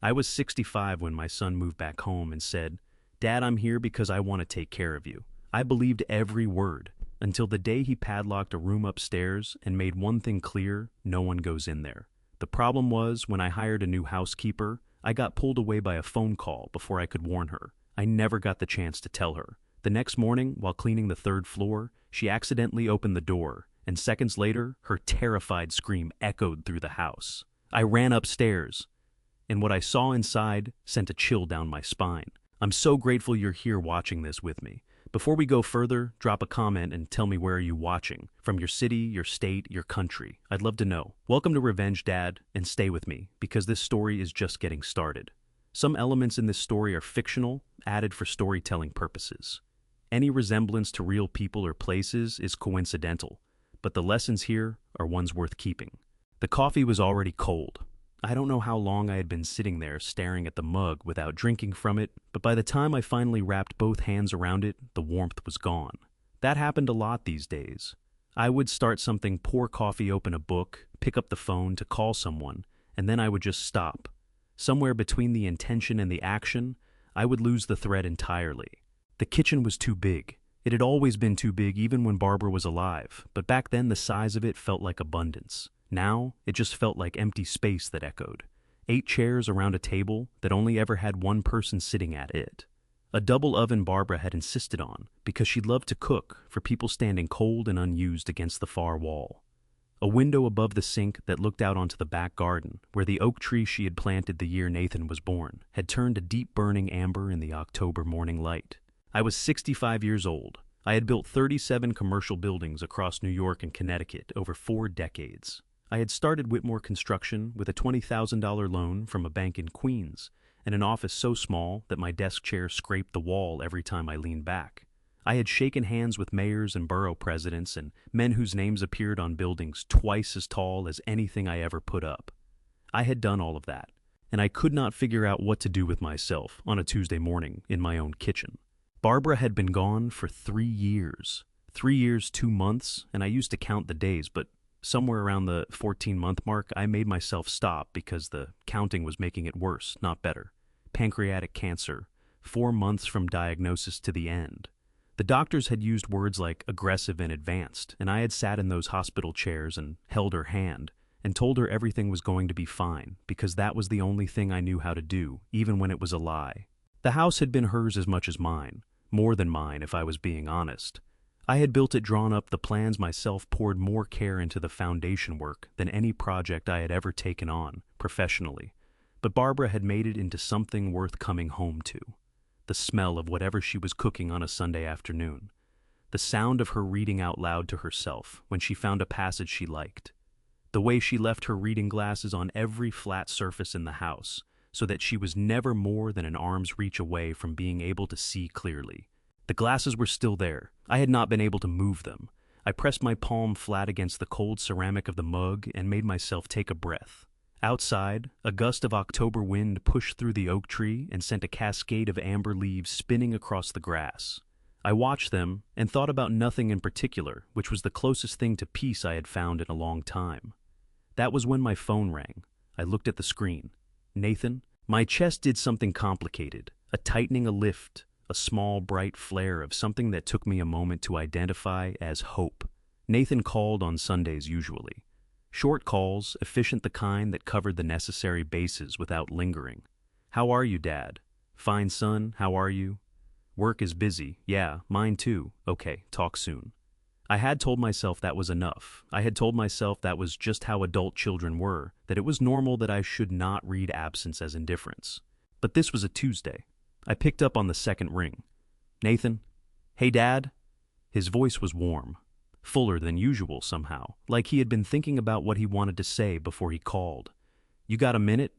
I was 65 when my son moved back home and said, "Dad, I'm here because I want to take care of you." I believed every word, until the day he padlocked a room upstairs and made one thing clear: no one goes in there. The problem was, when I hired a new housekeeper, I got pulled away by a phone call before I could warn her. I never got the chance to tell her. The next morning, while cleaning the third floor, she accidentally opened the door, and seconds later, her terrified scream echoed through the house. I ran upstairs, and what I saw inside sent a chill down my spine. I'm so grateful you're here watching this with me. Before we go further, drop a comment and tell me, where are you watching? From your city, your state, your country. I'd love to know. Welcome to Revenge Dad, and stay with me, because this story is just getting started. Some elements in this story are fictional, added for storytelling purposes. Any resemblance to real people or places is coincidental, but the lessons here are ones worth keeping. The coffee was already cold. I don't know how long I had been sitting there staring at the mug without drinking from it, but by the time I finally wrapped both hands around it, the warmth was gone. That happened a lot these days. I would start something, pour coffee, open a book, pick up the phone to call someone, and then I would just stop. Somewhere between the intention and the action, I would lose the thread entirely. The kitchen was too big. It had always been too big, even when Barbara was alive, but back then the size of it felt like abundance. Now, it just felt like empty space that echoed. 8 chairs around a table that only ever had one person sitting at it. A double oven Barbara had insisted on, because she loved to cook, for people standing cold and unused against the far wall. A window above the sink that looked out onto the back garden, where the oak tree she had planted the year Nathan was born had turned a deep burning amber in the October morning light. I was 65 years old. I had built 37 commercial buildings across New York and Connecticut over 4 decades. I had started Whitmore Construction with a $20,000 loan from a bank in Queens, and an office so small that my desk chair scraped the wall every time I leaned back. I had shaken hands with mayors and borough presidents and men whose names appeared on buildings twice as tall as anything I ever put up. I had done all of that, and I could not figure out what to do with myself on a Tuesday morning in my own kitchen. Barbara had been gone for 3 years. 3 years, 2 months, and I used to count the days, but somewhere around the 14-month mark, I made myself stop because the counting was making it worse, not better. Pancreatic cancer, 4 months from diagnosis to the end. The doctors had used words like aggressive and advanced, and I had sat in those hospital chairs and held her hand and told her everything was going to be fine, because that was the only thing I knew how to do, even when it was a lie. The house had been hers as much as mine, more than mine if I was being honest. I had built it, drawn up the plans myself, poured more care into the foundation work than any project I had ever taken on, professionally. But Barbara had made it into something worth coming home to. The smell of whatever she was cooking on a Sunday afternoon. The sound of her reading out loud to herself when she found a passage she liked. The way she left her reading glasses on every flat surface in the house, so that she was never more than an arm's reach away from being able to see clearly. The glasses were still there. I had not been able to move them. I pressed my palm flat against the cold ceramic of the mug and made myself take a breath. Outside, a gust of October wind pushed through the oak tree and sent a cascade of amber leaves spinning across the grass. I watched them and thought about nothing in particular, which was the closest thing to peace I had found in a long time. That was when my phone rang. I looked at the screen. Nathan? My chest did something complicated, a tightening, a lift, a small bright flare of something that took me a moment to identify as hope. Nathan called on Sundays usually. Short calls, efficient, the kind that covered the necessary bases without lingering. "How are you, Dad?" "Fine, son. How are you?" "Work is busy." "Yeah, mine too." "Okay, talk soon." I had told myself that was enough. I had told myself that was just how adult children were, that it was normal that I should not read absence as indifference. But this was a Tuesday. I picked up on the second ring. "Nathan?" "Hey, Dad?" His voice was warm, fuller than usual somehow, like he had been thinking about what he wanted to say before he called. "You got a minute?"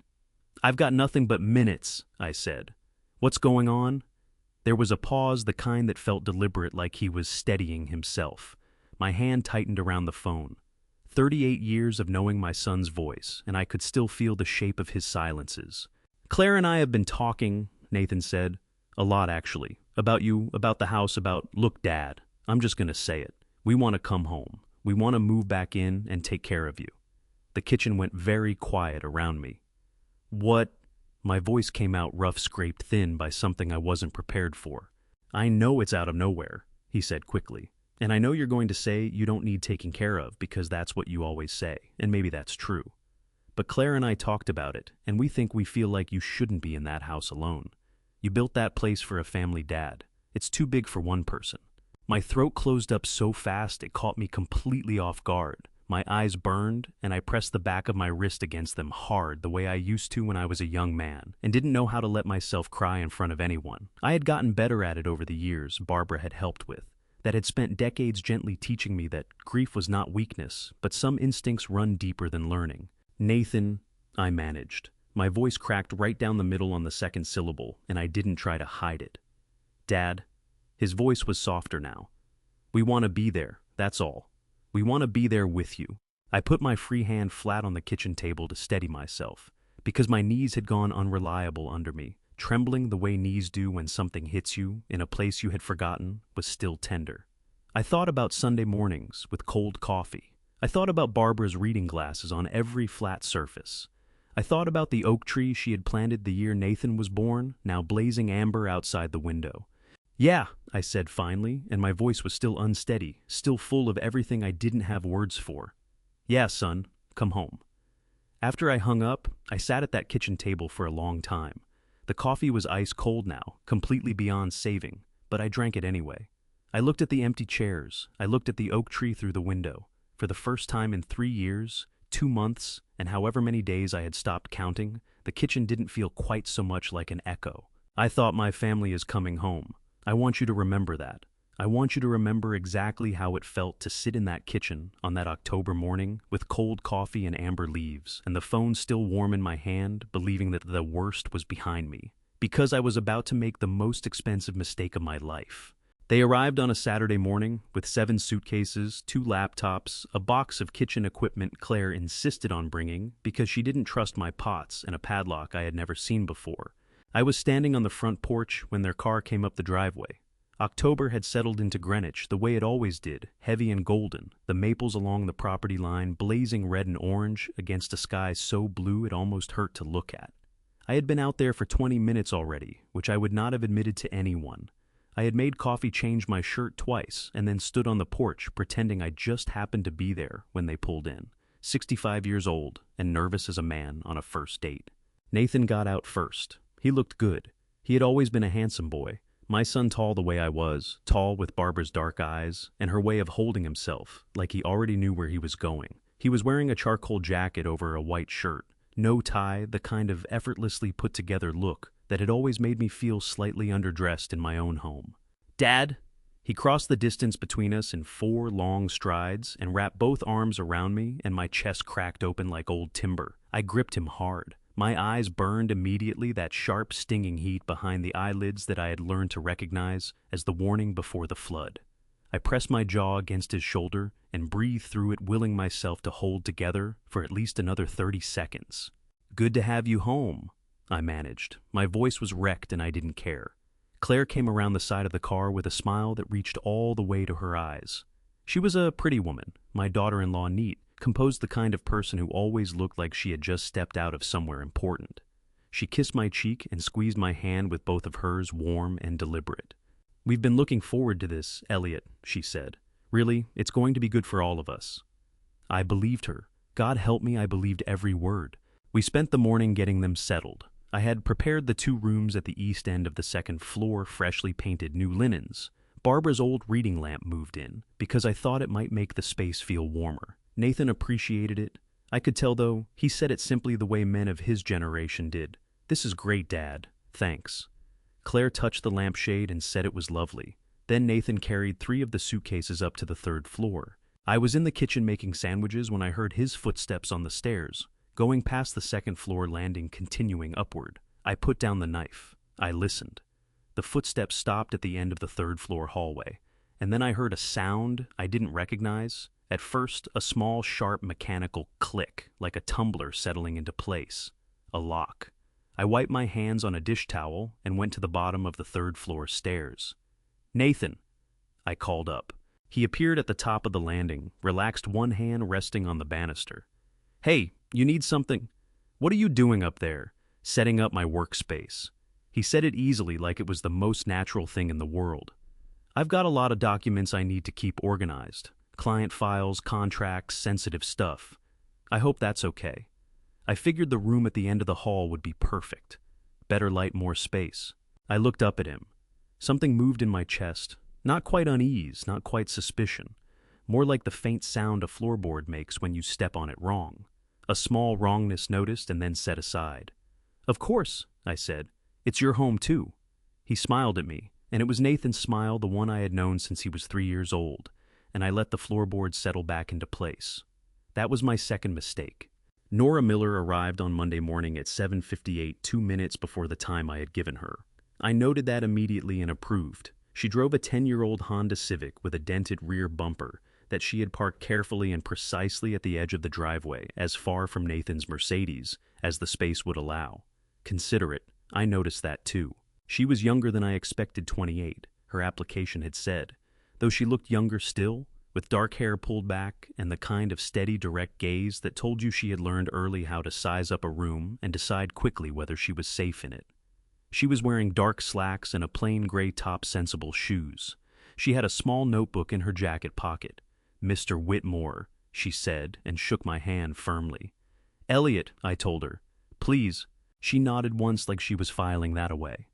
"I've got nothing but minutes," I said. "What's going on?" There was a pause, the kind that felt deliberate, like he was steadying himself. My hand tightened around the phone. 38 years of knowing my son's voice, and I could still feel the shape of his silences. "Claire and I have been talking," Nathan said. "A lot, actually. About you, about the house, about—" "Look, Dad, I'm just gonna say it. We want to come home. We want to move back in and take care of you." The kitchen went very quiet around me. "What?" My voice came out rough, scraped thin by something I wasn't prepared for. "I know it's out of nowhere," he said quickly. "And I know you're going to say you don't need taking care of because that's what you always say, and maybe that's true. But Claire and I talked about it, and we think we feel like you shouldn't be in that house alone. You built that place for a family dad. It's too big for one person." My throat closed up so fast it caught me completely off guard. My eyes burned, and I pressed the back of my wrist against them hard the way I used to when I was a young man, and didn't know how to let myself cry in front of anyone. I had gotten better at it over the years Barbara had helped with, that had spent decades gently teaching me that grief was not weakness, but some instincts run deeper than learning. "Nathan," I managed. My voice cracked right down the middle on the second syllable, and I didn't try to hide it. "Dad," his voice was softer now. "We want to be there, that's all. We want to be there with you." I put my free hand flat on the kitchen table to steady myself, because my knees had gone unreliable under me. Trembling the way knees do when something hits you in a place you had forgotten was still tender. I thought about Sunday mornings with cold coffee. I thought about Barbara's reading glasses on every flat surface. I thought about the oak tree she had planted the year Nathan was born, now blazing amber outside the window. "Yeah," I said finally, and my voice was still unsteady, still full of everything I didn't have words for. "Yeah, son, come home." After I hung up, I sat at that kitchen table for a long time. The coffee was ice cold now, completely beyond saving, but I drank it anyway. I looked at the empty chairs. I looked at the oak tree through the window. For the first time in 3 years, 2 months, and however many days I had stopped counting, the kitchen didn't feel quite so much like an echo. "I thought my family is coming home. I want you to remember that. I want you to remember exactly how it felt to sit in that kitchen on that October morning with cold coffee and amber leaves, and the phone still warm in my hand, believing that the worst was behind me, because I was about to make the most expensive mistake of my life." They arrived on a Saturday morning with 7 suitcases, 2 laptops, a box of kitchen equipment Claire insisted on bringing because she didn't trust my pots, and a padlock I had never seen before. I was standing on the front porch when their car came up the driveway. October had settled into Greenwich the way it always did, heavy and golden, the maples along the property line blazing red and orange against a sky so blue it almost hurt to look at. I had been out there for 20 minutes already, which I would not have admitted to anyone. I had made coffee change my shirt twice and then stood on the porch pretending I just happened to be there when they pulled in, 65 years old and nervous as a man on a first date. Nathan got out first. He looked good. He had always been a handsome boy. My son tall the way I was, tall with Barbara's dark eyes, and her way of holding himself, like he already knew where he was going. He was wearing a charcoal jacket over a white shirt, no tie, the kind of effortlessly put-together look that had always made me feel slightly underdressed in my own home. "Dad!" He crossed the distance between us in 4 long strides and wrapped both arms around me, and my chest cracked open like old timber. I gripped him hard. My eyes burned immediately, that sharp, stinging heat behind the eyelids that I had learned to recognize as the warning before the flood. I pressed my jaw against his shoulder and breathed through it, willing myself to hold together for at least another 30 seconds. "Good to have you home," I managed. My voice was wrecked and I didn't care. Claire came around the side of the car with a smile that reached all the way to her eyes. She was a pretty woman, my daughter-in-law neat, composed, the kind of person who always looked like she had just stepped out of somewhere important. She kissed my cheek and squeezed my hand with both of hers, warm and deliberate. "We've been looking forward to this, Elliot," she said. "Really, it's going to be good for all of us." I believed her. God help me, I believed every word. We spent the morning getting them settled. I had prepared the 2 rooms at the east end of the second floor, freshly painted new linens. Barbara's old reading lamp moved in, because I thought it might make the space feel warmer. Nathan appreciated it. I could tell, though, he said it simply the way men of his generation did. "This is great, Dad. Thanks." Claire touched the lampshade and said it was lovely. Then Nathan carried 3 of the suitcases up to the 3rd floor. I was in the kitchen making sandwiches when I heard his footsteps on the stairs, going past the 2nd floor landing, continuing upward. I put down the knife. I listened. The footsteps stopped at the end of the 3rd floor hallway, and then I heard a sound I didn't recognize. At first, a small, sharp, mechanical click, like a tumbler settling into place. A lock. I wiped my hands on a dish towel and went to the bottom of the 3rd floor stairs. "Nathan!" I called up. He appeared at the top of the landing, relaxed, one hand resting on the banister. "Hey, you need something? What are you doing up there? setting up my workspace. He said it easily, like it was the most natural thing in the world. I've got a lot of documents I need to keep organized. Client files, contracts, sensitive stuff. I hope that's okay. I figured the room at the end of the hall would be perfect. Better light, more space. I looked up at him. Something moved in my chest. Not quite unease, not quite suspicion. More like the faint sound a floorboard makes when you step on it wrong. A small wrongness noticed and then set aside. "Of course," I said. "It's your home too." He smiled at me, and it was Nathan's smile, the one I had known since he was 3 years old, and I let the floorboard settle back into place. That was my second mistake. Nora Miller arrived on Monday morning at 7:58, 2 minutes before the time I had given her. I noted that immediately and approved. She drove a 10-year-old Honda Civic with a dented rear bumper that she had parked carefully and precisely at the edge of the driveway, as far from Nathan's Mercedes as the space would allow. Considerate, I noticed that too. She was younger than I expected, 28, her application had said, though she looked younger still, with dark hair pulled back and the kind of steady, direct gaze that told you she had learned early how to size up a room and decide quickly whether she was safe in it. She was wearing dark slacks and a plain gray top, sensible shoes. She had a small notebook in her jacket pocket. "Mr. Whitmore," she said, and shook my hand firmly. "Elliot," I told her. "Please." She nodded once like she was filing that away.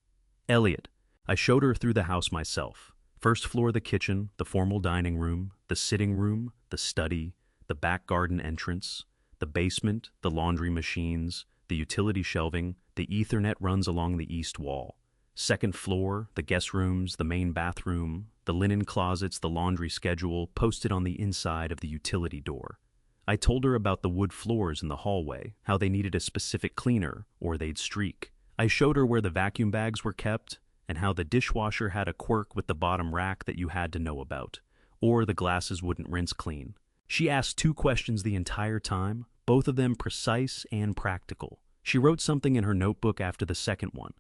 "Elliot." I showed her through the house myself. First floor, the kitchen, the formal dining room, the sitting room, the study, the back garden entrance, the basement, the laundry machines, the utility shelving, the Ethernet runs along the east wall. Second floor, the guest rooms, the main bathroom, the linen closets, the laundry schedule posted on the inside of the utility door. I told her about the wood floors in the hallway, how they needed a specific cleaner or they'd streak. I showed her where the vacuum bags were kept and how the dishwasher had a quirk with the bottom rack that you had to know about, or the glasses wouldn't rinse clean. She asked 2 questions the entire time, both of them precise and practical. She wrote something in her notebook after the second one.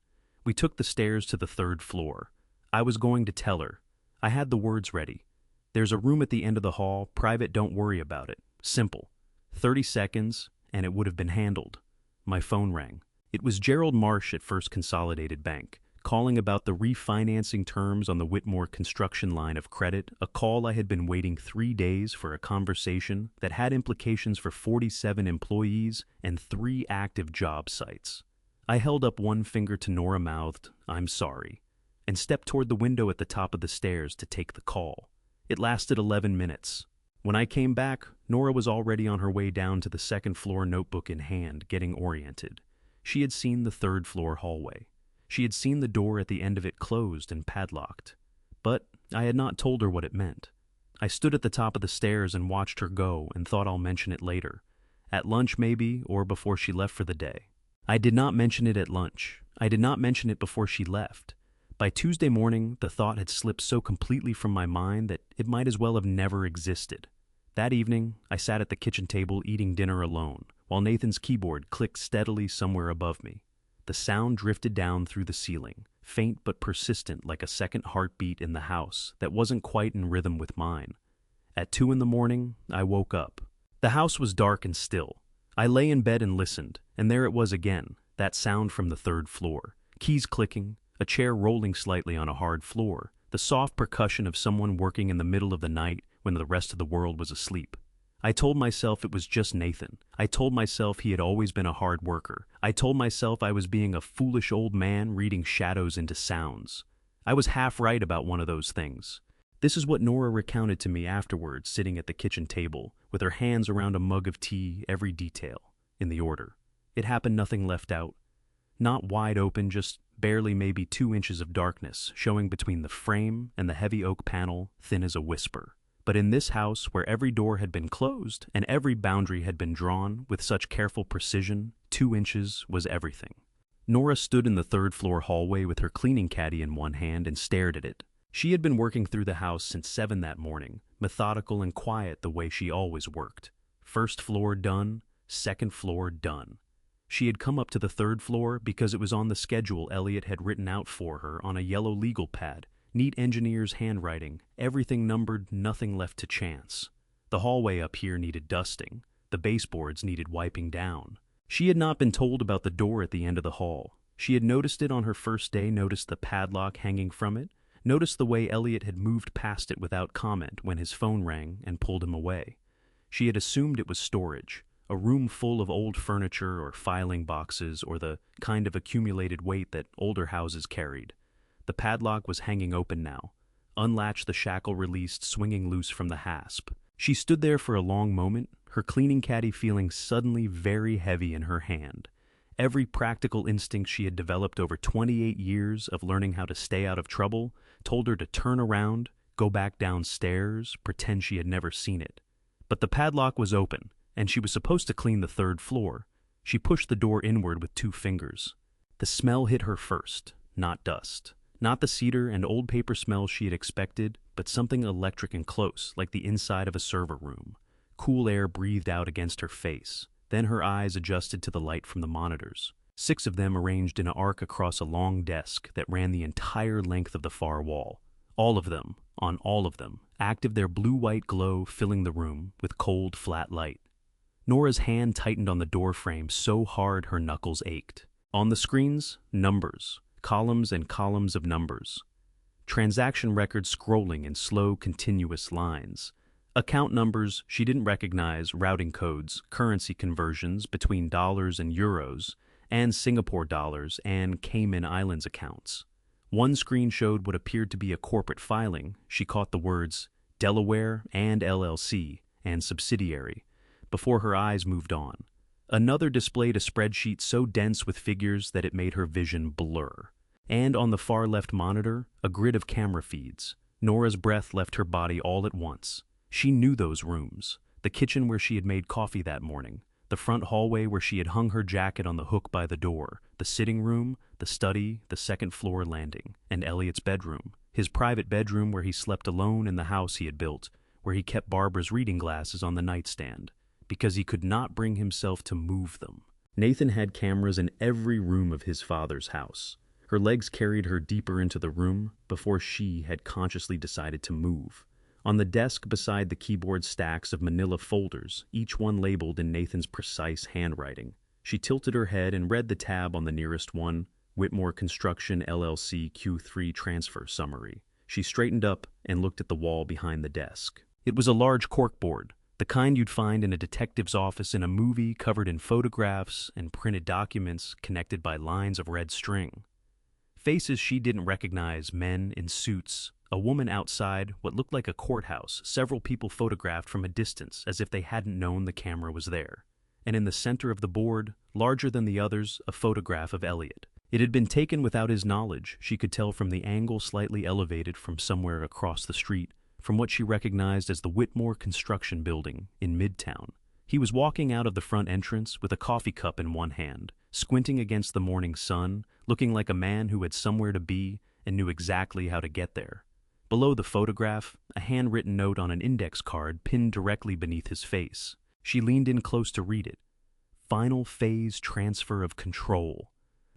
We took the stairs to the 3rd floor. I was going to tell her. I had the words ready. "There's a room at the end of the hall, private, don't worry about it. Simple." 30 seconds, and it would have been handled. My phone rang. It was Gerald Marsh at First Consolidated Bank, calling about the refinancing terms on the Whitmore construction line of credit, a call I had been waiting 3 days for, a conversation that had implications for 47 employees and 3 active job sites. I held up one finger to Nora, mouthed, "I'm sorry," and stepped toward the window at the top of the stairs to take the call. It lasted 11 minutes. When I came back, Nora was already on her way down to the 2nd floor, notebook in hand, getting oriented. She had seen the 3rd floor hallway. She had seen the door at the end of it closed and padlocked. But I had not told her what it meant. I stood at the top of the stairs and watched her go and thought I'll mention it later. At lunch maybe, or before she left for the day. I did not mention it at lunch. I did not mention it before she left. By Tuesday morning, the thought had slipped so completely from my mind that it might as well have never existed. That evening, I sat at the kitchen table eating dinner alone, while Nathan's keyboard clicked steadily somewhere above me. The sound drifted down through the ceiling, faint but persistent, like a second heartbeat in the house that wasn't quite in rhythm with mine. At 2 in the morning, I woke up. The house was dark and still. I lay in bed and listened, and there it was again, that sound from the 3rd floor. Keys clicking, a chair rolling slightly on a hard floor, the soft percussion of someone working in the middle of the night when the rest of the world was asleep. I told myself it was just Nathan. I told myself he had always been a hard worker. I told myself I was being a foolish old man reading shadows into sounds. I was half right about one of those things. This is what Nora recounted to me afterwards, sitting at the kitchen table, with her hands around a mug of tea, every detail, in the order. It happened, nothing left out. Not wide open, just barely maybe 2 inches of darkness showing between the frame and the heavy oak panel, thin as a whisper. But in this house, where every door had been closed and every boundary had been drawn with such careful precision, 2 inches was everything. Nora stood in the 3rd floor hallway with her cleaning caddy in one hand and stared at it. She had been working through the house since 7 that morning, methodical and quiet the way she always worked. 1st floor done, 2nd floor done. She had come up to the 3rd floor because it was on the schedule Elliot had written out for her on a yellow legal pad. Neat engineer's handwriting, everything numbered, nothing left to chance. The hallway up here needed dusting. The baseboards needed wiping down. She had not been told about the door at the end of the hall. She had noticed it on her first day, noticed the padlock hanging from it, noticed the way Elliot had moved past it without comment when his phone rang and pulled him away. She had assumed it was storage, a room full of old furniture or filing boxes or the kind of accumulated weight that older houses carried. The padlock was hanging open now, unlatched, the shackle released, swinging loose from the hasp. She stood there for a long moment, her cleaning caddy feeling suddenly very heavy in her hand. Every practical instinct she had developed over 28 years of learning how to stay out of trouble told her to turn around, go back downstairs, pretend she had never seen it. But the padlock was open, and she was supposed to clean the third floor. She pushed the door inward with 2 fingers. The smell hit her first, not dust. Not the cedar and old paper smell she had expected, but something electric and close, like the inside of a server room. Cool air breathed out against her face. Then her eyes adjusted to the light from the monitors. 6 of them arranged in an arc across a long desk that ran the entire length of the far wall. All of them, on all of them, active, their blue-white glow filling the room with cold, flat light. Nora's hand tightened on the door frame so hard her knuckles ached. On the screens, numbers. Columns and columns of numbers. Transaction records scrolling in slow, continuous lines. Account numbers she didn't recognize, routing codes, currency conversions between dollars and euros, and Singapore dollars and Cayman Islands accounts. One screen showed what appeared to be a corporate filing. She caught the words Delaware and LLC and subsidiary before her eyes moved on. Another displayed a spreadsheet so dense with figures that it made her vision blur. And on the far left monitor, a grid of camera feeds. Nora's breath left her body all at once. She knew those rooms. The kitchen where she had made coffee that morning. The front hallway where she had hung her jacket on the hook by the door. The sitting room, the study, the second floor landing. And Elliot's bedroom. His private bedroom where he slept alone in the house he had built. Where he kept Barbara's reading glasses on the nightstand. Because he could not bring himself to move them. Nathan had cameras in every room of his father's house. Her legs carried her deeper into the room before she had consciously decided to move. On the desk beside the keyboard, stacks of manila folders, each one labeled in Nathan's precise handwriting. She tilted her head and read the tab on the nearest one, Whitmore Construction LLC Q3 Transfer Summary. She straightened up and looked at the wall behind the desk. It was a large corkboard, the kind you'd find in a detective's office in a movie, covered in photographs and printed documents connected by lines of red string. Faces she didn't recognize, men in suits, a woman outside what looked like a courthouse, several people photographed from a distance as if they hadn't known the camera was there. And in the center of the board, larger than the others, a photograph of Elliot. It had been taken without his knowledge, she could tell from the angle slightly elevated from somewhere across the street, from what she recognized as the Whitmore Construction Building in Midtown. He was walking out of the front entrance with a coffee cup in one hand, squinting against the morning sun, looking like a man who had somewhere to be and knew exactly how to get there. Below the photograph, a handwritten note on an index card pinned directly beneath his face. She leaned in close to read it. Final phase transfer of control.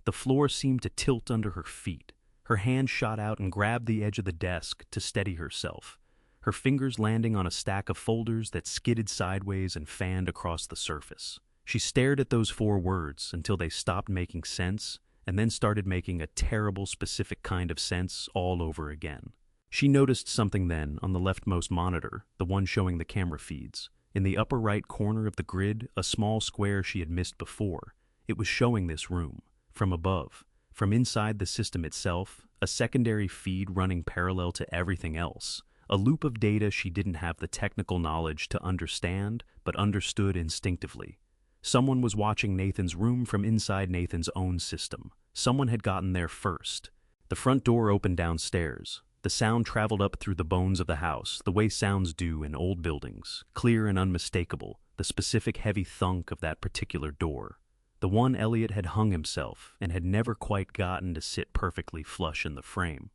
The floor seemed to tilt under her feet. Her hand shot out and grabbed the edge of the desk to steady herself, her fingers landing on a stack of folders that skidded sideways and fanned across the surface. She stared at those 4 words until they stopped making sense, and then started making a terrible, specific kind of sense all over again. She noticed something then on the leftmost monitor, the one showing the camera feeds. In the upper right corner of the grid, a small square she had missed before. It was showing this room, from above, from inside the system itself, a secondary feed running parallel to everything else. A loop of data she didn't have the technical knowledge to understand, but understood instinctively. Someone was watching Nathan's room from inside Nathan's own system. Someone had gotten there first. The front door opened downstairs. The sound traveled up through the bones of the house, the way sounds do in old buildings, clear and unmistakable, the specific heavy thunk of that particular door. The one Elliot had hung himself and had never quite gotten to sit perfectly flush in the frame.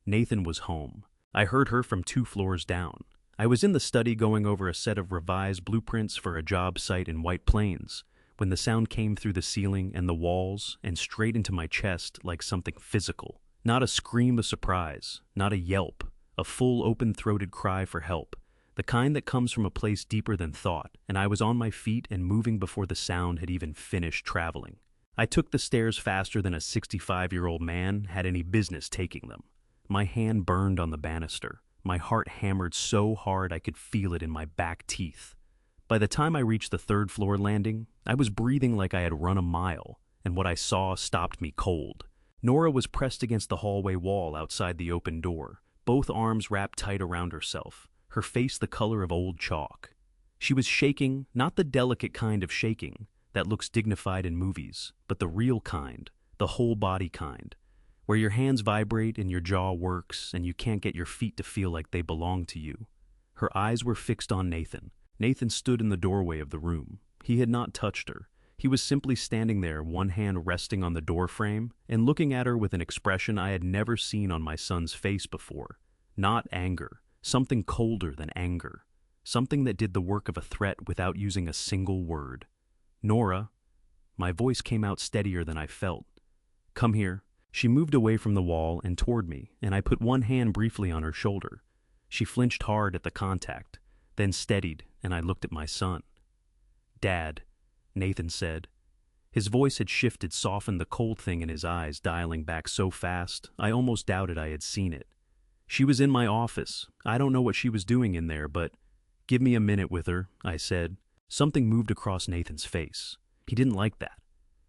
Nathan was home. I heard her from 2 floors down. I was in the study going over a set of revised blueprints for a job site in White Plains when the sound came through the ceiling and the walls and straight into my chest like something physical. Not a scream of surprise, not a yelp, a full open-throated cry for help. the kind that comes from a place deeper than thought, and I was on my feet and moving before the sound had even finished traveling. I took the stairs faster than a 65-year-old man had any business taking them. My hand burned on the banister. My heart hammered so hard I could feel it in my back teeth. By the time I reached the third-floor landing, I was breathing like I had run a mile, and what I saw stopped me cold. Nora was pressed against the hallway wall outside the open door, both arms wrapped tight around herself, her face the color of old chalk. She was shaking, not the delicate kind of shaking that looks dignified in movies, but the real kind, the whole-body kind, where your hands vibrate and your jaw works and you can't get your feet to feel like they belong to you. Her eyes were fixed on Nathan. Nathan stood in the doorway of the room. He had not touched her. He was simply standing there, one hand resting on the doorframe and looking at her with an expression I had never seen on my son's face before. Not anger, something colder than anger, something that did the work of a threat without using a single word. "Nora," my voice came out steadier than I felt. "Come here." She moved away from the wall and toward me, and I put one hand briefly on her shoulder. She flinched hard at the contact, then steadied, and I looked at my son. "Dad," Nathan said. His voice had shifted, softened, the cold thing in his eyes dialing back so fast, I almost doubted I had seen it. "She was in my office. I don't know what she was doing in there, but—" "Give me a minute with her," I said. Something moved across Nathan's face. He didn't like that.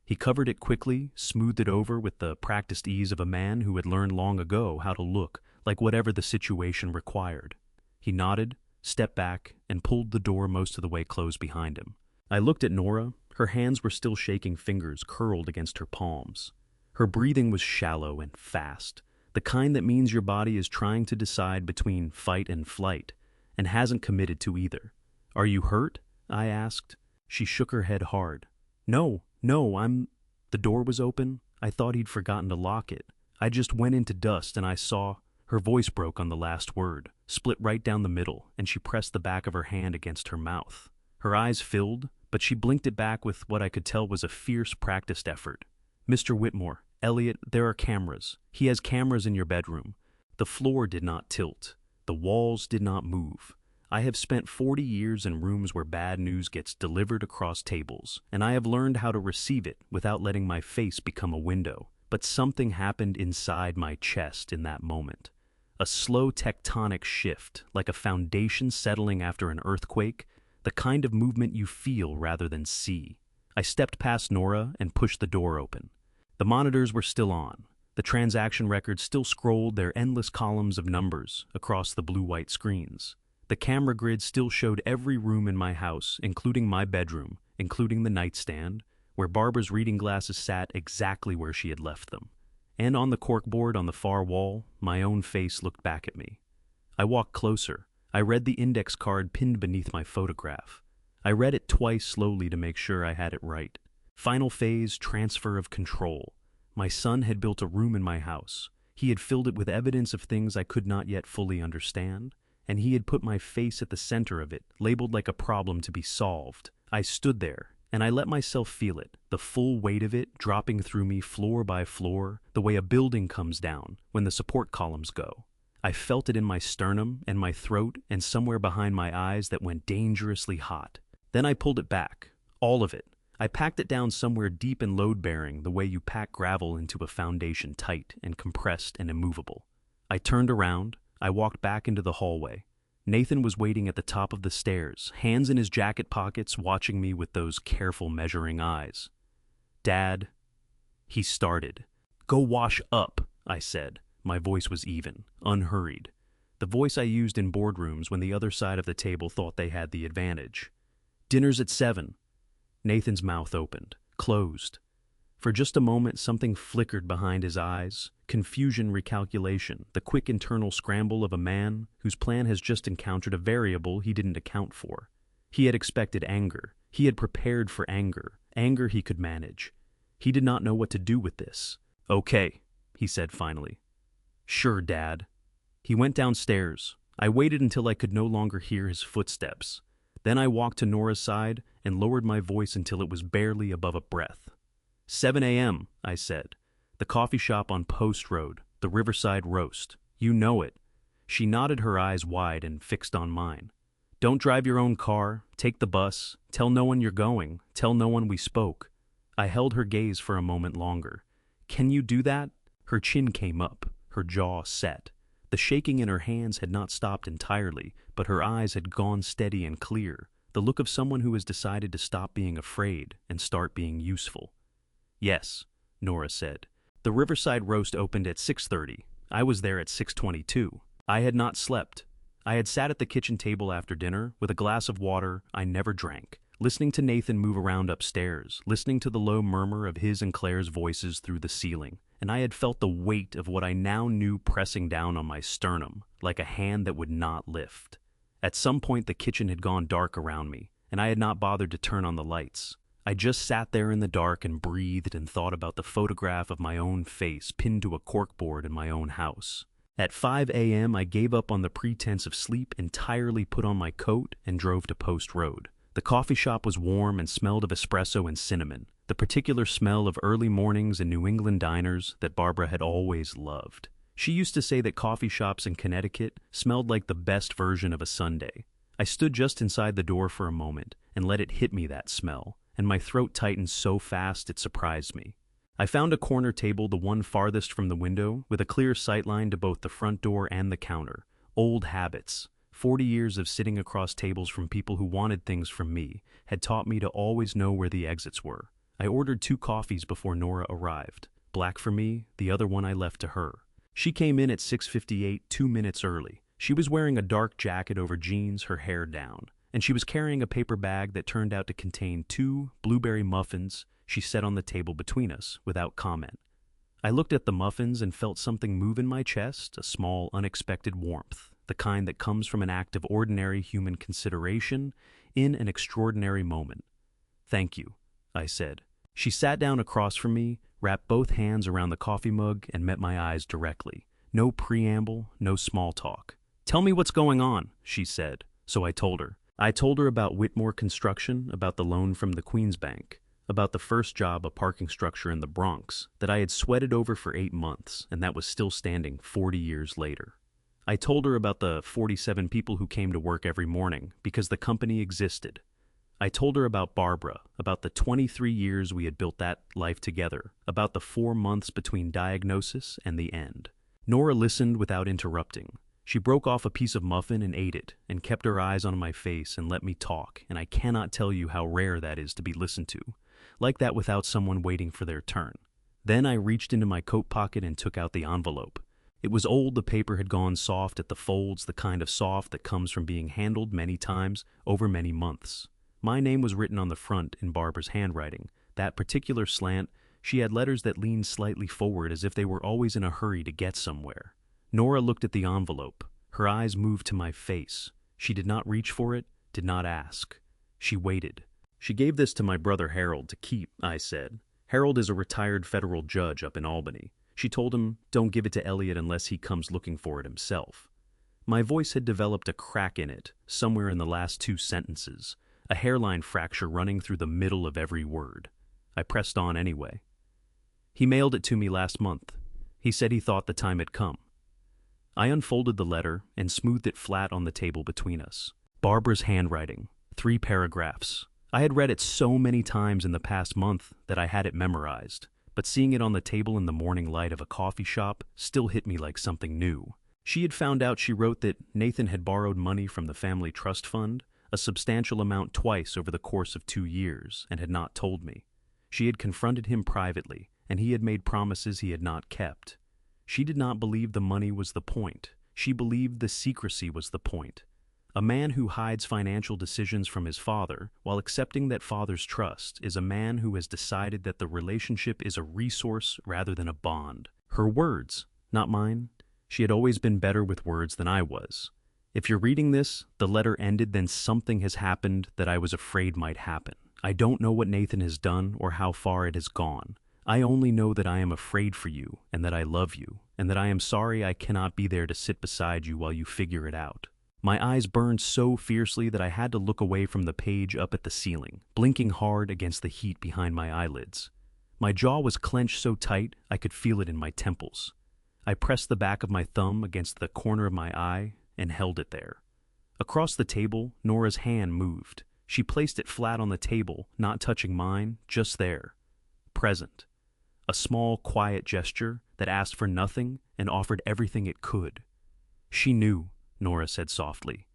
He covered it quickly, smoothed it over with the practiced ease of a man who had learned long ago how to look like whatever the situation required. He nodded, stepped back, and pulled the door most of the way closed behind him. I looked at Nora. Her hands were still shaking, fingers curled against her palms. Her breathing was shallow and fast, the kind that means your body is trying to decide between fight and flight, and hasn't committed to either. "Are you hurt?" I asked. She shook her head hard. No, I'm—" The door was open. I thought he'd forgotten to lock it. I just went into dust and I saw— Her voice broke on the last word, split right down the middle, and she pressed the back of her hand against her mouth. Her eyes filled, but she blinked it back with what I could tell was a fierce, practiced effort. "Mr. Whitmore, Elliot, there are cameras. He has cameras in your bedroom." The floor did not tilt. The walls did not move. I have spent 40 years in rooms where bad news gets delivered across tables, and I have learned how to receive it without letting my face become a window. But something happened inside my chest in that moment. A slow tectonic shift, like a foundation settling after an earthquake, the kind of movement you feel rather than see. I stepped past Nora and pushed the door open. The monitors were still on. The transaction records still scrolled their endless columns of numbers across the blue-white screens. The camera grid still showed every room in my house, including my bedroom, including the nightstand, where Barbara's reading glasses sat exactly where she had left them. And on the corkboard on the far wall, my own face looked back at me. I walked closer. I read the index card pinned beneath my photograph. I read it twice slowly to make sure I had it right. Final phase, transfer of control. My son had built a room in my house. He had filled it with evidence of things I could not yet fully understand, and he had put my face at the center of it, labeled like a problem to be solved. I stood there, and I let myself feel it, the full weight of it dropping through me floor by floor, the way a building comes down when the support columns go. I felt it in my sternum and my throat and somewhere behind my eyes that went dangerously hot. Then I pulled it back, all of it. I packed it down somewhere deep and load-bearing, the way you pack gravel into a foundation, tight and compressed and immovable. I turned around. I walked back into the hallway. Nathan was waiting at the top of the stairs, hands in his jacket pockets, watching me with those careful, measuring eyes. "Dad," he started. "Go wash up," I said. My voice was even, unhurried. The voice I used in boardrooms when the other side of the table thought they had the advantage. "Dinner's at 7. Nathan's mouth opened, closed. For just a moment, something flickered behind his eyes. Confusion, recalculation, the quick internal scramble of a man whose plan has just encountered a variable he didn't account for. He had expected anger. He had prepared for anger. Anger he could manage. He did not know what to do with this. "Okay," he said finally. "Sure, Dad." He went downstairs. I waited until I could no longer hear his footsteps. Then I walked to Nora's side and lowered my voice until it was barely above a breath. 7 a.m., I said. "The coffee shop on Post Road, the Riverside Roast. You know it." She nodded, her eyes wide and fixed on mine. Don't drive your own car, take the bus, tell no one you're going, tell no one we spoke. I held her gaze for a moment longer. Can you do that? Her chin came up, her jaw set. The shaking in her hands had not stopped entirely, but her eyes had gone steady and clear, the look of someone who has decided to stop being afraid and start being useful. Yes, Nora said. The Riverside roast opened at 6:30. I was there at 6:22. I had not slept. I had sat at the kitchen table after dinner with a glass of water I never drank, listening to Nathan move around upstairs, listening to the low murmur of his and Claire's voices through the ceiling, and I had felt the weight of what I now knew pressing down on my sternum, like a hand that would not lift. At some point the kitchen had gone dark around me, and I had not bothered to turn on the lights. I just sat there in the dark and breathed and thought about the photograph of my own face pinned to a corkboard in my own house. At 5 a.m. I gave up on the pretense of sleep, entirely put on my coat, and drove to Post Road. The coffee shop was warm and smelled of espresso and cinnamon, the particular smell of early mornings in New England diners that Barbara had always loved. She used to say that coffee shops in Connecticut smelled like the best version of a sundae. I stood just inside the door for a moment and let it hit me, that smell, and my throat tightened so fast it surprised me. I found a corner table, the one farthest from the window, with a clear sightline to both the front door and the counter. Old habits. 40 years of sitting across tables from people who wanted things from me had taught me to always know where the exits were. I ordered 2 coffees before Nora arrived. Black for me, the other one I left to her. She came in at 6:58, 2 minutes early. She was wearing a dark jacket over jeans, her hair down, and she was carrying a paper bag that turned out to contain 2 blueberry muffins she set on the table between us, without comment. I looked at the muffins and felt something move in my chest, a small, unexpected warmth, the kind that comes from an act of ordinary human consideration in an extraordinary moment. "Thank you," I said. She sat down across from me, wrapped both hands around the coffee mug, and met my eyes directly. No preamble, no small talk. "Tell me what's going on," she said. So I told her. I told her about Whitmore Construction, about the loan from the Queens Bank, about the first job, a parking structure in the Bronx, that I had sweated over for 8 months, and that was still standing 40 years later. I told her about the 47 people who came to work every morning because the company existed. I told her about Barbara, about the 23 years we had built that life together, about the 4 months between diagnosis and the end. Nora listened without interrupting. She broke off a piece of muffin and ate it, and kept her eyes on my face and let me talk, and I cannot tell you how rare that is to be listened to, like that without someone waiting for their turn. Then I reached into my coat pocket and took out the envelope. It was old, the paper had gone soft at the folds, the kind of soft that comes from being handled many times over many months. My name was written on the front in Barbara's handwriting. That particular slant, she had letters that leaned slightly forward as if they were always in a hurry to get somewhere. Nora looked at the envelope. Her eyes moved to my face. She did not reach for it, did not ask. She waited. "She gave this to my brother Harold to keep," I said. "Harold is a retired federal judge up in Albany. She told him, don't give it to Elliot unless he comes looking for it himself." My voice had developed a crack in it, somewhere in the last 2 sentences, a hairline fracture running through the middle of every word. I pressed on anyway. "He mailed it to me last month. He said he thought the time had come." I unfolded the letter and smoothed it flat on the table between us. Barbara's handwriting, 3 paragraphs. I had read it so many times in the past month that I had it memorized, but seeing it on the table in the morning light of a coffee shop still hit me like something new. She had found out, she wrote, that Nathan had borrowed money from the family trust fund, a substantial amount, twice over the course of 2 years, and had not told me. She had confronted him privately, and he had made promises he had not kept. She did not believe the money was the point. She believed the secrecy was the point. A man who hides financial decisions from his father while accepting that father's trust is a man who has decided that the relationship is a resource rather than a bond. Her words, not mine. She had always been better with words than I was. If you're reading this, the letter ended, then something has happened that I was afraid might happen. I don't know what Nathan has done or how far it has gone. I only know that I am afraid for you, and that I love you, and that I am sorry I cannot be there to sit beside you while you figure it out. My eyes burned so fiercely that I had to look away from the page up at the ceiling, blinking hard against the heat behind my eyelids. My jaw was clenched so tight I could feel it in my temples. I pressed the back of my thumb against the corner of my eye and held it there. Across the table, Nora's hand moved. She placed it flat on the table, not touching mine, just there. Present. A small, quiet gesture that asked for nothing and offered everything it could. She knew, Nora said softly.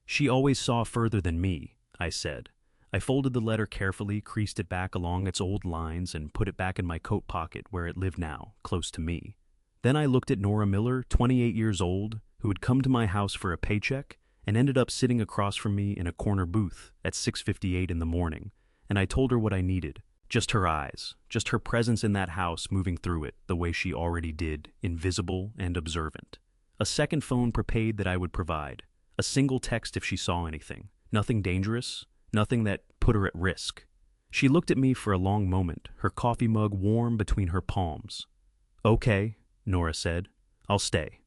She always saw further than me, I said. I folded the letter carefully, creased it back along its old lines, and put it back in my coat pocket where it lived now, close to me. Then I looked at Nora Miller, 28 years old, who had come to my house for a paycheck and ended up sitting across from me in a corner booth at 6:58 in the morning, and I told her what I needed. Just her eyes, just her presence in that house moving through it the way she already did, invisible and observant. A second phone prepaid that I would provide. A single text if she saw anything. Nothing dangerous, nothing that put her at risk. She looked at me for a long moment, her coffee mug warm between her palms. "Okay," Nora said. "I'll stay."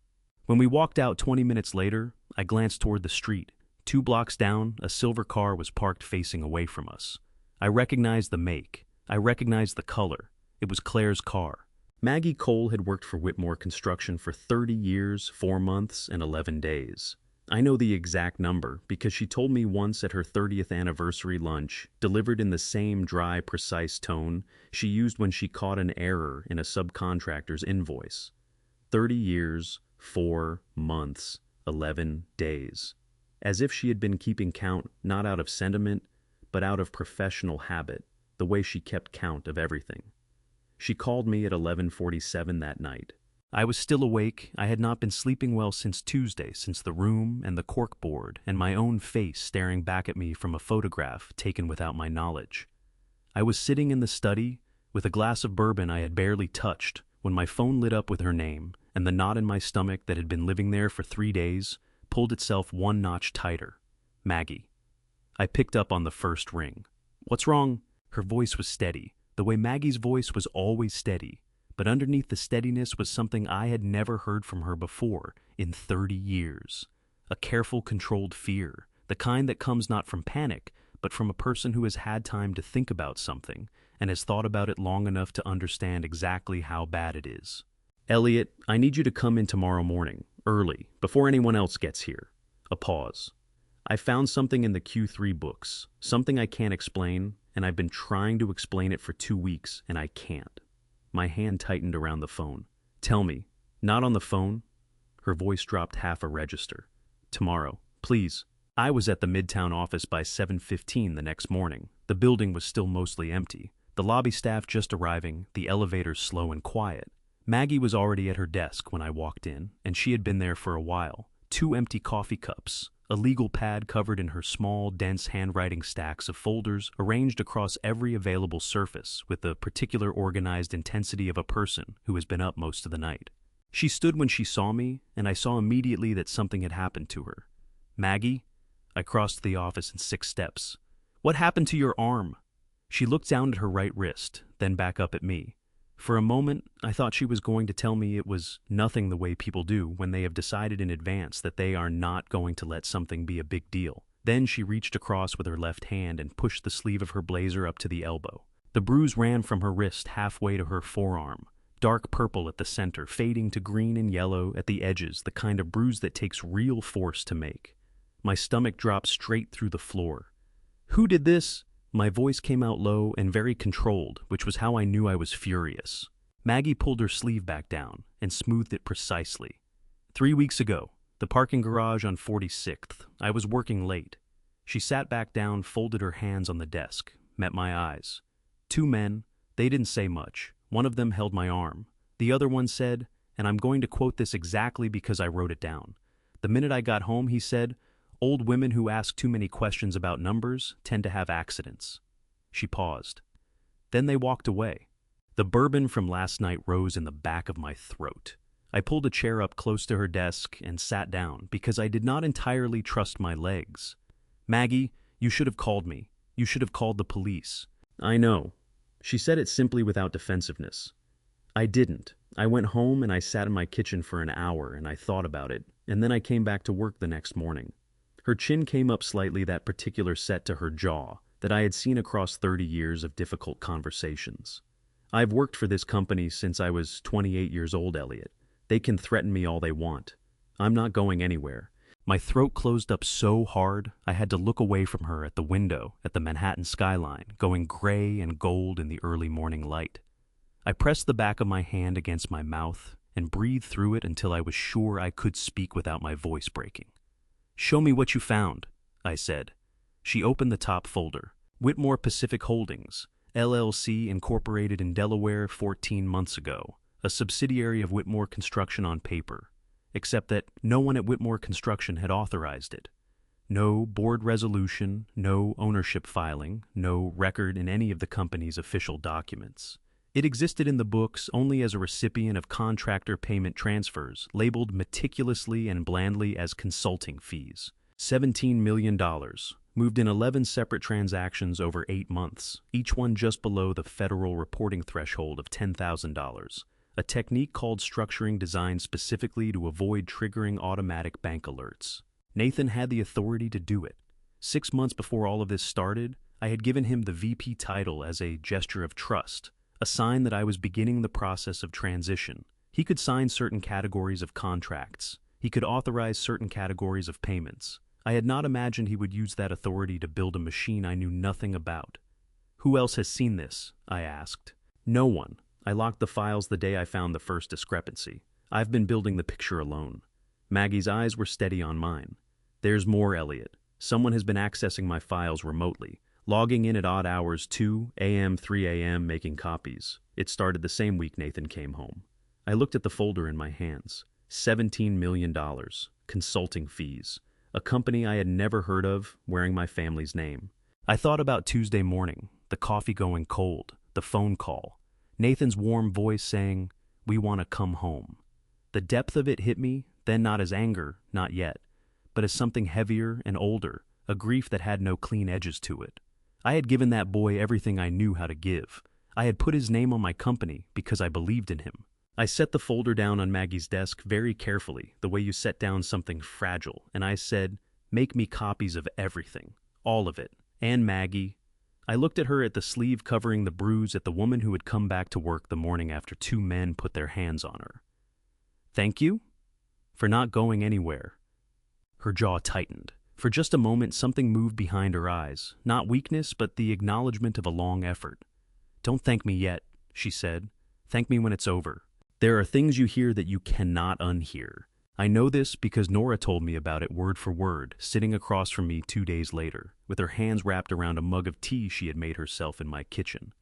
When we walked out 20 minutes later, I glanced toward the street. 2 blocks down, a silver car was parked facing away from us. I recognized the make. I recognized the color. It was Claire's car. Maggie Cole had worked for Whitmore Construction for 30 years, 4 months, and 11 days. I know the exact number because she told me once at her 30th anniversary lunch, delivered in the same dry, precise tone she used when she caught an error in a subcontractor's invoice. 30 years, 4 months, 11 days. As if she had been keeping count not out of sentiment, but out of professional habit, the way she kept count of everything. She called me at 11:47 that night. I was still awake. I had not been sleeping well since Tuesday, since the room and the corkboard and my own face staring back at me from a photograph taken without my knowledge. I was sitting in the study with a glass of bourbon I had barely touched when my phone lit up with her name, and the knot in my stomach that had been living there for 3 days pulled itself 1 notch tighter. Maggie. I picked up on the first ring. "What's wrong?" Her voice was steady, the way Maggie's voice was always steady. But underneath the steadiness was something I had never heard from her before in 30 years. A careful, controlled fear, the kind that comes not from panic, but from a person who has had time to think about something and has thought about it long enough to understand exactly how bad it is. "Elliot, I need you to come in tomorrow morning, early, before anyone else gets here." A pause. "I found something in the Q3 books, something I can't explain, and I've been trying to explain it for 2 weeks, and I can't." My hand tightened around the phone. "Tell me, not on the phone?" Her voice dropped half a register. "Tomorrow, please." I was at the Midtown office by 7:15 the next morning. The building was still mostly empty. The lobby staff just arriving, the elevators slow and quiet. Maggie was already at her desk when I walked in, and she had been there for a while. 2 empty coffee cups, a legal pad covered in her small, dense handwriting stacks of folders arranged across every available surface with the particular organized intensity of a person who has been up most of the night. She stood when she saw me, and I saw immediately that something had happened to her. "Maggie?" I crossed the office in 6 steps. "What happened to your arm?" She looked down at her right wrist, then back up at me. For a moment, I thought she was going to tell me it was nothing the way people do when they have decided in advance that they are not going to let something be a big deal. Then she reached across with her left hand and pushed the sleeve of her blazer up to the elbow. The bruise ran from her wrist halfway to her forearm, dark purple at the center, fading to green and yellow at the edges, the kind of bruise that takes real force to make. My stomach dropped straight through the floor. "Who did this?" My voice came out low and very controlled, which was how I knew I was furious. Maggie pulled her sleeve back down and smoothed it precisely. 3 weeks ago, the parking garage on 46th. I was working late. She sat back down, folded her hands on the desk, met my eyes. 2 men, they didn't say much. One of them held my arm. The other one said, and I'm going to quote this exactly because I wrote it down. The minute I got home, he said, "Old women who ask too many questions about numbers tend to have accidents." She paused. Then they walked away. The bourbon from last night rose in the back of my throat. I pulled a chair up close to her desk and sat down because I did not entirely trust my legs. "Maggie, you should have called me. You should have called the police." "I know." She said it simply without defensiveness. "I didn't. I went home and I sat in my kitchen for an hour and I thought about it, and then I came back to work the next morning." Her chin came up slightly, that particular set to her jaw that I had seen across 30 years of difficult conversations. "I've worked for this company since I was 28 years old, Elliot. They can threaten me all they want. I'm not going anywhere." My throat closed up so hard, I had to look away from her at the window at the Manhattan skyline, going gray and gold in the early morning light. I pressed the back of my hand against my mouth and breathed through it until I was sure I could speak without my voice breaking. "Show me what you found," I said. She opened the top folder. Whitmore Pacific Holdings, LLC, incorporated in Delaware 14 months ago, a subsidiary of Whitmore Construction on paper, except that no one at Whitmore Construction had authorized it. No board resolution, no ownership filing, no record in any of the company's official documents. It existed in the books only as a recipient of contractor payment transfers, labeled meticulously and blandly as consulting fees. $17 million, moved in 11 separate transactions over 8 months, each one just below the federal reporting threshold of $10,000, a technique called structuring designed specifically to avoid triggering automatic bank alerts. Nathan had the authority to do it. 6 months before all of this started, I had given him the VP title as a gesture of trust, a sign that I was beginning the process of transition. He could sign certain categories of contracts. He could authorize certain categories of payments. I had not imagined he would use that authority to build a machine I knew nothing about. "Who else has seen this?" I asked. "No one. I locked the files the day I found the first discrepancy. I've been building the picture alone." Maggie's eyes were steady on mine. "There's more, Elliot. Someone has been accessing my files remotely, logging in at odd hours, 2 a.m., 3 a.m., making copies. It started the same week Nathan came home." I looked at the folder in my hands. $17 million. Consulting fees. A company I had never heard of, wearing my family's name. I thought about Tuesday morning, the coffee going cold, the phone call, Nathan's warm voice saying, "We want to come home." The depth of it hit me, then not as anger, not yet, but as something heavier and older, a grief that had no clean edges to it. I had given that boy everything I knew how to give. I had put his name on my company because I believed in him. I set the folder down on Maggie's desk very carefully, the way you set down something fragile, and I said, "Make me copies of everything, all of it, and Maggie." I looked at her, at the sleeve covering the bruise, at the woman who had come back to work the morning after 2 men put their hands on her. "Thank you? For not going anywhere." Her jaw tightened. For just a moment, something moved behind her eyes, not weakness, but the acknowledgement of a long effort. "Don't thank me yet," she said. "Thank me when it's over. There are things you hear that you cannot unhear. I know this because Nora told me about it word for word, sitting across from me 2 days later, with her hands wrapped around a mug of tea she had made herself in my kitchen.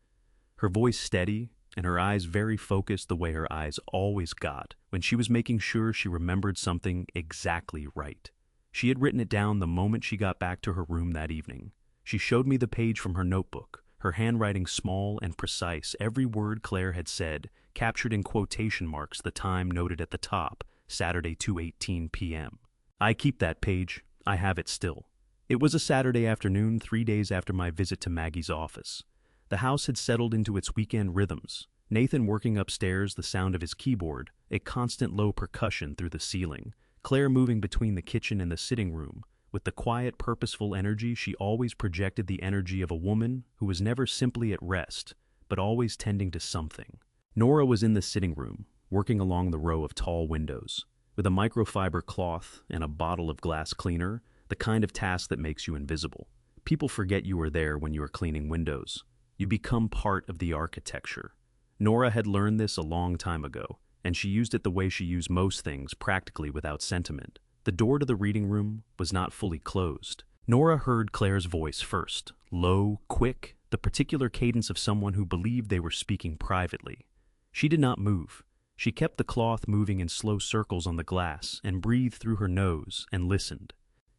Her voice steady, and her eyes very focused the way her eyes always got when she was making sure she remembered something exactly right. She had written it down the moment she got back to her room that evening. She showed me the page from her notebook, her handwriting small and precise, every word Claire had said, captured in quotation marks, the time noted at the top, Saturday 2:18 p.m. I keep that page. I have it still. It was a Saturday afternoon, 3 days after my visit to Maggie's office. The house had settled into its weekend rhythms. Nathan working upstairs, the sound of his keyboard, a constant low percussion through the ceiling. Claire moving between the kitchen and the sitting room. With the quiet, purposeful energy, she always projected the energy of a woman who was never simply at rest, but always tending to something. Nora was in the sitting room, working along the row of tall windows. With a microfiber cloth and a bottle of glass cleaner, the kind of task that makes you invisible. People forget you are there when you are cleaning windows. You become part of the architecture. Nora had learned this a long time ago, and she used it the way she used most things, practically without sentiment. The door to the reading room was not fully closed. Nora heard Claire's voice first, low, quick, the particular cadence of someone who believed they were speaking privately. She did not move. She kept the cloth moving in slow circles on the glass and breathed through her nose and listened.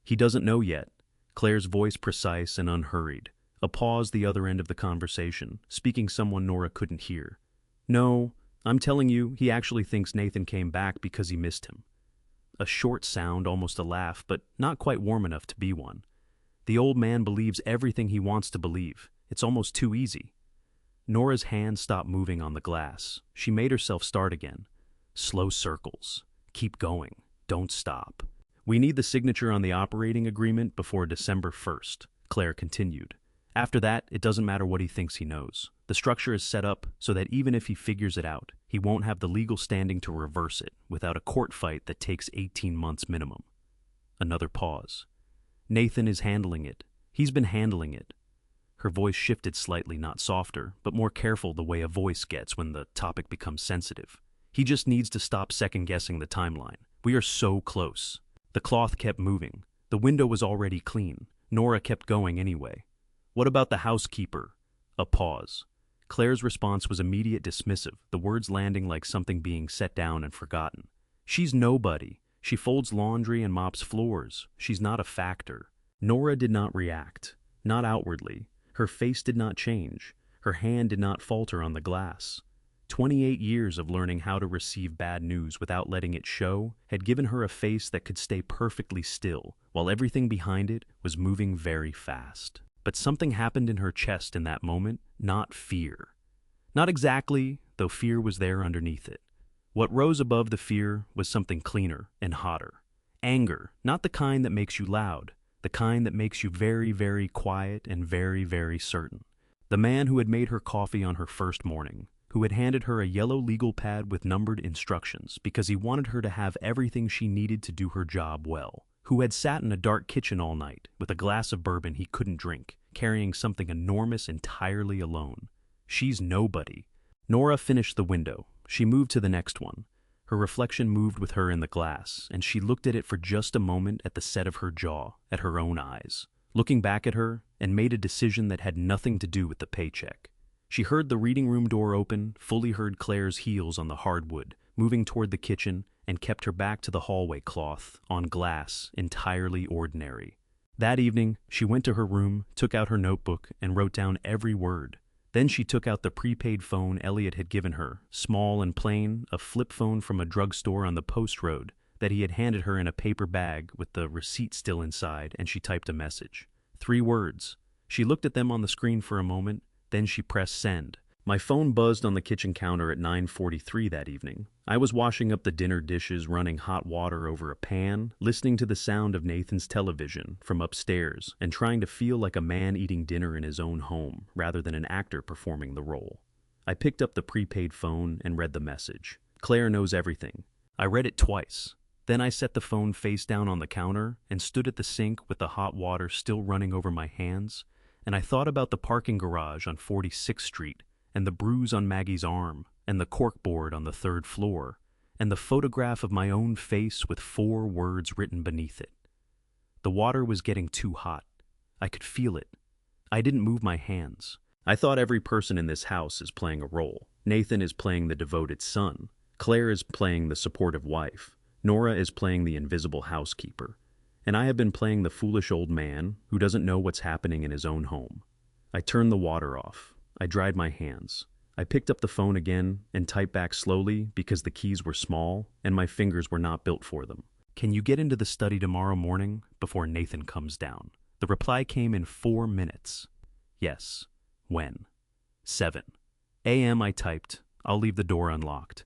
"He doesn't know yet." Claire's voice precise and unhurried. A pause the other end of the conversation, speaking someone Nora couldn't hear. "No, I'm telling you, he actually thinks Nathan came back because he missed him." A short sound, almost a laugh, but not quite warm enough to be one. "The old man believes everything he wants to believe. It's almost too easy." Nora's hand stopped moving on the glass. She made herself start again. "Slow circles. Keep going. Don't stop. We need the signature on the operating agreement before December 1st, Claire continued. "After that, it doesn't matter what he thinks he knows. The structure is set up so that even if he figures it out, he won't have the legal standing to reverse it without a court fight that takes 18 months minimum." Another pause. Nathan is handling it. He's been handling it. Her voice shifted slightly, not softer, but more careful, the way a voice gets when the topic becomes sensitive. He just needs to stop second-guessing the timeline. We are so close. The cloth kept moving. The window was already clean. Nora kept going anyway. What about the housekeeper? A pause. Claire's response was immediate, dismissive, the words landing like something being set down and forgotten. She's nobody. She folds laundry and mops floors. She's not a factor. Nora did not react. Not outwardly. Her face did not change. Her hand did not falter on the glass. 28 years of learning how to receive bad news without letting it show had given her a face that could stay perfectly still, while everything behind it was moving very fast. But something happened in her chest in that moment, not fear. Not exactly, though fear was there underneath it. What rose above the fear was something cleaner and hotter. Anger, not the kind that makes you loud, the kind that makes you very, very quiet and very, very certain. The man who had made her coffee on her first morning, who had handed her a yellow legal pad with numbered instructions because he wanted her to have everything she needed to do her job well, who had sat in a dark kitchen all night with a glass of bourbon he couldn't drink, carrying something enormous entirely alone. She's nobody. Nora finished the window. She moved to the next one. Her reflection moved with her in the glass, and she looked at it for just a moment at the set of her jaw, at her own eyes, looking back at her, and made a decision that had nothing to do with the paycheck. She heard the reading room door open, fully heard Claire's heels on the hardwood, moving toward the kitchen, and kept her back to the hallway cloth, on glass, entirely ordinary. That evening, she went to her room, took out her notebook, and wrote down every word. Then she took out the prepaid phone Elliot had given her, small and plain, a flip phone from a drugstore on the post road that he had handed her in a paper bag with the receipt still inside, and she typed a message. 3 words. She looked at them on the screen for a moment, then she pressed send. My phone buzzed on the kitchen counter at 9:43 that evening. I was washing up the dinner dishes, running hot water over a pan, listening to the sound of Nathan's television from upstairs, and trying to feel like a man eating dinner in his own home, rather than an actor performing the role. I picked up the prepaid phone and read the message. Claire knows everything. I read it twice. Then I set the phone face down on the counter and stood at the sink with the hot water still running over my hands, and I thought about the parking garage on 46th Street, and the bruise on Maggie's arm, and the corkboard on the 3rd floor, and the photograph of my own face with 4 words written beneath it. The water was getting too hot. I could feel it. I didn't move my hands. I thought every person in this house is playing a role. Nathan is playing the devoted son. Claire is playing the supportive wife. Nora is playing the invisible housekeeper. And I have been playing the foolish old man who doesn't know what's happening in his own home. I turned the water off. I dried my hands. I picked up the phone again and typed back slowly because the keys were small and my fingers were not built for them. Can you get into the study tomorrow morning before Nathan comes down? The reply came in 4 minutes. Yes. When? 7 a.m. I typed. I'll leave the door unlocked.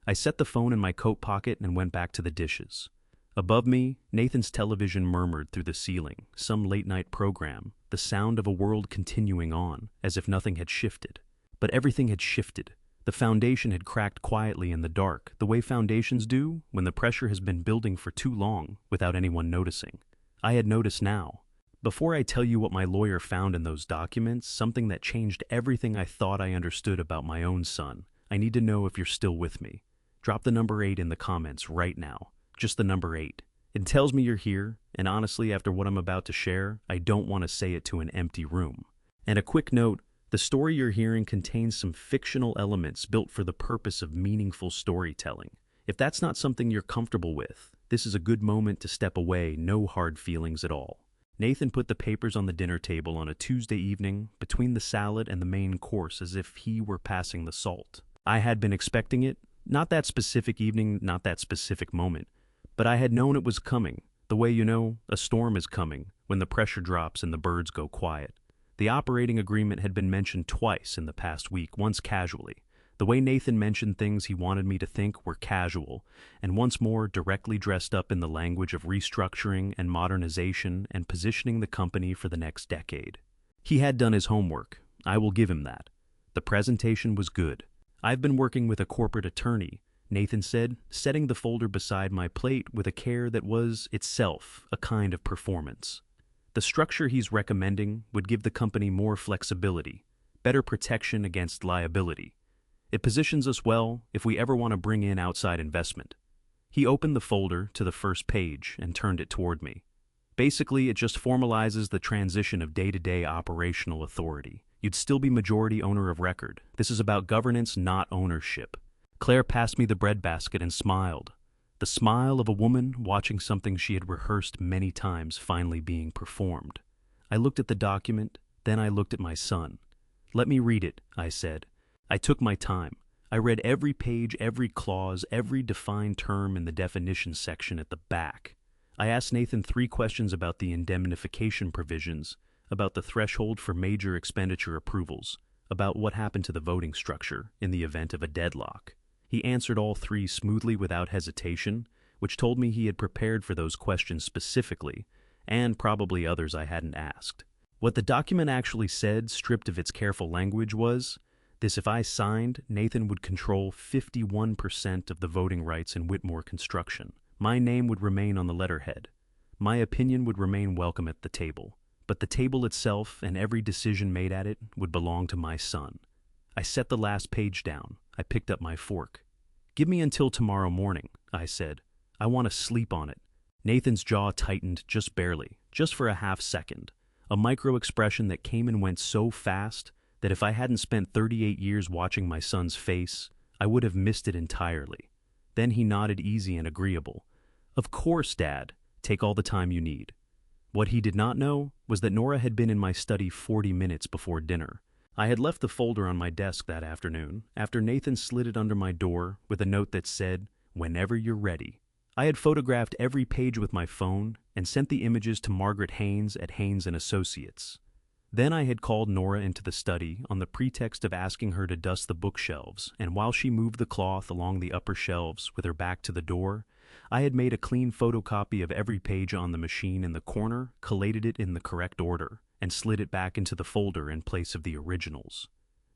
I set the phone in my coat pocket and went back to the dishes. Above me, Nathan's television murmured through the ceiling, some late-night program, the sound of a world continuing on, as if nothing had shifted. But everything had shifted. The foundation had cracked quietly in the dark, the way foundations do when the pressure has been building for too long without anyone noticing. I had noticed now. Before I tell you what my lawyer found in those documents, something that changed everything I thought I understood about my own son, I need to know if you're still with me. Drop the number 8 in the comments right now. Just the number 8. It tells me you're here, and honestly, after what I'm about to share, I don't want to say it to an empty room. And a quick note, the story you're hearing contains some fictional elements built for the purpose of meaningful storytelling. If that's not something you're comfortable with, this is a good moment to step away, no hard feelings at all. Nathan put the papers on the dinner table on a Tuesday evening, between the salad and the main course, as if he were passing the salt. I had been expecting it, not that specific evening, not that specific moment. But I had known it was coming, the way a storm is coming when the pressure drops and the birds go quiet. The operating agreement had been mentioned twice in the past week, once casually. The way Nathan mentioned things he wanted me to think were casual, and once more directly dressed up in the language of restructuring and modernization and positioning the company for the next decade. He had done his homework. I will give him that. The presentation was good. I've been working with a corporate attorney, Nathan said, setting the folder beside my plate with a care that was itself a kind of performance. The structure he's recommending would give the company more flexibility, better protection against liability. It positions us well if we ever want to bring in outside investment. He opened the folder to the first page and turned it toward me. Basically, it just formalizes the transition of day-to-day operational authority. You'd still be majority owner of record. This is about governance, not ownership. Claire passed me the breadbasket and smiled. The smile of a woman watching something she had rehearsed many times finally being performed. I looked at the document, then I looked at my son. "Let me read it," I said. I took my time. I read every page, every clause, every defined term in the definition section at the back. I asked Nathan 3 questions about the indemnification provisions, about the threshold for major expenditure approvals, about what happened to the voting structure in the event of a deadlock. He answered all 3 smoothly without hesitation, which told me he had prepared for those questions specifically, and probably others I hadn't asked. What the document actually said, stripped of its careful language, was this: if I signed, Nathan would control 51% of the voting rights in Whitmore construction. My name would remain on the letterhead. My opinion would remain welcome at the table, but the table itself and every decision made at it would belong to my son. I set the last page down. I picked up my fork. "Give me until tomorrow morning," I said. "I want to sleep on it." Nathan's jaw tightened just barely, just for a half second. A micro-expression that came and went so fast that if I hadn't spent 38 years watching my son's face, I would have missed it entirely. Then he nodded easy and agreeable. "Of course, Dad. Take all the time you need." What he did not know was that Nora had been in my study 40 minutes before dinner. I had left the folder on my desk that afternoon, after Nathan slid it under my door with a note that said, "Whenever you're ready." I had photographed every page with my phone and sent the images to Margaret Haynes at Haynes & Associates. Then I had called Nora into the study on the pretext of asking her to dust the bookshelves, and while she moved the cloth along the upper shelves with her back to the door, I had made a clean photocopy of every page on the machine in the corner, collated it in the correct order, and slid it back into the folder in place of the originals.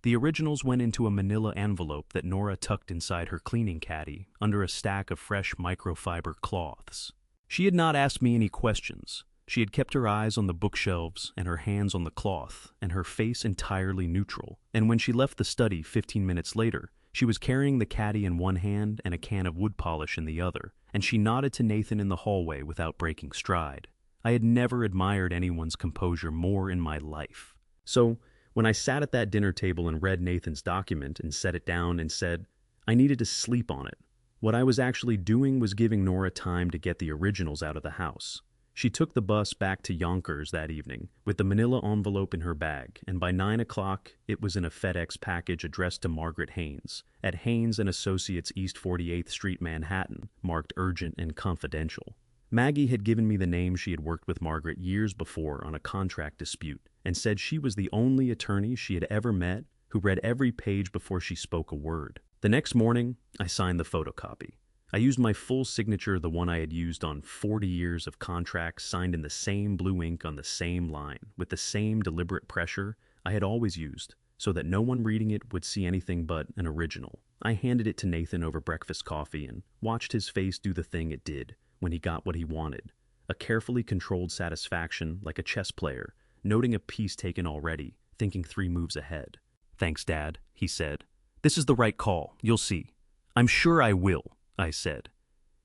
The originals went into a manila envelope that Nora tucked inside her cleaning caddy under a stack of fresh microfiber cloths. She had not asked me any questions. She had kept her eyes on the bookshelves and her hands on the cloth, and her face entirely neutral. And when she left the study 15 minutes later, she was carrying the caddy in one hand and a can of wood polish in the other, and she nodded to Nathan in the hallway without breaking stride. I had never admired anyone's composure more in my life. So, when I sat at that dinner table and read Nathan's document and set it down and said, I needed to sleep on it, what I was actually doing was giving Nora time to get the originals out of the house. She took the bus back to Yonkers that evening with the manila envelope in her bag, and by 9 o'clock it was in a FedEx package addressed to Margaret Haynes at Haynes & Associates, East 48th Street, Manhattan, marked urgent and confidential. Maggie had given me the name she had worked with Margaret years before on a contract dispute and said she was the only attorney she had ever met who read every page before she spoke a word. The next morning, I signed the photocopy. I used my full signature, the one I had used on 40 years of contracts, signed in the same blue ink on the same line, with the same deliberate pressure I had always used, so that no one reading it would see anything but an original. I handed it to Nathan over breakfast coffee and watched his face do the thing it did when he got what he wanted, a carefully controlled satisfaction like a chess player, noting a piece taken already, thinking 3 moves ahead. "Thanks, Dad," he said. "This is the right call, you'll see." "I'm sure I will," I said.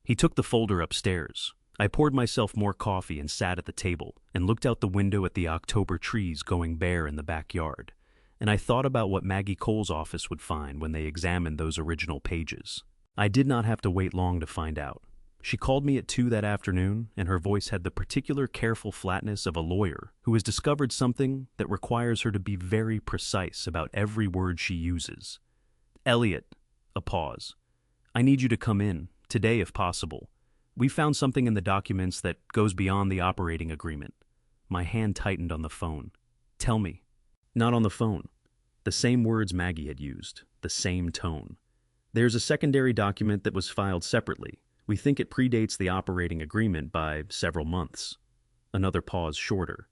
He took the folder upstairs. I poured myself more coffee and sat at the table and looked out the window at the October trees going bare in the backyard, and I thought about what Maggie Cole's office would find when they examined those original pages. I did not have to wait long to find out. She called me at 2 that afternoon, and her voice had the particular careful flatness of a lawyer who has discovered something that requires her to be very precise about every word she uses. "Elliot," a pause. "I need you to come in, today if possible. We found something in the documents that goes beyond the operating agreement." My hand tightened on the phone. "Tell me." Not on the phone. The same words Maggie had used, the same tone. "There's a secondary document that was filed separately. We think it predates the operating agreement by several months." Another pause shorter.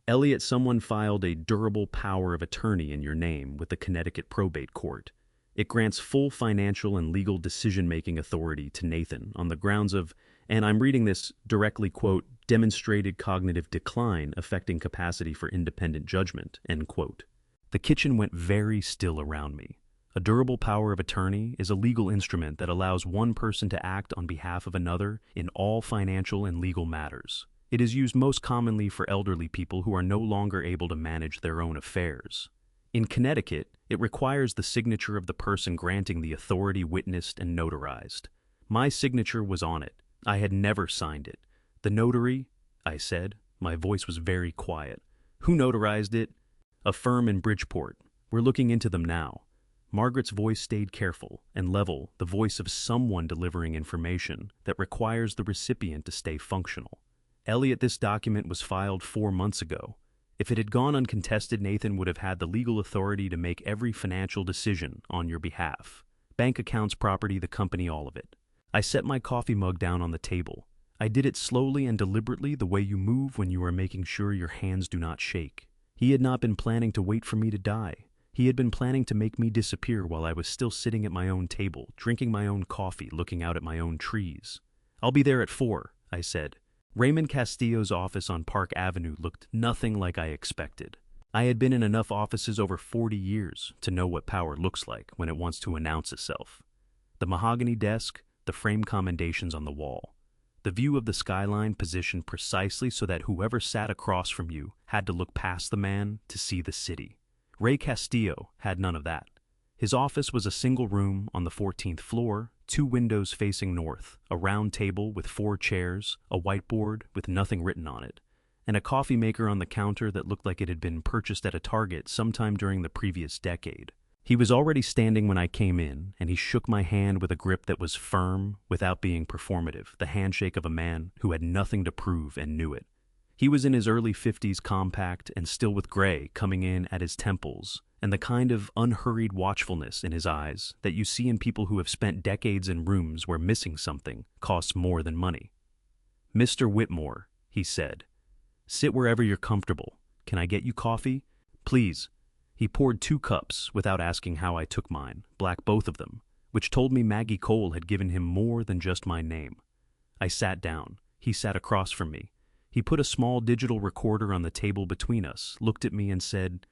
"Elliot, someone filed a durable power of attorney in your name with the Connecticut probate court. It grants full financial and legal decision-making authority to Nathan on the grounds of, and I'm reading this directly, quote, demonstrated cognitive decline affecting capacity for independent judgment, end quote. The kitchen went very still around me. A durable power of attorney is a legal instrument that allows one person to act on behalf of another in all financial and legal matters. It is used most commonly for elderly people who are no longer able to manage their own affairs. In Connecticut, it requires the signature of the person granting the authority witnessed and notarized. My signature was on it. I had never signed it. The notary, I said. My voice was very quiet. Who notarized it? A firm in Bridgeport. We're looking into them now. Margaret's voice stayed careful and level, the voice of someone delivering information that requires the recipient to stay functional. Elliot, this document was filed 4 months ago. If it had gone uncontested, Nathan would have had the legal authority to make every financial decision on your behalf. Bank accounts, property, the company, all of it. I set my coffee mug down on the table. I did it slowly and deliberately, the way you move when you are making sure your hands do not shake. He had not been planning to wait for me to die. He had been planning to make me disappear while I was still sitting at my own table, drinking my own coffee, looking out at my own trees. I'll be there at 4, I said. Raymond Castillo's office on Park Avenue looked nothing like I expected. I had been in enough offices over 40 years to know what power looks like when it wants to announce itself. The mahogany desk, the frame commendations on the wall. The view of the skyline positioned precisely so that whoever sat across from you had to look past the man to see the city. Ray Castillo had none of that. His office was a single room on the 14th floor, 2 windows facing north, a round table with 4 chairs, a whiteboard with nothing written on it, and a coffee maker on the counter that looked like it had been purchased at a Target sometime during the previous decade. He was already standing when I came in, and he shook my hand with a grip that was firm without being performative, the handshake of a man who had nothing to prove and knew it. He was in his early 50s, compact and still with gray coming in at his temples, and the kind of unhurried watchfulness in his eyes that you see in people who have spent decades in rooms where missing something costs more than money. "Mr. Whitmore," he said, "sit wherever you're comfortable. Can I get you coffee? Please." He poured 2 cups without asking how I took mine, black both of them, which told me Maggie Cole had given him more than just my name. I sat down. He sat across from me. He put a small digital recorder on the table between us, looked at me and said,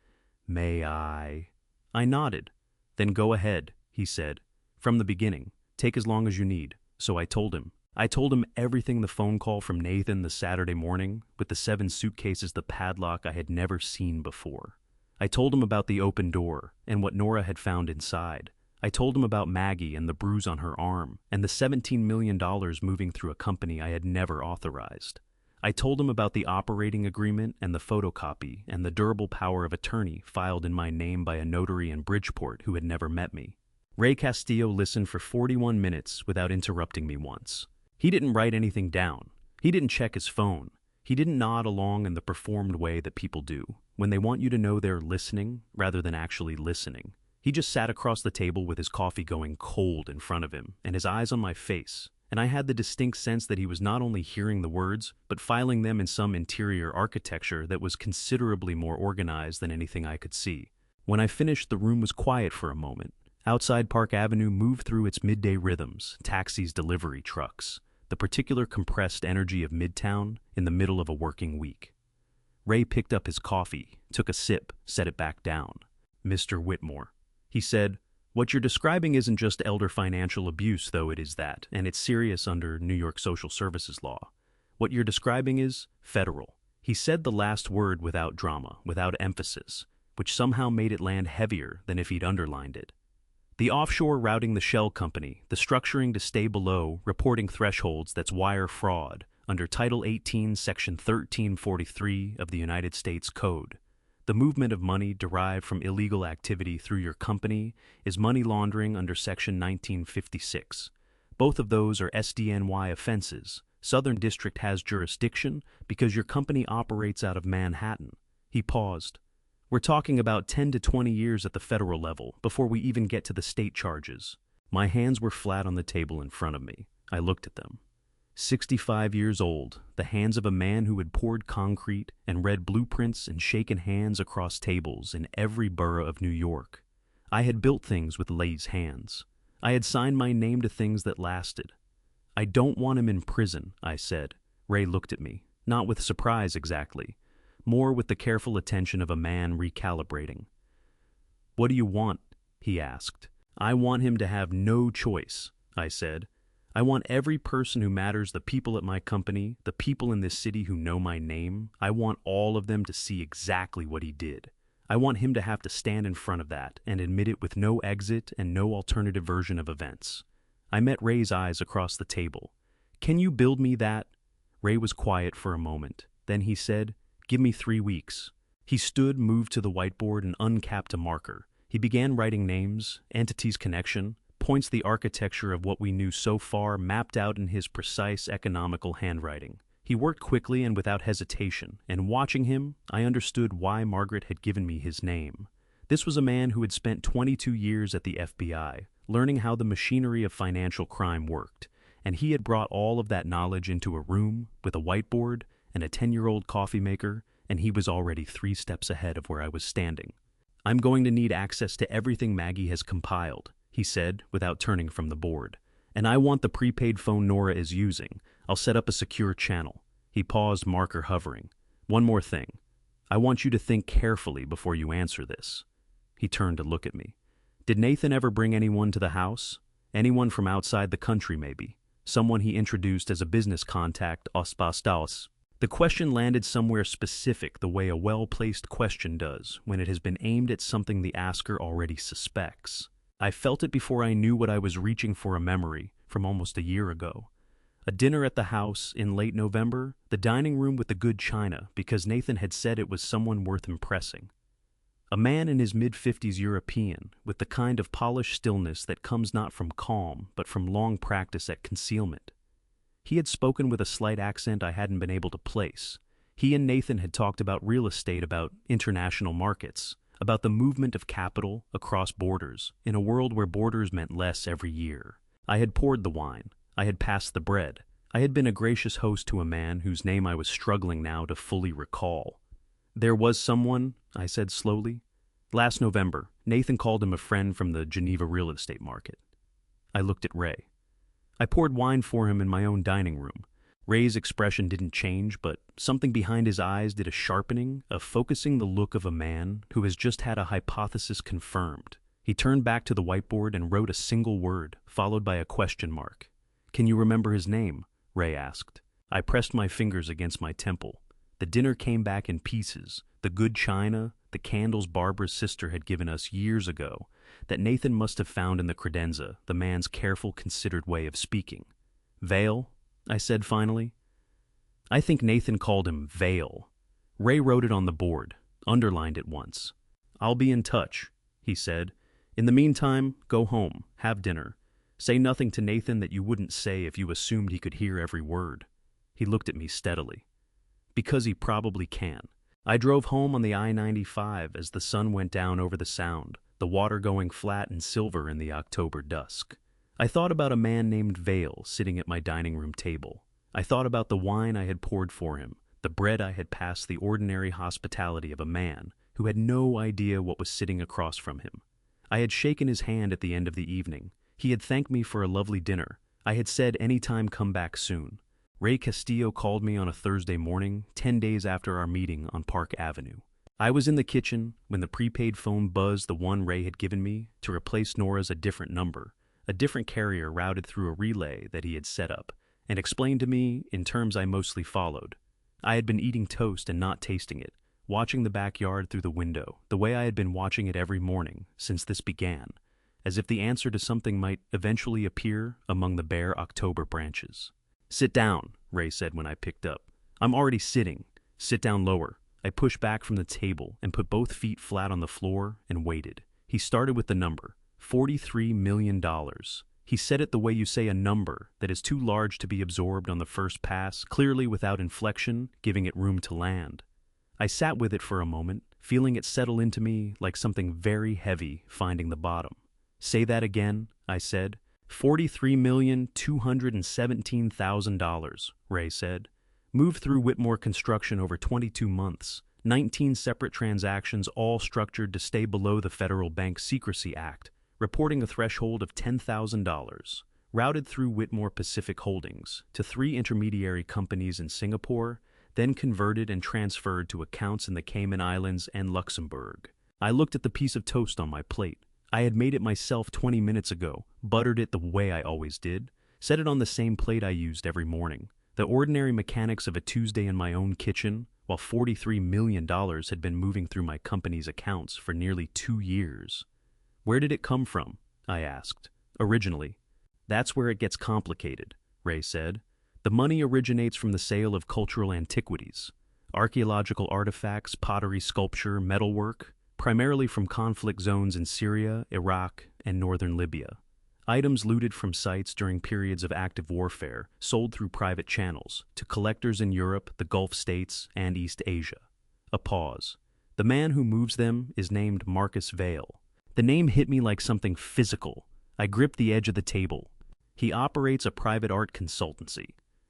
"May I?" I nodded. "Then go ahead," he said. "From the beginning. Take as long as you need." So I told him. I told him everything, the phone call from Nathan the Saturday morning, with the 7 suitcases, the padlock I had never seen before. I told him about the open door and what Nora had found inside. I told him about Maggie and the bruise on her arm and the $17 million moving through a company I had never authorized. I told him about the operating agreement and the photocopy and the durable power of attorney filed in my name by a notary in Bridgeport who had never met me. Ray Castillo listened for 41 minutes without interrupting me once. He didn't write anything down. He didn't check his phone. He didn't nod along in the performed way that people do, when they want you to know they're listening rather than actually listening. He just sat across the table with his coffee going cold in front of him and his eyes on my face. And I had the distinct sense that he was not only hearing the words, but filing them in some interior architecture that was considerably more organized than anything I could see. When I finished, the room was quiet for a moment. Outside, Park Avenue moved through its midday rhythms, taxis, delivery trucks, the particular compressed energy of Midtown in the middle of a working week. Ray picked up his coffee, took a sip, set it back down. "Mr. Whitmore," he said, "what you're describing isn't just elder financial abuse, though it is that, and it's serious under New York social services law. What you're describing is federal." He said the last word without drama, without emphasis, which somehow made it land heavier than if he'd underlined it. The offshore routing, the shell company, the structuring to stay below reporting thresholds, that's wire fraud, under Title 18, Section 1343 of the United States Code. The movement of money derived from illegal activity through your company is money laundering under Section 1956. Both of those are SDNY offenses. Southern District has jurisdiction because your company operates out of Manhattan. He paused. We're talking about 10 to 20 years at the federal level before we even get to the state charges. My hands were flat on the table in front of me. I looked at them. 65 years old, the hands of a man who had poured concrete and read blueprints and shaken hands across tables in every borough of New York. I had built things with Lay's hands. I had signed my name to things that lasted. I don't want him in prison, I said. Ray looked at me, not with surprise exactly, more with the careful attention of a man recalibrating. What do you want? He asked. I want him to have no choice, I said. I want every person who matters, the people at my company, the people in this city who know my name, I want all of them to see exactly what he did. I want him to have to stand in front of that and admit it with no exit and no alternative version of events. I met Ray's eyes across the table. Can you build me that? Ray was quiet for a moment. Then he said, Give me 3 weeks. He stood, moved to the whiteboard, and uncapped a marker. He began writing names, entities connection, points, the architecture of what we knew so far mapped out in his precise economical handwriting. He worked quickly and without hesitation, and watching him, I understood why Margaret had given me his name. This was a man who had spent 22 years at the FBI, learning how the machinery of financial crime worked, and he had brought all of that knowledge into a room with a whiteboard and a 10-year-old coffee maker, and he was already 3 steps ahead of where I was standing. I'm going to need access to everything Maggie has compiled, he said, without turning from the board. And I want the prepaid phone Nora is using. I'll set up a secure channel. He paused, marker hovering. One more thing. I want you to think carefully before you answer this. He turned to look at me. Did Nathan ever bring anyone to the house? Anyone from outside the country, maybe? Someone he introduced as a business contact, Osbastos. The question landed somewhere specific, the way a well-placed question does when it has been aimed at something the asker already suspects. I felt it before I knew what I was reaching for, a memory from almost a year ago. A dinner at the house in late November, the dining room with the good china, because Nathan had said it was someone worth impressing. A man in his mid-50s, European, with the kind of polished stillness that comes not from calm, but from long practice at concealment. He had spoken with a slight accent I hadn't been able to place. He and Nathan had talked about real estate, about international markets, about the movement of capital across borders, in a world where borders meant less every year. I had poured the wine. I had passed the bread. I had been a gracious host to a man whose name I was struggling now to fully recall. There was someone, I said slowly. Last November, Nathan called him a friend from the Geneva real estate market. I looked at Ray. I poured wine for him in my own dining room. Ray's expression didn't change, but something behind his eyes did a sharpening, a focusing, the look of a man who has just had a hypothesis confirmed. He turned back to the whiteboard and wrote a single word, followed by a question mark. Can you remember his name? Ray asked. I pressed my fingers against my temple. The dinner came back in pieces, the good china, the candles Barbara's sister had given us years ago, that Nathan must have found in the credenza, the man's careful, considered way of speaking. Vale, I said finally. I think Nathan called him Vale. Ray wrote it on the board, underlined it once. I'll be in touch, he said. In the meantime, go home, have dinner. Say nothing to Nathan that you wouldn't say if you assumed he could hear every word. He looked at me steadily. Because he probably can. I drove home on the I-95 as the sun went down over the Sound, the water going flat and silver in the October dusk. I thought about a man named Vale sitting at my dining room table. I thought about the wine I had poured for him, the bread I had passed, the ordinary hospitality of a man who had no idea what was sitting across from him. I had shaken his hand at the end of the evening. He had thanked me for a lovely dinner. I had said anytime, come back soon. Ray Castillo called me on a Thursday morning, 10 days after our meeting on Park Avenue. I was in the kitchen when the prepaid phone buzzed, the one Ray had given me, to replace Nora's a different number. A different carrier routed through a relay that he had set up, and explained to me in terms I mostly followed. I had been eating toast and not tasting it, watching the backyard through the window, the way I had been watching it every morning since this began, as if the answer to something might eventually appear among the bare October branches. Sit down, Ray said when I picked up. I'm already sitting. Sit down lower. I pushed back from the table and put both feet flat on the floor and waited. He started with the number, $43 million. He said it the way you say a number that is too large to be absorbed on the first pass, clearly without inflection, giving it room to land. I sat with it for a moment, feeling it settle into me like something very heavy finding the bottom. Say that again, I said. $43,217,000, Ray said. Moved through Whitmore construction over 22 months. 19 separate transactions, all structured to stay below the Federal Bank Secrecy Act, reporting a threshold of $10,000, routed through Whitmore Pacific Holdings to 3 intermediary companies in Singapore, then converted and transferred to accounts in the Cayman Islands and Luxembourg. I looked at the piece of toast on my plate. I had made it myself 20 minutes ago, buttered it the way I always did, set it on the same plate I used every morning. The ordinary mechanics of a Tuesday in my own kitchen, while $43 million had been moving through my company's accounts for nearly 2 years. Where did it come from? I asked. Originally. That's where it gets complicated, Ray said. The money originates from the sale of cultural antiquities, archaeological artifacts, pottery, sculpture, metalwork, primarily from conflict zones in Syria, Iraq, and northern Libya. Items looted from sites during periods of active warfare, sold through private channels, to collectors in Europe, the Gulf states, and East Asia. A pause. The man who moves them is named Marcus Vale. The name hit me like something physical. I gripped the edge of the table. He operates a private art consultancy.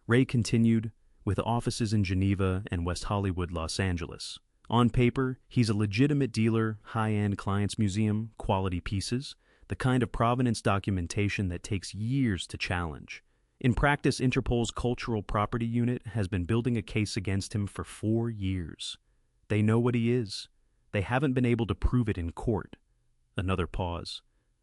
Ray continued, with offices in Geneva and West Hollywood, Los Angeles. On paper, he's a legitimate dealer, high-end clients museum, quality pieces, the kind of provenance documentation that takes years to challenge. In practice, Interpol's Cultural Property Unit has been building a case against him for 4 years. They know what he is. They haven't been able to prove it in court. Another pause.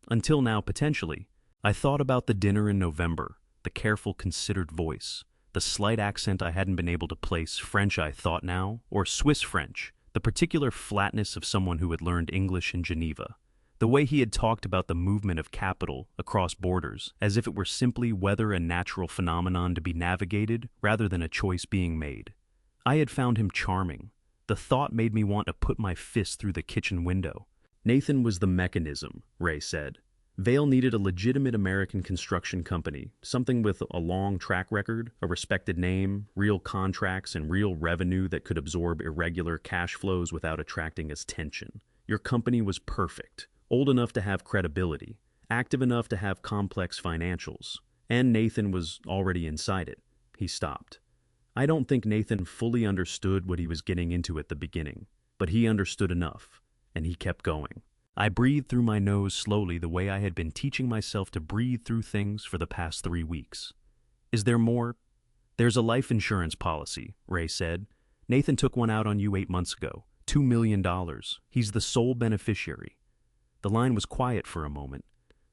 Until now, potentially. I thought about the dinner in November, the careful, considered voice, the slight accent I hadn't been able to place, French I thought now, or Swiss French, the particular flatness of someone who had learned English in Geneva. The way he had talked about the movement of capital across borders, as if it were simply whether a natural phenomenon to be navigated rather than a choice being made. I had found him charming. The thought made me want to put my fist through the kitchen window. Nathan was the mechanism, Ray said. Vale needed a legitimate American construction company, something with a long track record, a respected name, real contracts, and real revenue that could absorb irregular cash flows without attracting attention. Your company was perfect. Old enough to have credibility, active enough to have complex financials, and Nathan was already inside it. He stopped. I don't think Nathan fully understood what he was getting into at the beginning, but he understood enough, and he kept going. I breathed through my nose slowly the way I had been teaching myself to breathe through things for the past 3 weeks. Is there more? There's a life insurance policy, Ray said. Nathan took one out on you 8 months ago. $2 million. He's the sole beneficiary. The line was quiet for a moment.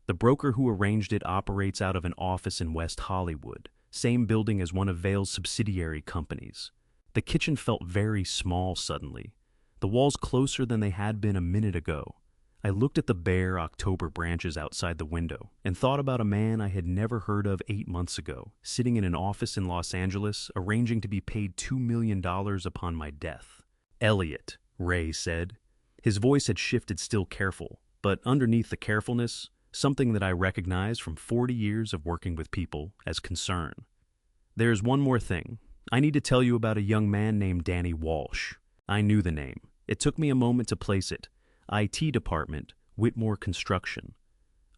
The broker who arranged it operates out of an office in West Hollywood, same building as one of Vale's subsidiary companies. The kitchen felt very small suddenly, the walls closer than they had been a minute ago. I looked at the bare October branches outside the window and thought about a man I had never heard of 8 months ago, sitting in an office in Los Angeles, arranging to be paid $2 million upon my death. Elliot, Ray said. His voice had shifted, still careful. But underneath the carefulness, something that I recognized from 40 years of working with people as concern. There's one more thing. I need to tell you about a young man named Danny Walsh. I knew the name. It took me a moment to place it. IT department, Whitmore Construction.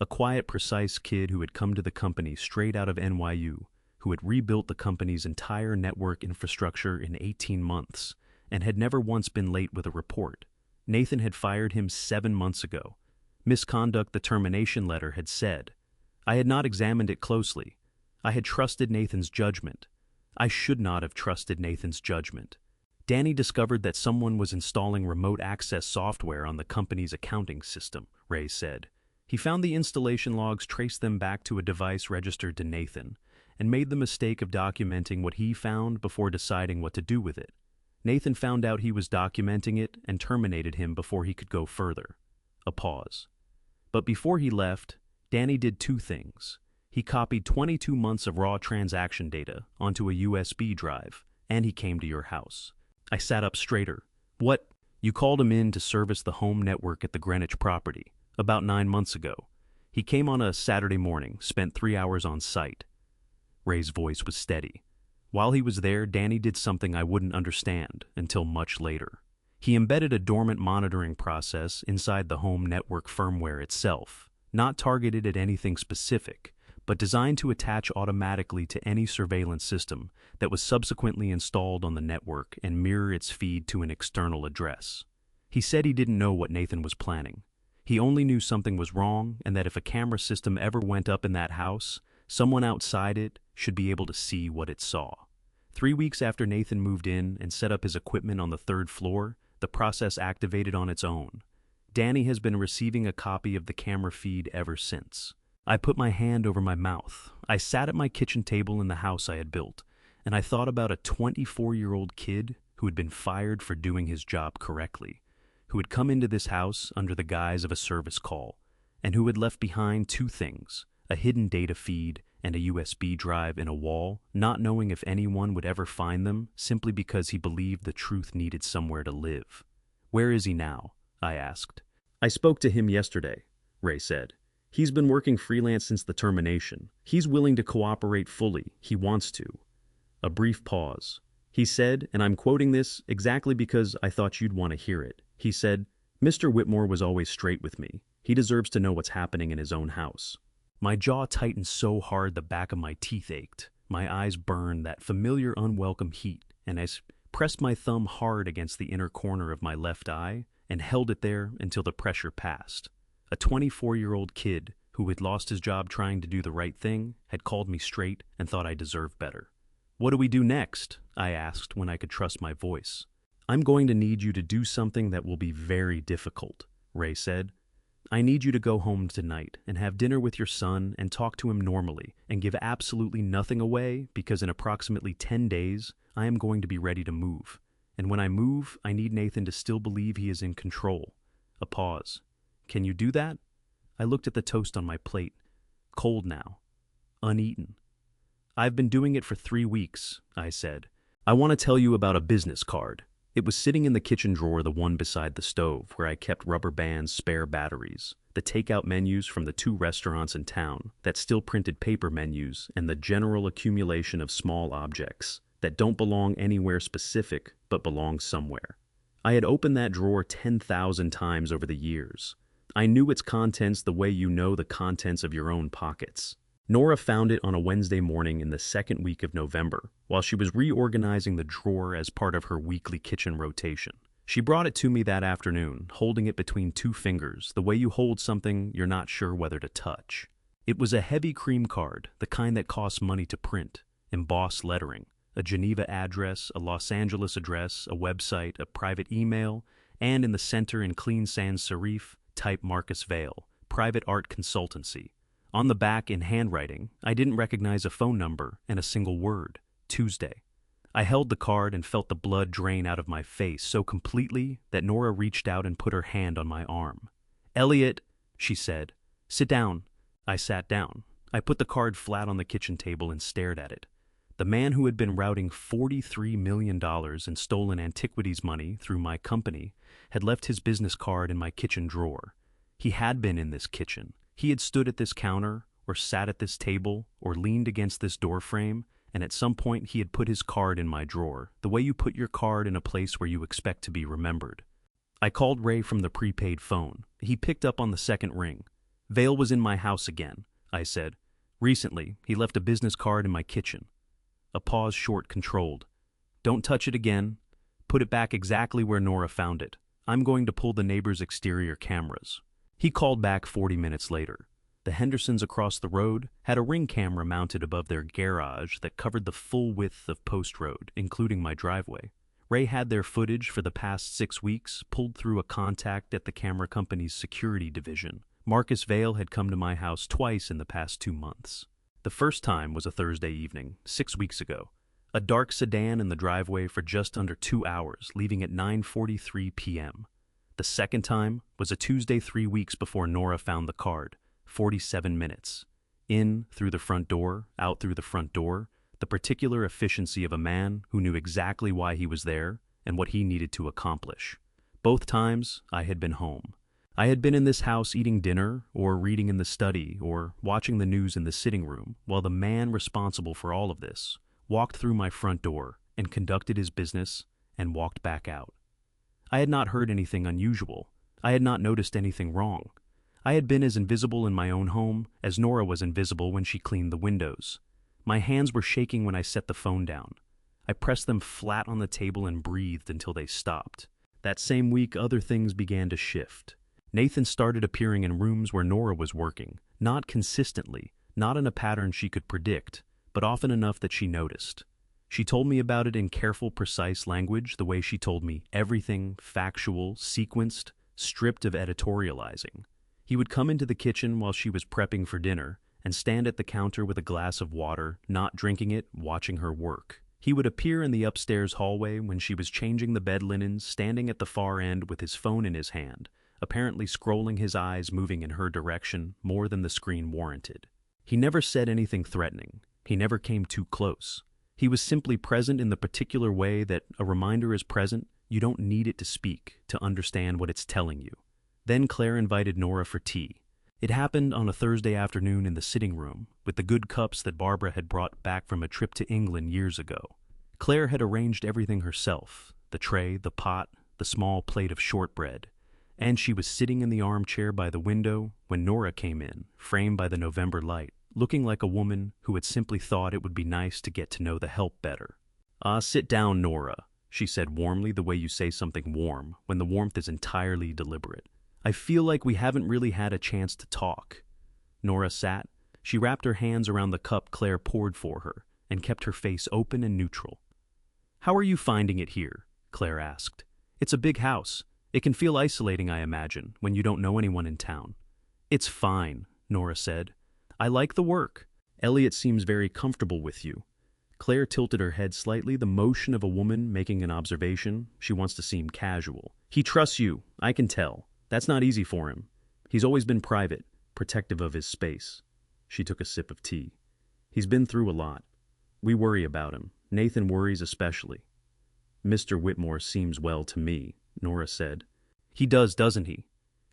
A quiet, precise kid who had come to the company straight out of NYU, who had rebuilt the company's entire network infrastructure in 18 months, and had never once been late with a report. Nathan had fired him 7 months ago. Misconduct, the termination letter had said. I had not examined it closely. I had trusted Nathan's judgment. I should not have trusted Nathan's judgment. Danny discovered that someone was installing remote access software on the company's accounting system, Ray said. He found the installation logs, traced them back to a device registered to Nathan, and made the mistake of documenting what he found before deciding what to do with it. Nathan found out he was documenting it and terminated him before he could go further. A pause. But before he left, Danny did 2 things. He copied 22 months of raw transaction data onto a USB drive, and he came to your house. I sat up straighter. What? You called him in to service the home network at the Greenwich property, about 9 months ago. He came on a Saturday morning, spent 3 hours on site. Ray's voice was steady. While he was there, Danny did something I wouldn't understand until much later. He embedded a dormant monitoring process inside the home network firmware itself, not targeted at anything specific, but designed to attach automatically to any surveillance system that was subsequently installed on the network and mirror its feed to an external address. He said he didn't know what Nathan was planning. He only knew something was wrong and that if a camera system ever went up in that house, someone outside it should be able to see what it saw. 3 weeks after Nathan moved in and set up his equipment on the 3rd floor, the process activated on its own. Danny has been receiving a copy of the camera feed ever since. I put my hand over my mouth. I sat at my kitchen table in the house I had built, and I thought about a 24-year-old kid who had been fired for doing his job correctly, who had come into this house under the guise of a service call, and who had left behind 2 things, a hidden data feed and a USB drive in a wall, not knowing if anyone would ever find them simply because he believed the truth needed somewhere to live. "Where is he now?" I asked. "I spoke to him yesterday," Ray said. "He's been working freelance since the termination. He's willing to cooperate fully. He wants to." A brief pause. He said, and I'm quoting this exactly because I thought you'd want to hear it. He said, "Mr. Whitmore was always straight with me. He deserves to know what's happening in his own house." My jaw tightened so hard the back of my teeth ached. My eyes burned that familiar unwelcome heat, and I pressed my thumb hard against the inner corner of my left eye and held it there until the pressure passed. A 24-year-old kid who had lost his job trying to do the right thing had called me straight and thought I deserved better. "What do we do next?" I asked when I could trust my voice. "I'm going to need you to do something that will be very difficult," Ray said. "I need you to go home tonight and have dinner with your son and talk to him normally and give absolutely nothing away because in approximately 10 days, I am going to be ready to move. And when I move, I need Nathan to still believe he is in control." A pause. "Can you do that?" I looked at the toast on my plate. Cold now. Uneaten. "I've been doing it for 3 weeks," I said. "I want to tell you about a business card." It was sitting in the kitchen drawer, the one beside the stove, where I kept rubber bands, spare batteries, the takeout menus from the 2 restaurants in town that still printed paper menus, and the general accumulation of small objects that don't belong anywhere specific but belong somewhere. I had opened that drawer 10,000 times over the years. I knew its contents the way you know the contents of your own pockets. Nora found it on a Wednesday morning in the 2nd week of November, while she was reorganizing the drawer as part of her weekly kitchen rotation. She brought it to me that afternoon, holding it between 2 fingers, the way you hold something you're not sure whether to touch. It was a heavy cream card, the kind that costs money to print, embossed lettering, a Geneva address, a Los Angeles address, a website, a private email, and in the center in clean sans serif, type Marcus Vale, private art consultancy. On the back, in handwriting, I didn't recognize a phone number and a single word: Tuesday. I held the card and felt the blood drain out of my face so completely that Nora reached out and put her hand on my arm. "Elliot," she said, "sit down." I sat down. I put the card flat on the kitchen table and stared at it. The man who had been routing $43 million in stolen antiquities money through my company had left his business card in my kitchen drawer. He had been in this kitchen. He had stood at this counter, or sat at this table, or leaned against this door frame, and at some point he had put his card in my drawer, the way you put your card in a place where you expect to be remembered. I called Ray from the prepaid phone. He picked up on the 2nd ring. "Vale was in my house again," I said. "Recently, he left a business card in my kitchen." A pause, short, controlled. "Don't touch it again. Put it back exactly where Nora found it. I'm going to pull the neighbor's exterior cameras." He called back 40 minutes later. The Hendersons across the road had a Ring camera mounted above their garage that covered the full width of Post Road, including my driveway. Ray had their footage for the past 6 weeks pulled through a contact at the camera company's security division. Marcus Vale had come to my house twice in the past 2 months. The first time was a Thursday evening, 6 weeks ago. A dark sedan in the driveway for just under 2 hours, leaving at 9:43 p.m. The second time was a Tuesday 3 weeks before Nora found the card, 47 minutes. In through the front door, out through the front door, the particular efficiency of a man who knew exactly why he was there and what he needed to accomplish. Both times, I had been home. I had been in this house eating dinner, or reading in the study, or watching the news in the sitting room, while the man responsible for all of this walked through my front door and conducted his business and walked back out. I had not heard anything unusual. I had not noticed anything wrong. I had been as invisible in my own home as Nora was invisible when she cleaned the windows. My hands were shaking when I set the phone down. I pressed them flat on the table and breathed until they stopped. That same week, other things began to shift. Nathan started appearing in rooms where Nora was working, not consistently, not in a pattern she could predict, but often enough that she noticed. She told me about it in careful, precise language, the way she told me everything, factual, sequenced, stripped of editorializing. He would come into the kitchen while she was prepping for dinner and stand at the counter with a glass of water, not drinking it, watching her work. He would appear in the upstairs hallway when she was changing the bed linens, standing at the far end with his phone in his hand, apparently scrolling, his eyes moving in her direction more than the screen warranted. He never said anything threatening. He never came too close. He was simply present in the particular way that a reminder is present. You don't need it to speak to understand what it's telling you. Then Claire invited Nora for tea. It happened on a Thursday afternoon in the sitting room, with the good cups that Barbara had brought back from a trip to England years ago. Claire had arranged everything herself, the tray, the pot, the small plate of shortbread, and she was sitting in the armchair by the window when Nora came in, framed by the November light, looking like a woman who had simply thought it would be nice to get to know the help better. Sit down, Nora," she said warmly, the way you say something warm, when the warmth is entirely deliberate. "I feel like we haven't really had a chance to talk." Nora sat. She wrapped her hands around the cup Claire poured for her and kept her face open and neutral. "How are you finding it here?" Claire asked. "It's a big house. It can feel isolating, I imagine, when you don't know anyone in town." "It's fine," Nora said. "I like the work. Elliot seems very comfortable with you." Claire tilted her head slightly, the motion of a woman making an observation. She wants to seem casual. "He trusts you, I can tell. That's not easy for him. He's always been private, protective of his space." She took a sip of tea. "He's been through a lot. We worry about him. Nathan worries especially." "Mr. Whitmore seems well to me," Nora said. "He does, doesn't he?"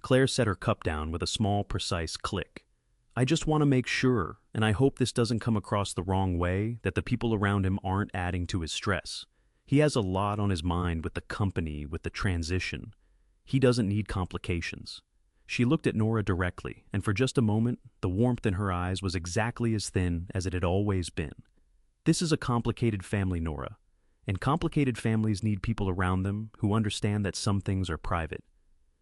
Claire set her cup down with a small, precise click. "I just want to make sure, and I hope this doesn't come across the wrong way, that the people around him aren't adding to his stress. He has a lot on his mind with the company, with the transition. He doesn't need complications." She looked at Nora directly, and for just a moment, the warmth in her eyes was exactly as thin as it had always been. "This is a complicated family, Nora, and complicated families need people around them who understand that some things are private.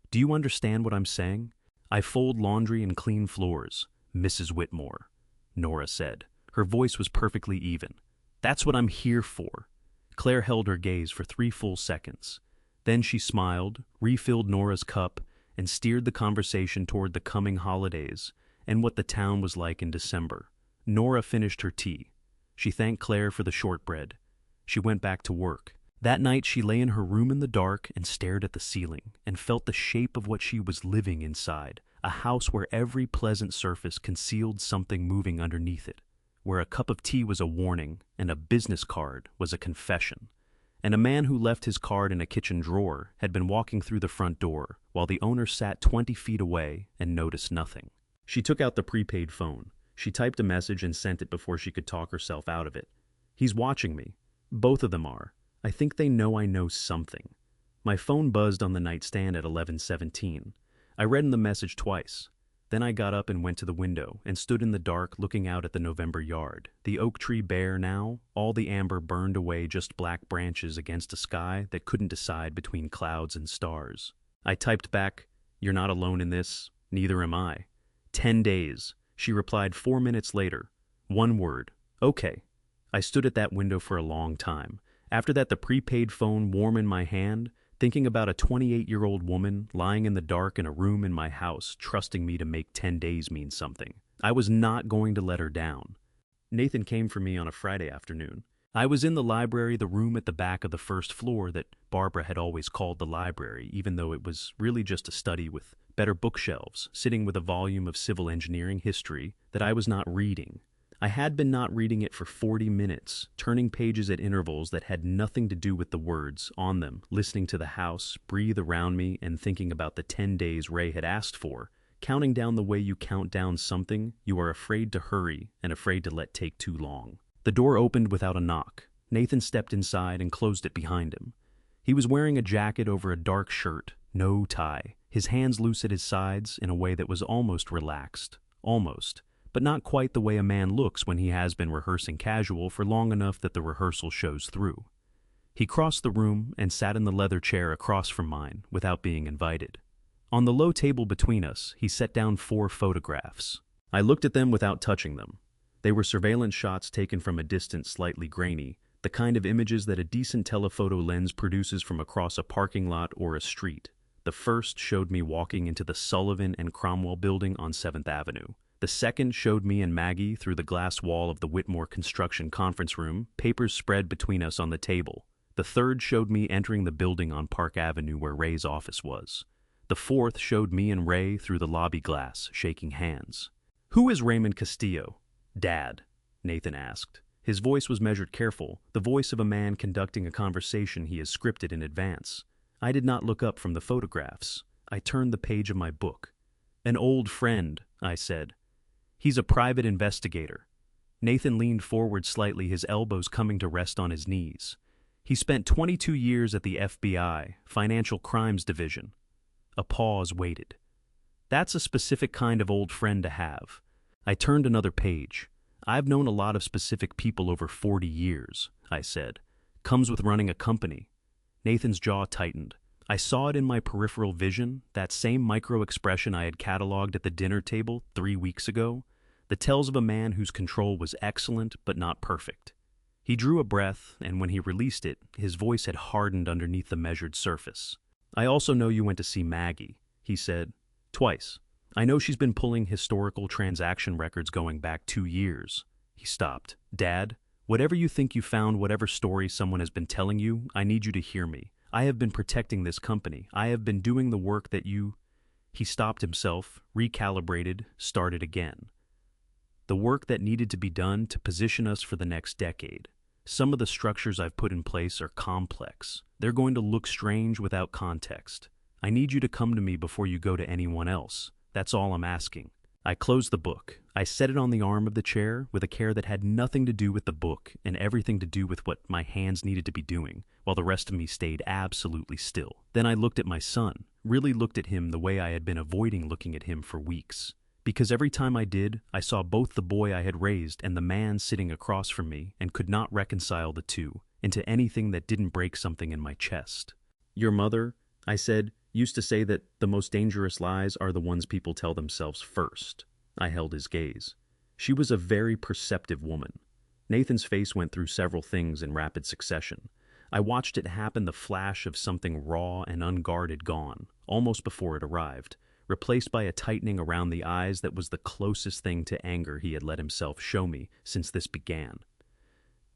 Do you understand what I'm saying? I fold laundry and clean floors, Mrs. Whitmore," Nora said. Her voice was perfectly even. "That's what I'm here for." Claire held her gaze for 3 full seconds. Then she smiled, refilled Nora's cup, and steered the conversation toward the coming holidays and what the town was like in December. Nora finished her tea. She thanked Claire for the shortbread. She went back to work. That night she lay in her room in the dark and stared at the ceiling and felt the shape of what she was living inside, a house where every pleasant surface concealed something moving underneath it, where a cup of tea was a warning and a business card was a confession. And a man who left his card in a kitchen drawer had been walking through the front door while the owner sat 20 feet away and noticed nothing. She took out the prepaid phone. She typed a message and sent it before she could talk herself out of it. "He's watching me. Both of them are. I think they know I know something." My phone buzzed on the nightstand at 11:17. I read in the message twice. Then I got up and went to the window and stood in the dark looking out at the November yard. The oak tree bare now, all the amber burned away, just black branches against a sky that couldn't decide between clouds and stars. I typed back, "You're not alone in this. Neither am I." 10 days. She replied 4 minutes later. One word. "Okay." I stood at that window for a long time. After that, the prepaid phone warm in my hand, thinking about a 28-year-old woman lying in the dark in a room in my house, trusting me to make 10 days mean something. I was not going to let her down. Nathan came for me on a Friday afternoon. I was in the library, the room at the back of the first floor that Barbara had always called the library, even though it was really just a study with better bookshelves, sitting with a volume of civil engineering history that I was not reading. I had been not reading it for 40 minutes, turning pages at intervals that had nothing to do with the words on them, listening to the house breathe around me and thinking about the 10 days Ray had asked for, counting down the way you count down something you are afraid to hurry and afraid to let take too long. The door opened without a knock. Nathan stepped inside and closed it behind him. He was wearing a jacket over a dark shirt, no tie, his hands loose at his sides in a way that was almost relaxed. Almost, but not quite the way a man looks when he has been rehearsing casual for long enough that the rehearsal shows through. He crossed the room and sat in the leather chair across from mine without being invited. On the low table between us, he set down 4 photographs. I looked at them without touching them. They were surveillance shots taken from a distance slightly grainy, the kind of images that a decent telephoto lens produces from across a parking lot or a street. The first showed me walking into the Sullivan and Cromwell building on 7th Avenue. The second showed me and Maggie through the glass wall of the Whitmore construction conference room, papers spread between us on the table. The third showed me entering the building on Park Avenue where Ray's office was. The fourth showed me and Ray through the lobby glass, shaking hands. "Who is Raymond Castillo?" "Dad," Nathan asked. His voice was measured careful, the voice of a man conducting a conversation he has scripted in advance. I did not look up from the photographs. I turned the page of my book. "An old friend," I said. "He's a private investigator." Nathan leaned forward slightly, his elbows coming to rest on his knees. "He spent 22 years at the FBI, Financial Crimes Division." A pause waited. "That's a specific kind of old friend to have." I turned another page. "I've known a lot of specific people over 40 years, I said. "Comes with running a company." Nathan's jaw tightened. I saw it in my peripheral vision, that same micro-expression I had cataloged at the dinner table 3 weeks ago, the tells of a man whose control was excellent but not perfect. He drew a breath, and when he released it, his voice had hardened underneath the measured surface. "I also know you went to see Maggie," he said. "Twice. I know she's been pulling historical transaction records going back 2 years. He stopped. "Dad, whatever you think you found, whatever story someone has been telling you, I need you to hear me. I have been protecting this company. I have been doing the work that you—" He stopped himself, recalibrated, started again. "The work that needed to be done to position us for the next decade. Some of the structures I've put in place are complex. They're going to look strange without context. I need you to come to me before you go to anyone else. That's all I'm asking." I closed the book. I set it on the arm of the chair with a care that had nothing to do with the book and everything to do with what my hands needed to be doing, while the rest of me stayed absolutely still. Then I looked at my son, really looked at him the way I had been avoiding looking at him for weeks. Because every time I did, I saw both the boy I had raised and the man sitting across from me and could not reconcile the two into anything that didn't break something in my chest. "Your mother," I said, "used to say that the most dangerous lies are the ones people tell themselves first." I held his gaze. She was a very perceptive woman. Nathan's face went through several things in rapid succession. I watched it happen, the flash of something raw and unguarded gone, almost before it arrived, replaced by a tightening around the eyes that was the closest thing to anger he had let himself show me since this began.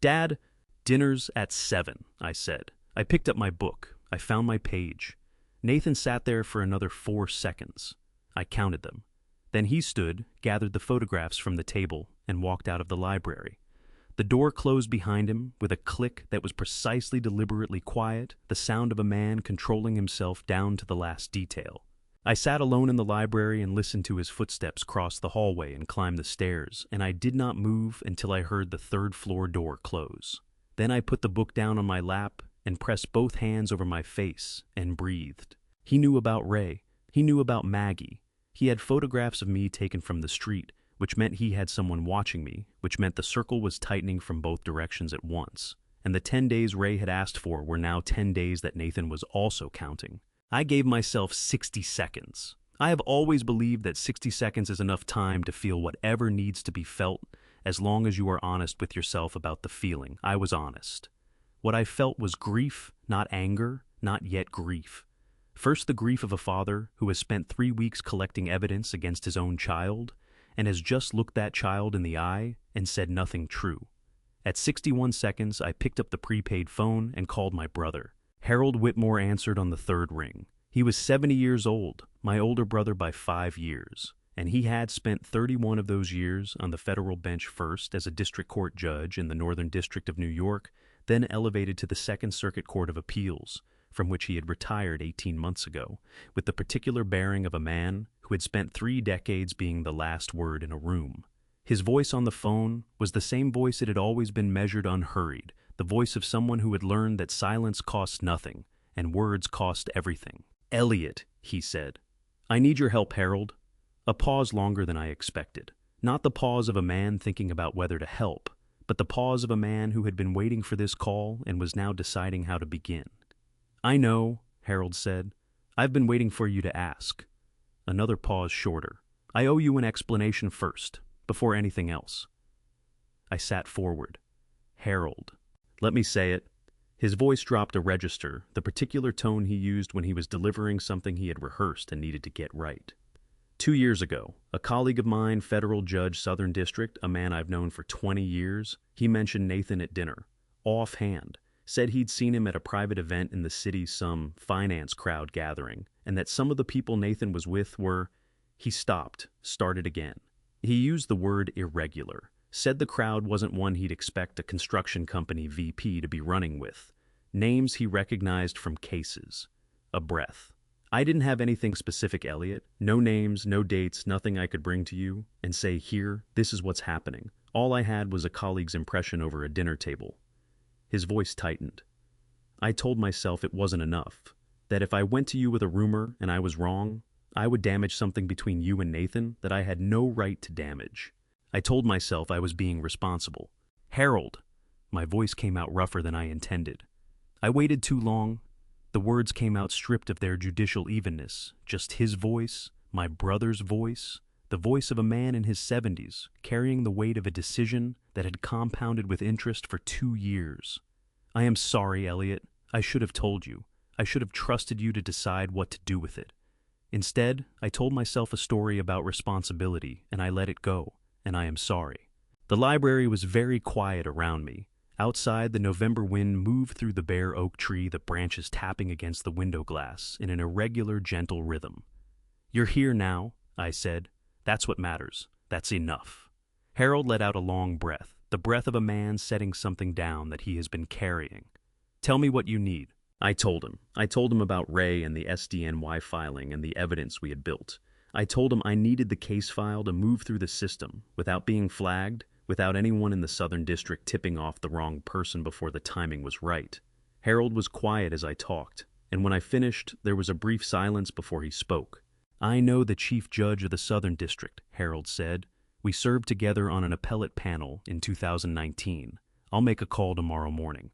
"Dad, dinner's at 7, I said. I picked up my book. I found my page. Nathan sat there for another 4 seconds. I counted them. Then he stood, gathered the photographs from the table, and walked out of the library. The door closed behind him with a click that was precisely deliberately quiet, the sound of a man controlling himself down to the last detail. I sat alone in the library and listened to his footsteps cross the hallway and climb the stairs, and I did not move until I heard the 3rd-floor door close. Then I put the book down on my lap and pressed both hands over my face and breathed. He knew about Ray. He knew about Maggie. He had photographs of me taken from the street, which meant he had someone watching me, which meant the circle was tightening from both directions at once. And the 10 days Ray had asked for were now 10 days that Nathan was also counting. I gave myself 60 seconds. I have always believed that 60 seconds is enough time to feel whatever needs to be felt, as long as you are honest with yourself about the feeling. I was honest. What I felt was grief, not anger, not yet grief. First, the grief of a father who has spent 3 weeks collecting evidence against his own child and has just looked that child in the eye and said nothing true. At 61 seconds, I picked up the prepaid phone and called my brother. Harold Whitmore answered on the 3rd ring. He was 70 years old, my older brother by 5 years, and he had spent 31 of those years on the federal bench, first as a district court judge in the Northern District of New York, then elevated to the Second Circuit Court of Appeals, from which he had retired 18 months ago, with the particular bearing of a man who had spent 3 decades being the last word in a room. His voice on the phone was the same voice it had always been, measured, unhurried, the voice of someone who had learned that silence costs nothing and words cost everything. Elliot, he said. I need your help, Harold. A pause longer than I expected. Not the pause of a man thinking about whether to help, but the pause of a man who had been waiting for this call and was now deciding how to begin. I know, Harold said. I've been waiting for you to ask. Another pause shorter. I owe you an explanation first, before anything else. I sat forward. Harold. Let me say it. His voice dropped a register, the particular tone he used when he was delivering something he had rehearsed and needed to get right. 2 years ago, a colleague of mine, federal judge, Southern District, a man I've known for 20 years, he mentioned Nathan at dinner. Offhand, said he'd seen him at a private event in the city's some finance crowd gathering, and that some of the people Nathan was with were... He stopped, started again. He used the word irregular. Said the crowd wasn't one he'd expect a construction company VP to be running with. Names he recognized from cases. A breath. I didn't have anything specific, Elliot. No names, no dates, nothing I could bring to you and say, here, this is what's happening. All I had was a colleague's impression over a dinner table. His voice tightened. I told myself it wasn't enough. That if I went to you with a rumor and I was wrong, I would damage something between you and Nathan that I had no right to damage. I told myself I was being responsible. Harold! My voice came out rougher than I intended. I waited too long. The words came out stripped of their judicial evenness. Just his voice, my brother's voice, the voice of a man in his 70s, carrying the weight of a decision that had compounded with interest for 2 years. I am sorry, Elliot. I should have told you. I should have trusted you to decide what to do with it. Instead, I told myself a story about responsibility, and I let it go. And I am sorry. The library was very quiet around me. Outside, the November wind moved through the bare oak tree, the branches tapping against the window glass in an irregular, gentle rhythm. You're here now, I said. That's what matters. That's enough. Harold let out a long breath, the breath of a man setting something down that he has been carrying. Tell me what you need. I told him. I told him about Ray and the SDNY filing and the evidence we had built. I told him I needed the case file to move through the system without being flagged, without anyone in the Southern District tipping off the wrong person before the timing was right. Harold was quiet as I talked, and when I finished, there was a brief silence before he spoke. I know the chief judge of the Southern District, Harold said. We served together on an appellate panel in 2019. I'll make a call tomorrow morning.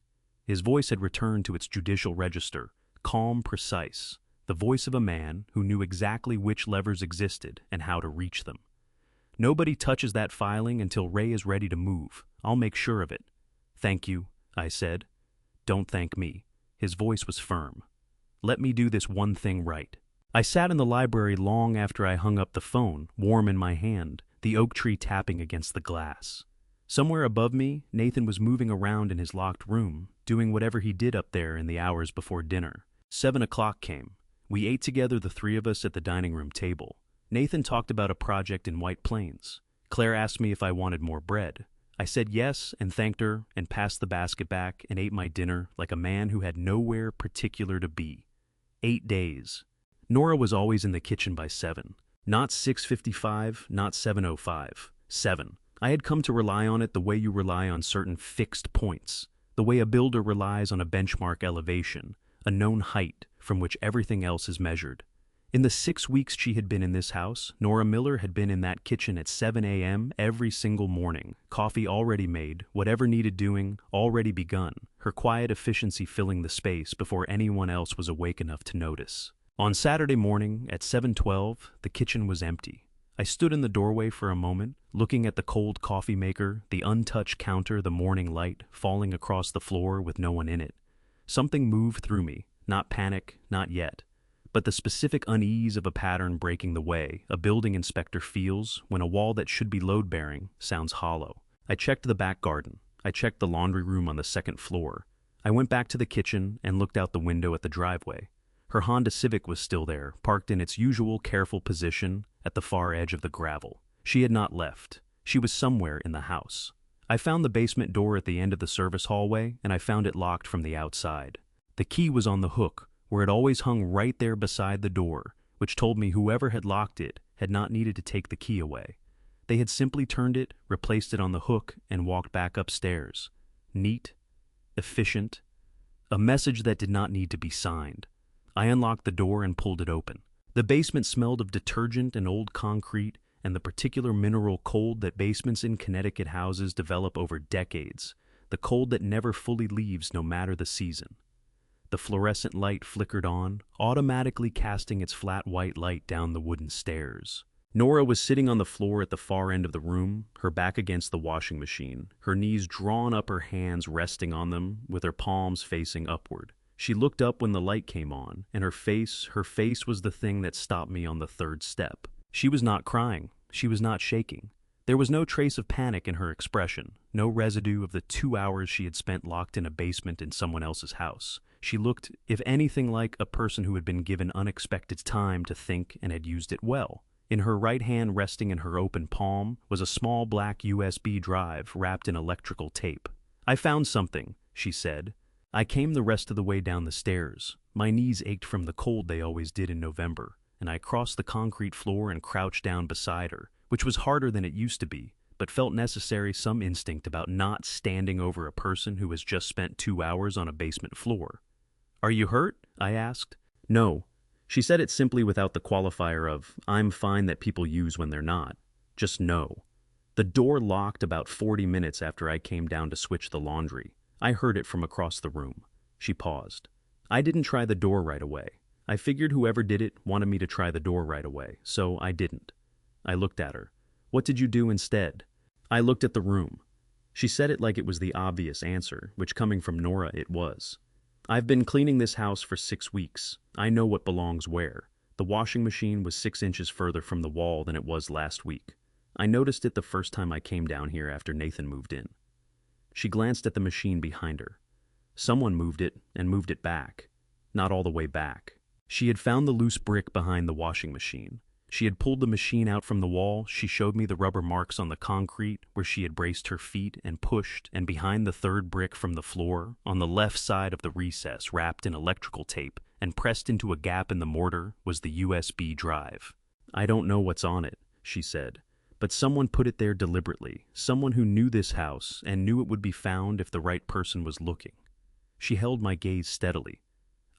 His voice had returned to its judicial register, calm, precise. The voice of a man who knew exactly which levers existed and how to reach them. Nobody touches that filing until Ray is ready to move. I'll make sure of it. Thank you, I said. Don't thank me. His voice was firm. Let me do this one thing right. I sat in the library long after I hung up the phone, warm in my hand, the oak tree tapping against the glass. Somewhere above me, Nathan was moving around in his locked room, doing whatever he did up there in the hours before dinner. 7 o'clock came. We ate together, the three of us, at the dining room table. Nathan talked about a project in White Plains. Claire asked me if I wanted more bread. I said yes and thanked her and passed the basket back and ate my dinner like a man who had nowhere particular to be. 8 days. Nora was always in the kitchen by 7. Not 6:55, not 7:05. 7. I had come to rely on it the way you rely on certain fixed points, the way a builder relies on a benchmark elevation, a known height from which everything else is measured. In the 6 weeks she had been in this house, Nora Miller had been in that kitchen at 7 a.m. every single morning, coffee already made, whatever needed doing, already begun, her quiet efficiency filling the space before anyone else was awake enough to notice. On Saturday morning, at 7:12, the kitchen was empty. I stood in the doorway for a moment, looking at the cold coffee maker, the untouched counter, the morning light falling across the floor with no one in it. Something moved through me, not panic, not yet, but the specific unease of a pattern breaking the way a building inspector feels when a wall that should be load-bearing sounds hollow. I checked the back garden. I checked the laundry room on the 2nd floor. I went back to the kitchen and looked out the window at the driveway. Her Honda Civic was still there, parked in its usual careful position at the far edge of the gravel. She had not left. She was somewhere in the house. I found the basement door at the end of the service hallway, and I found it locked from the outside. The key was on the hook, where it always hung right there beside the door, which told me whoever had locked it had not needed to take the key away. They had simply turned it, replaced it on the hook, and walked back upstairs. Neat, efficient, a message that did not need to be signed. I unlocked the door and pulled it open. The basement smelled of detergent and old concrete and the particular mineral cold that basements in Connecticut houses develop over decades, the cold that never fully leaves no matter the season. The fluorescent light flickered on, automatically casting its flat white light down the wooden stairs. Nora was sitting on the floor at the far end of the room, her back against the washing machine, her knees drawn up, her hands resting on them, with her palms facing upward. She looked up when the light came on, and her face was the thing that stopped me on the third step. She was not crying. She was not shaking. There was no trace of panic in her expression, no residue of the 2 hours she had spent locked in a basement in someone else's house. She looked, if anything, like a person who had been given unexpected time to think and had used it well. In her right hand, resting in her open palm, was a small black USB drive wrapped in electrical tape. "I found something," she said. "I came the rest of the way down the stairs. My knees ached from the cold they always did in November, and I crossed the concrete floor and crouched down beside her, which was harder than it used to be, but felt necessary, some instinct about not standing over a person who has just spent 2 hours on a basement floor. "Are you hurt?" I asked. "No." She said it simply without the qualifier of "I'm fine" that people use when they're not. Just no. The door locked about 40 minutes after I came down to switch the laundry. I heard it from across the room. She paused. I didn't try the door right away. I figured whoever did it wanted me to try the door right away, so I didn't. I looked at her. "What did you do instead?" "I looked at the room." She said it like it was the obvious answer, which coming from Nora it was. "I've been cleaning this house for 6 weeks. I know what belongs where. The washing machine was 6 inches further from the wall than it was last week. I noticed it the first time I came down here after Nathan moved in." She glanced at the machine behind her. Someone moved it and moved it back. Not all the way back. She had found the loose brick behind the washing machine. She had pulled the machine out from the wall. She showed me the rubber marks on the concrete where she had braced her feet and pushed, and behind the third brick from the floor, on the left side of the recess, wrapped in electrical tape and pressed into a gap in the mortar, was the USB drive. "I don't know what's on it," she said, "but someone put it there deliberately, someone who knew this house and knew it would be found if the right person was looking." She held my gaze steadily.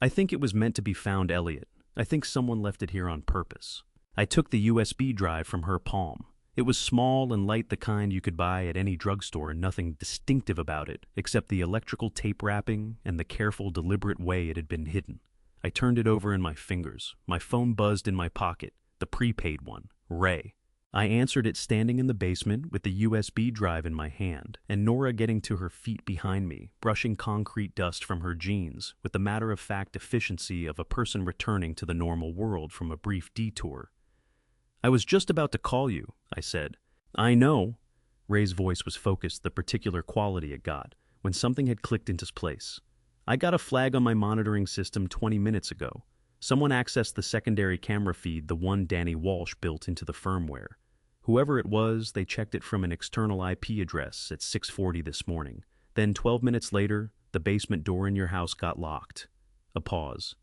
"I think it was meant to be found, Elliot. I think someone left it here on purpose." I took the USB drive from her palm. It was small and light, the kind you could buy at any drugstore, and nothing distinctive about it except the electrical tape wrapping and the careful, deliberate way it had been hidden. I turned it over in my fingers. My phone buzzed in my pocket, the prepaid one, Ray. I answered it standing in the basement with the USB drive in my hand, and Nora getting to her feet behind me, brushing concrete dust from her jeans with the matter-of-fact efficiency of a person returning to the normal world from a brief detour. "I was just about to call you," I said. "I know." Ray's voice was focused, the particular quality it got, when something had clicked into place. "I got a flag on my monitoring system 20 minutes ago. Someone accessed the secondary camera feed, the one Danny Walsh built into the firmware. Whoever it was, they checked it from an external IP address at 6:40 this morning. Then 12 minutes later, the basement door in your house got locked." A pause.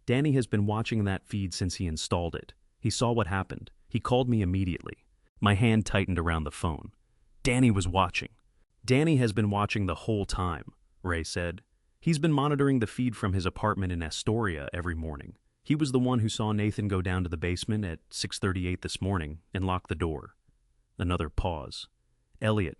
"Danny has been watching that feed since he installed it. He saw what happened. He called me immediately." My hand tightened around the phone. "Danny was watching." "Danny has been watching the whole time," Ray said. "He's been monitoring the feed from his apartment in Astoria every morning. He was the one who saw Nathan go down to the basement at 6:38 this morning and lock the door." Another pause. "Elliot,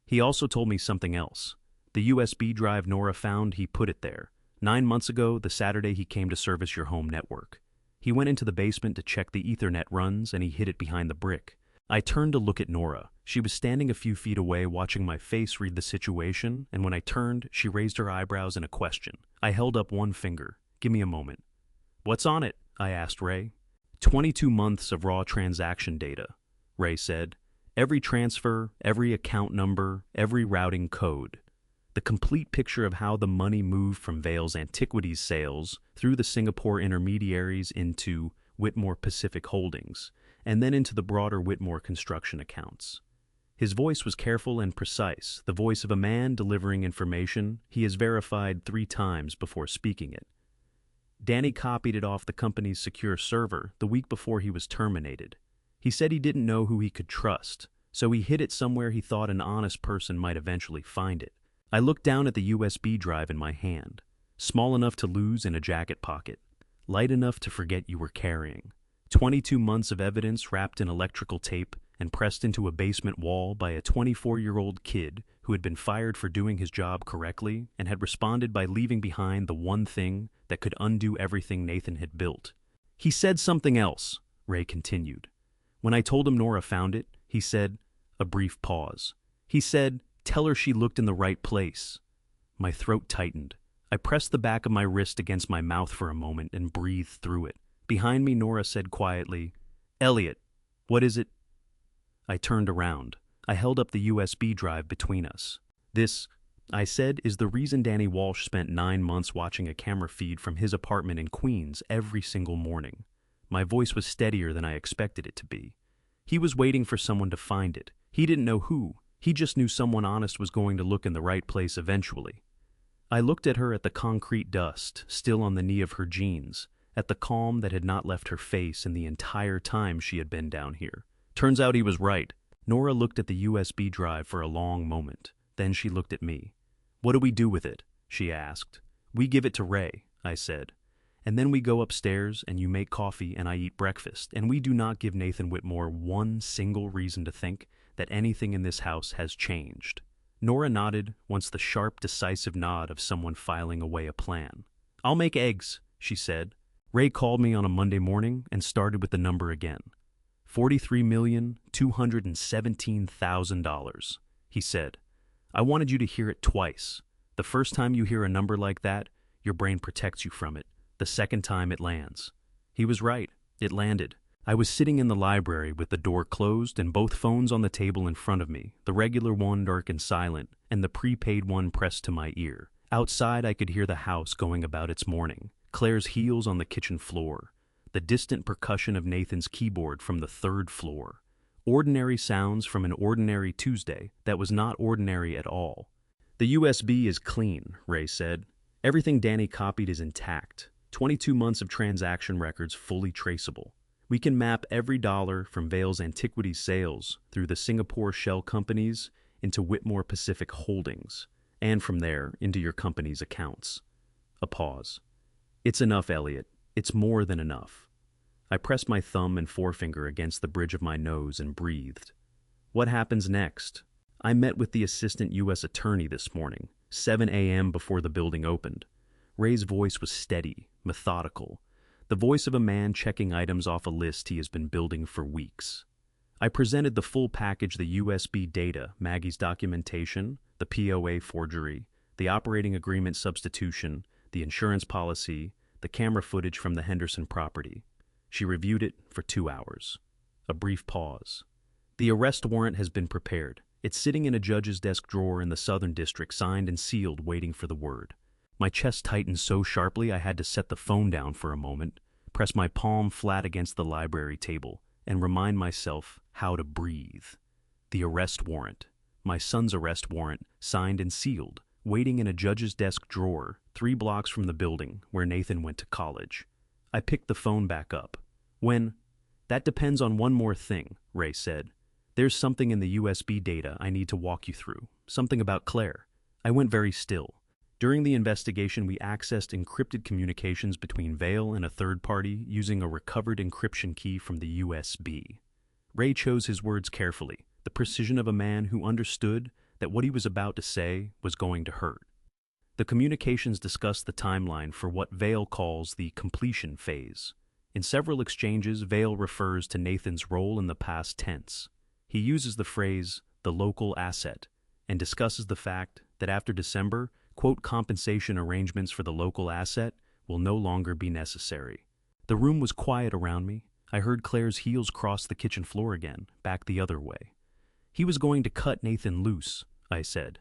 he also told me something else. The USB drive Nora found, he put it there. 9 months ago, the Saturday he came to service your home network. He went into the basement to check the Ethernet runs, and he hid it behind the brick." I turned to look at Nora. She was standing a few feet away, watching my face read the situation, and when I turned, she raised her eyebrows in a question. I held up one finger. "Give me a moment." "What's on it?" I asked Ray. 22 months of raw transaction data," Ray said. "Every transfer, every account number, every routing code. The complete picture of how the money moved from Vale's antiquities sales through the Singapore intermediaries into Whitmore Pacific Holdings, and then into the broader Whitmore construction accounts." His voice was careful and precise, the voice of a man delivering information he has verified 3 times before speaking it. "Danny copied it off the company's secure server the week before he was terminated. He said he didn't know who he could trust, so he hid it somewhere he thought an honest person might eventually find it." I looked down at the USB drive in my hand, small enough to lose in a jacket pocket. light enough to forget you were carrying. 22 months of evidence wrapped in electrical tape and pressed into a basement wall by a 24-year-old kid who had been fired for doing his job correctly and had responded by leaving behind the one thing that could undo everything Nathan had built. He said something else, Ray continued. When I told him Nora found it, he said, a brief pause. He said, tell her she looked in the right place. My throat tightened. I pressed the back of my wrist against my mouth for a moment and breathed through it. Behind me, Nora said quietly, Elliot, what is it? I turned around. I held up the USB drive between us. This, I said, is the reason Danny Walsh spent 9 months watching a camera feed from his apartment in Queens every single morning. My voice was steadier than I expected it to be. He was waiting for someone to find it. He didn't know who. He just knew someone honest was going to look in the right place eventually. I looked at her, at the concrete dust still on the knee of her jeans, at the calm that had not left her face in the entire time she had been down here. Turns out he was right. Nora looked at the USB drive for a long moment. Then she looked at me. What do we do with it? She asked. We give it to Ray, I said. And then we go upstairs and you make coffee and I eat breakfast, and we do not give Nathan Whitmore one single reason to think that anything in this house has changed. Nora nodded, once the sharp, decisive nod of someone filing away a plan. I'll make eggs, she said. Ray called me on a Monday morning and started with the number again. $43,217,000, he said. I wanted you to hear it twice. The first time you hear a number like that, your brain protects you from it. The second time it lands. He was right. It landed. I was sitting in the library with the door closed and both phones on the table in front of me, the regular one dark and silent, and the prepaid one pressed to my ear. Outside, I could hear the house going about its morning, Claire's heels on the kitchen floor, the distant percussion of Nathan's keyboard from the 3rd floor. Ordinary sounds from an ordinary Tuesday that was not ordinary at all. The USB is clean, Ray said. Everything Danny copied is intact. 22 months of transaction records fully traceable. We can map every dollar from Vail's antiquities sales through the Singapore shell companies into Whitmore Pacific Holdings, and from there into your company's accounts. A pause. It's enough, Elliot. It's more than enough. I pressed my thumb and forefinger against the bridge of my nose and breathed. What happens next? I met with the assistant U.S. attorney this morning, 7 a.m. before the building opened. Ray's voice was steady, methodical, the voice of a man checking items off a list he has been building for weeks. I presented the full package: the USB data, Maggie's documentation, the POA forgery, the operating agreement substitution, the insurance policy, the camera footage from the Henderson property. She reviewed it for 2 hours. A brief pause. The arrest warrant has been prepared. It's sitting in a judge's desk drawer in the Southern District, signed and sealed, waiting for the word. My chest tightened so sharply I had to set the phone down for a moment, press my palm flat against the library table, and remind myself how to breathe. The arrest warrant. My son's arrest warrant, signed and sealed, waiting in a judge's desk drawer 3 blocks from the building where Nathan went to college. I picked the phone back up. That depends on one more thing, Ray said. There's something in the USB data I need to walk you through, something about Claire. I went very still. During the investigation, we accessed encrypted communications between Vail and a third party using a recovered encryption key from the USB. Ray chose his words carefully, the precision of a man who understood that what he was about to say was going to hurt. The communications discussed the timeline for what Vail calls the completion phase. In several exchanges, Vail refers to Nathan's role in the past tense. He uses the phrase, the local asset, and discusses the fact that after December, quote, compensation arrangements for the local asset will no longer be necessary. The room was quiet around me. I heard Claire's heels cross the kitchen floor again, back the other way. He was going to cut Nathan loose, I said.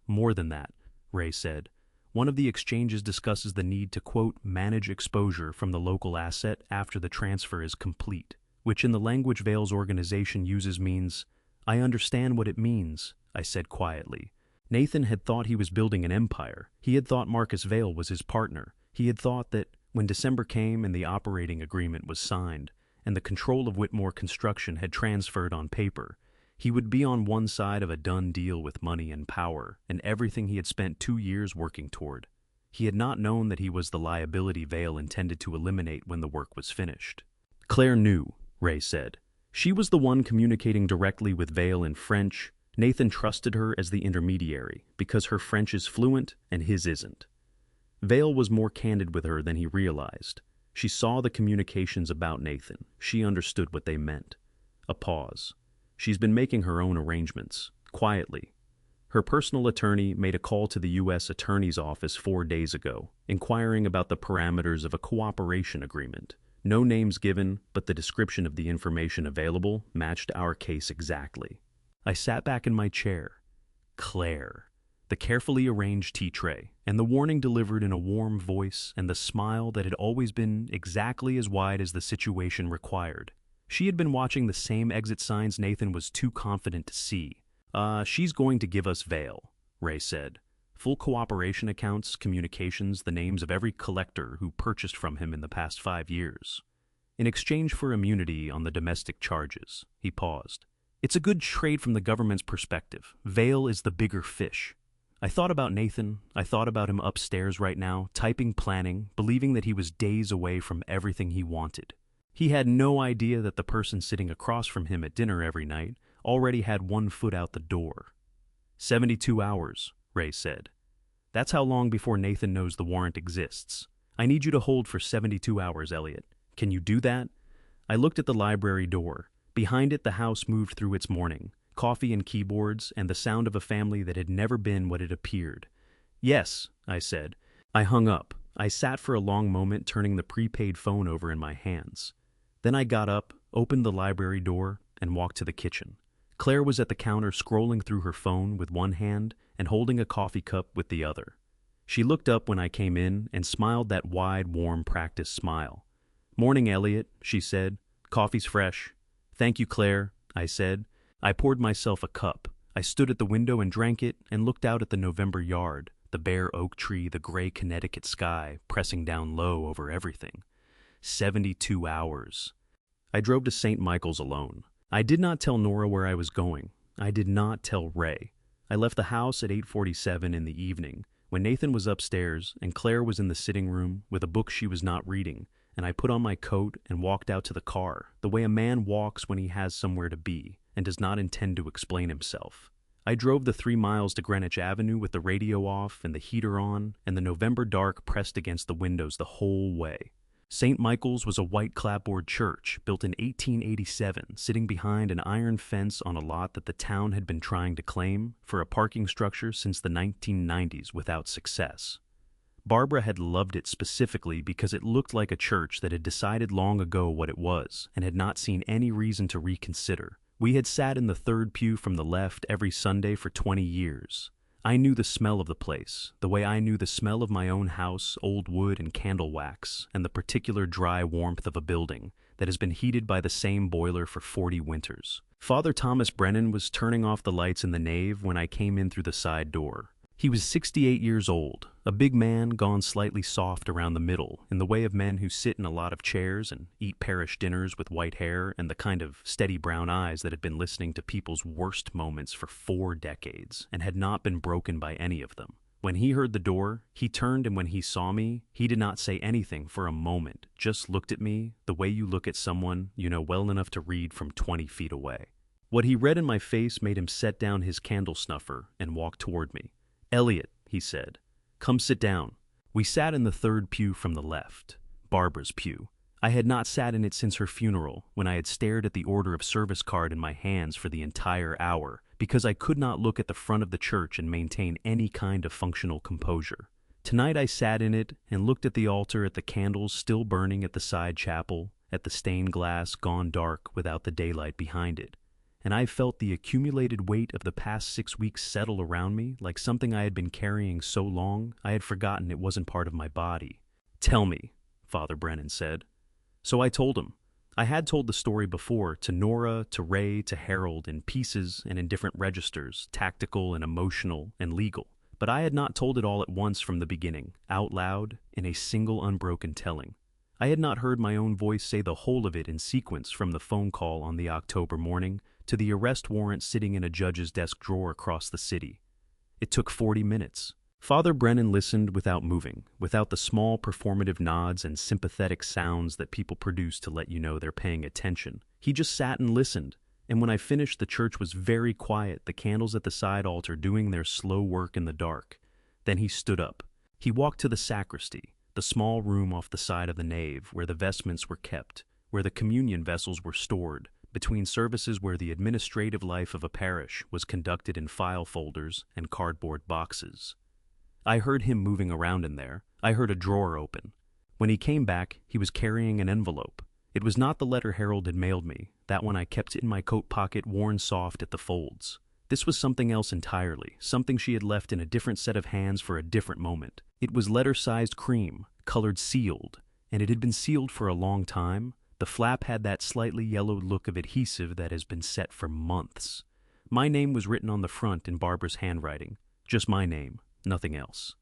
More than that, Ray said. One of the exchanges discusses the need to, quote, manage exposure from the local asset after the transfer is complete, which in the language Vail's organization uses means, I understand what it means, I said quietly. Nathan had thought he was building an empire. He had thought Marcus Vail was his partner. He had thought that when December came and the operating agreement was signed, and the control of Whitmore Construction had transferred on paper, he would be on one side of a done deal with money and power and everything he had spent 2 years working toward. He had not known that he was the liability Vale intended to eliminate when the work was finished. Claire knew, Ray said. She was the one communicating directly with Vale in French. Nathan trusted her as the intermediary because her French is fluent and his isn't. Vale was more candid with her than he realized. She saw the communications about Nathan. She understood what they meant. A pause. She's been making her own arrangements, quietly. Her personal attorney made a call to the U.S. Attorney's Office 4 days ago, inquiring about the parameters of a cooperation agreement. No names given, but the description of the information available matched our case exactly. I sat back in my chair. Claire. The carefully arranged tea tray, and the warning delivered in a warm voice, and the smile that had always been exactly as wide as the situation required. She had been watching the same exit signs Nathan was too confident to see. She's going to give us Vale, Ray said. Full cooperation accounts, communications, the names of every collector who purchased from him in the past 5 years. In exchange for immunity on the domestic charges, he paused. It's a good trade from the government's perspective. Vale is the bigger fish. I thought about Nathan. I thought about him upstairs right now, typing, planning, believing that he was days away from everything he wanted. He had no idea that the person sitting across from him at dinner every night already had 1 foot out the door. 72 hours, Ray said. That's how long before Nathan knows the warrant exists. I need you to hold for 72 hours, Elliot. Can you do that? I looked at the library door. Behind it, the house moved through its morning. Coffee and keyboards, and the sound of a family that had never been what it appeared. Yes, I said. I hung up. I sat for a long moment, turning the prepaid phone over in my hands. Then I got up, opened the library door, and walked to the kitchen. Claire was at the counter scrolling through her phone with one hand and holding a coffee cup with the other. She looked up when I came in and smiled that wide, warm, practiced smile. "Morning, Elliot," she said. "Coffee's fresh." "Thank you, Claire," I said. I poured myself a cup. I stood at the window and drank it and looked out at the November yard, the bare oak tree, the gray Connecticut sky pressing down low over everything. 72 hours. I drove to St. Michael's alone. I did not tell Nora where I was going. I did not tell Ray. I left the house at 8:47 in the evening, when Nathan was upstairs and Claire was in the sitting room with a book she was not reading, and I put on my coat and walked out to the car, the way a man walks when he has somewhere to be and does not intend to explain himself. I drove the 3 miles to Greenwich Avenue with the radio off and the heater on, and the November dark pressed against the windows the whole way. St. Michael's was a white clapboard church built in 1887, sitting behind an iron fence on a lot that the town had been trying to claim for a parking structure since the 1990s without success. Barbara had loved it specifically because it looked like a church that had decided long ago what it was and had not seen any reason to reconsider. We had sat in the third pew from the left every Sunday for 20 years. I knew the smell of the place, the way I knew the smell of my own house, old wood and candle wax, and the particular dry warmth of a building that has been heated by the same boiler for 40 winters. Father Thomas Brennan was turning off the lights in the nave when I came in through the side door. He was 68 years old, a big man gone slightly soft around the middle, in the way of men who sit in a lot of chairs and eat parish dinners with white hair and the kind of steady brown eyes that had been listening to people's worst moments for 4 decades and had not been broken by any of them. When he heard the door, he turned, and when he saw me, he did not say anything for a moment, just looked at me the way you look at someone you know well enough to read from 20 feet away. What he read in my face made him set down his candle snuffer and walk toward me. "Elliot," he said, "come sit down." We sat in the third pew from the left, Barbara's pew. I had not sat in it since her funeral, when I had stared at the order of service card in my hands for the entire hour, because I could not look at the front of the church and maintain any kind of functional composure. Tonight I sat in it and looked at the altar, at the candles still burning at the side chapel, at the stained glass gone dark without the daylight behind it. And I felt the accumulated weight of the past 6 weeks settle around me like something I had been carrying so long I had forgotten it wasn't part of my body. "Tell me," Father Brennan said. So I told him. I had told the story before, to Nora, to Ray, to Harold, in pieces and in different registers, tactical and emotional and legal. But I had not told it all at once from the beginning, out loud, in a single unbroken telling. I had not heard my own voice say the whole of it in sequence, from the phone call on the October morning to the arrest warrant sitting in a judge's desk drawer across the city. It took 40 minutes. Father Brennan listened without moving, without the small performative nods and sympathetic sounds that people produce to let you know they're paying attention. He just sat and listened, and when I finished, the church was very quiet, the candles at the side altar doing their slow work in the dark. Then he stood up. He walked to the sacristy, the small room off the side of the nave where the vestments were kept, where the communion vessels were stored, between services where the administrative life of a parish was conducted in file folders and cardboard boxes. I heard him moving around in there. I heard a drawer open. When he came back, he was carrying an envelope. It was not the letter Harold had mailed me. That one I kept in my coat pocket, worn soft at the folds. This was something else entirely, something she had left in a different set of hands for a different moment. It was letter-sized cream, colored sealed, and it had been sealed for a long time. The flap had that slightly yellowed look of adhesive that has been set for months. My name was written on the front in Barbara's handwriting. Just my name, nothing else.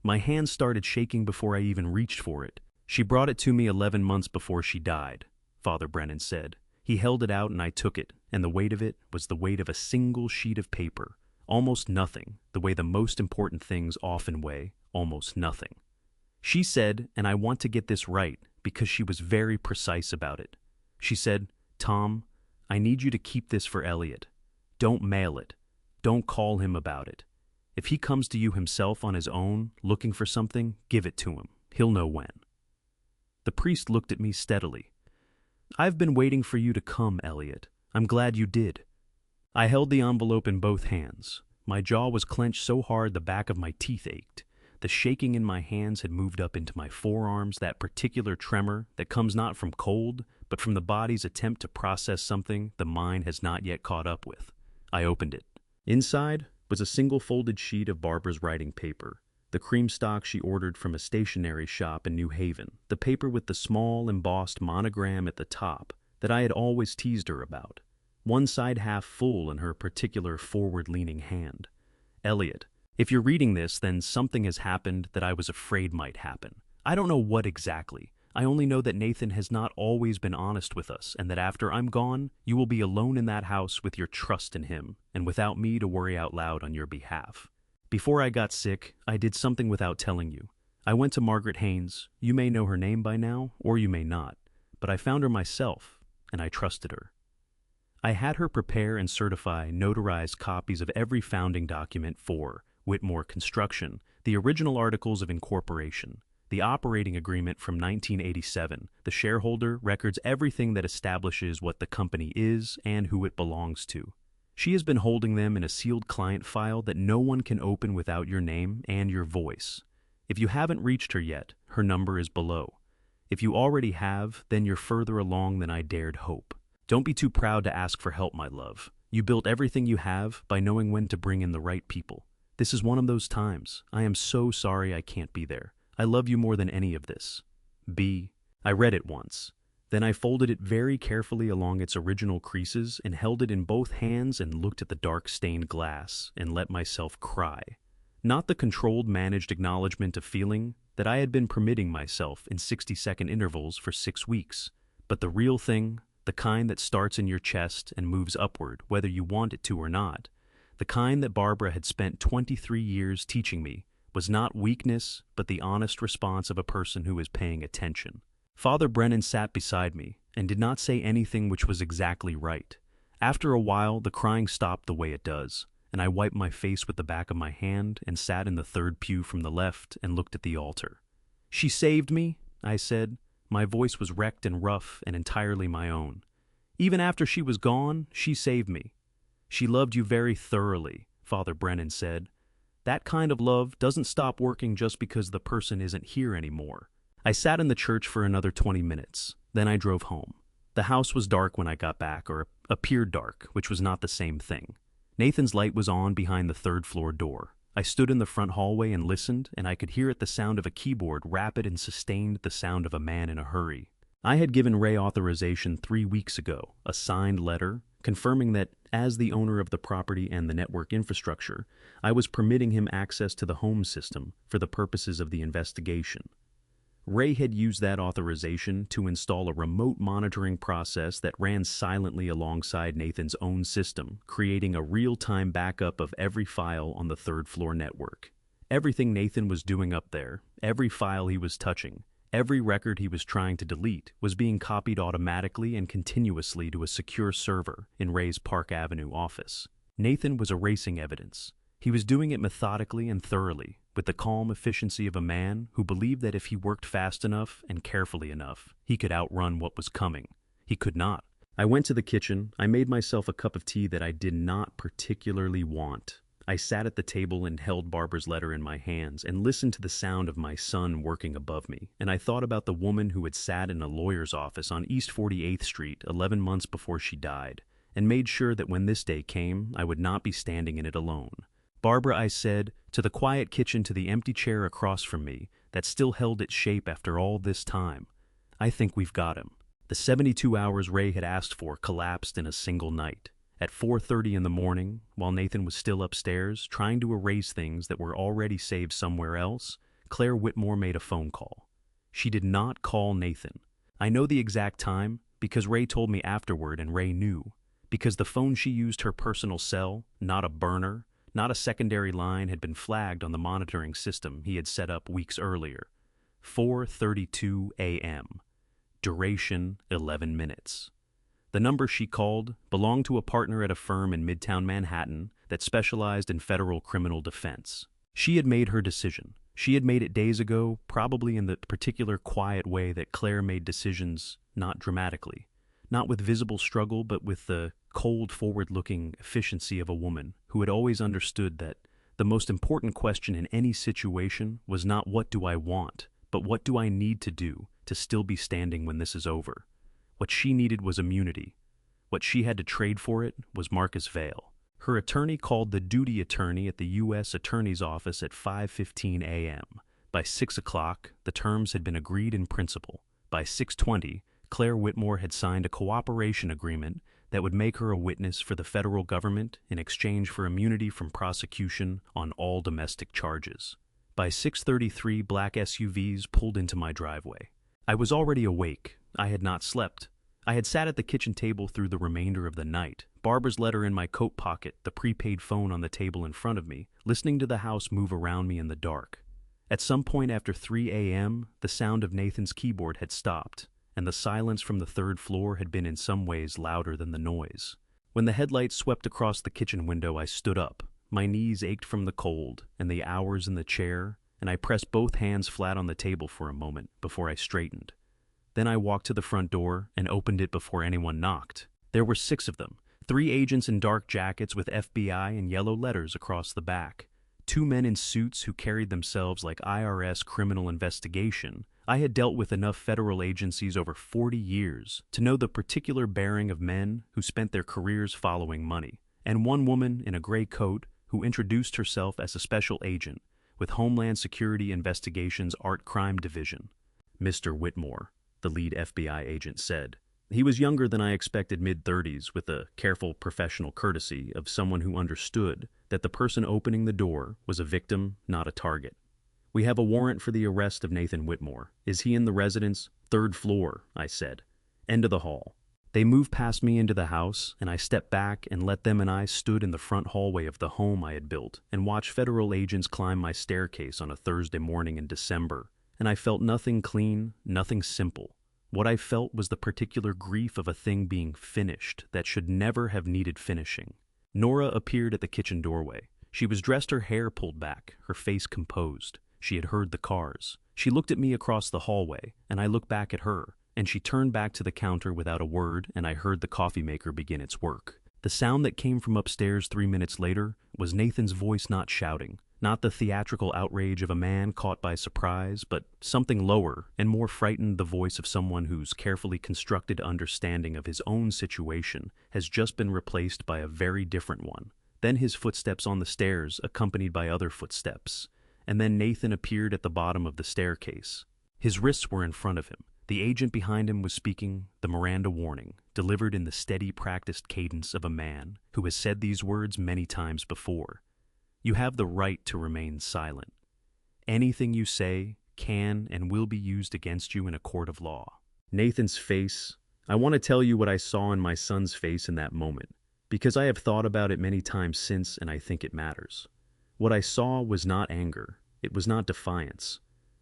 My hand started shaking before I even reached for it. She brought it to me 11 months before she died, Father Brennan said. He held it out and I took it, and the weight of it was the weight of a single sheet of paper. Almost nothing, the way the most important things often weigh, almost nothing. She said, and I want to get this right because she was very precise about it. She said, "Tom, I need you to keep this for Elliot. Don't mail it. Don't call him about it. If he comes to you himself on his own, looking for something, give it to him. He'll know when." The priest looked at me steadily. "I've been waiting for you to come, Elliot. I'm glad you did." I held the envelope in both hands. My jaw was clenched so hard the back of my teeth ached. The shaking in my hands had moved up into my forearms, that particular tremor that comes not from cold, but from the body's attempt to process something the mind has not yet caught up with. I opened it. Inside was a single folded sheet of Barbara's writing paper, the cream stock she ordered from a stationery shop in New Haven, the paper with the small embossed monogram at the top that I had always teased her about, one side half full in her particular forward-leaning hand. "Elliot, if you're reading this, then something has happened that I was afraid might happen. I don't know what exactly. I only know that Nathan has not always been honest with us, and that after I'm gone, you will be alone in that house with your trust in him, and without me to worry out loud on your behalf. Before I got sick, I did something without telling you. I went to Margaret Haynes. You may know her name by now, or you may not, but I found her myself, and I trusted her. I had her prepare and certify notarized copies of every founding document for Whitmore Construction, the original articles of incorporation, the operating agreement from 1987, the shareholder records everything that establishes what the company is and who it belongs to. She has been holding them in a sealed client file that no one can open without your name and your voice. If you haven't reached her yet, her number is below. If you already have, then you're further along than I dared hope. Don't be too proud to ask for help, my love. You built everything you have by knowing when to bring in the right people. This is one of those times. I am so sorry I can't be there. I love you more than any of this. B." I read it once. Then I folded it very carefully along its original creases and held it in both hands and looked at the dark stained glass and let myself cry. Not the controlled, managed acknowledgement of feeling that I had been permitting myself in 60-second intervals for 6 weeks, but the real thing, the kind that starts in your chest and moves upward whether you want it to or not, the kind that Barbara had spent 23 years teaching me, was not weakness, but the honest response of a person who is paying attention. Father Brennan sat beside me and did not say anything which was exactly right. After a while, the crying stopped the way it does, and I wiped my face with the back of my hand and sat in the third pew from the left and looked at the altar. "She saved me," I said. My voice was wrecked and rough and entirely my own. "Even after she was gone, she saved me." "She loved you very thoroughly," Father Brennan said. "That kind of love doesn't stop working just because the person isn't here anymore." I sat in the church for another 20 minutes. Then I drove home. The house was dark when I got back, or appeared dark, which was not the same thing. Nathan's light was on behind the third-floor door. I stood in the front hallway and listened, and I could hear at the sound of a keyboard rapid and sustained the sound of a man in a hurry. I had given Ray authorization 3 weeks ago, a signed letter, confirming that, as the owner of the property and the network infrastructure, I was permitting him access to the home system for the purposes of the investigation. Ray had used that authorization to install a remote monitoring process that ran silently alongside Nathan's own system, creating a real-time backup of every file on the third-floor network. Everything Nathan was doing up there, every file he was touching, every record he was trying to delete was being copied automatically and continuously to a secure server in Ray's Park Avenue office. Nathan was erasing evidence. He was doing it methodically and thoroughly, with the calm efficiency of a man who believed that if he worked fast enough and carefully enough, he could outrun what was coming. He could not. I went to the kitchen. I made myself a cup of tea that I did not particularly want. I sat at the table and held Barbara's letter in my hands and listened to the sound of my son working above me, and I thought about the woman who had sat in a lawyer's office on East 48th Street 11 months before she died, and made sure that when this day came, I would not be standing in it alone. Barbara, I said, to the quiet kitchen, to the empty chair across from me that still held its shape after all this time, I think we've got him. The 72 hours Ray had asked for collapsed in a single night. At 4:30 in the morning, while Nathan was still upstairs, trying to erase things that were already saved somewhere else, Claire Whitmore made a phone call. She did not call Nathan. I know the exact time because Ray told me afterward, and Ray knew. Because the phone she used, her personal cell, not a burner, not a secondary line, had been flagged on the monitoring system he had set up weeks earlier. 4:32 a.m. Duration 11 minutes. The number she called belonged to a partner at a firm in Midtown Manhattan that specialized in federal criminal defense. She had made her decision. She had made it days ago, probably in the particular quiet way that Claire made decisions, not dramatically, not with visible struggle, but with the cold, forward-looking efficiency of a woman who had always understood that the most important question in any situation was not what do I want, but what do I need to do to still be standing when this is over. What she needed was immunity. What she had to trade for it was Marcus Vail. Her attorney called the duty attorney at the U.S. Attorney's Office at 5:15 a.m. By 6 o'clock, the terms had been agreed in principle. By 6:20, Claire Whitmore had signed a cooperation agreement that would make her a witness for the federal government in exchange for immunity from prosecution on all domestic charges. By 6:33, black SUVs pulled into my driveway. I was already awake. I had not slept. I had sat at the kitchen table through the remainder of the night, Barbara's letter in my coat pocket, the prepaid phone on the table in front of me, listening to the house move around me in the dark. At some point after 3 a.m., the sound of Nathan's keyboard had stopped, and the silence from the third floor had been in some ways louder than the noise. When the headlights swept across the kitchen window, I stood up. My knees ached from the cold and the hours in the chair, and I pressed both hands flat on the table for a moment before I straightened. Then I walked to the front door and opened it before anyone knocked. There were 6 of them, 3 agents in dark jackets with FBI and yellow letters across the back, 2 men in suits who carried themselves like IRS criminal investigation. I had dealt with enough federal agencies over 40 years to know the particular bearing of men who spent their careers following money, and 1 woman in a gray coat who introduced herself as a special agent with Homeland Security Investigations Art Crime Division. Mr. Whitmore, the lead FBI agent said. He was younger than I expected, mid-30s, with the careful professional courtesy of someone who understood that the person opening the door was a victim, not a target. We have a warrant for the arrest of Nathan Whitmore. Is he in the residence? 3rd floor, I said. End of the hall. They moved past me into the house, and I stepped back and let them and I stood in the front hallway of the home I had built and watched federal agents climb my staircase on a Thursday morning in December. And I felt nothing clean, nothing simple. What I felt was the particular grief of a thing being finished that should never have needed finishing. Nora appeared at the kitchen doorway. She was dressed, her hair pulled back, her face composed. She had heard the cars. She looked at me across the hallway, and I looked back at her, and she turned back to the counter without a word, and I heard the coffee maker begin its work. The sound that came from upstairs 3 minutes later was Nathan's voice, not shouting. Not the theatrical outrage of a man caught by surprise, but something lower and more frightened, the voice of someone whose carefully constructed understanding of his own situation has just been replaced by a very different one. Then his footsteps on the stairs, accompanied by other footsteps. And then Nathan appeared at the bottom of the staircase. His wrists were in front of him. The agent behind him was speaking the Miranda warning, delivered in the steady, practiced cadence of a man who has said these words many times before. You have the right to remain silent. Anything you say can and will be used against you in a court of law. Nathan's face. I want to tell you what I saw in my son's face in that moment, because I have thought about it many times since and I think it matters. What I saw was not anger. It was not defiance.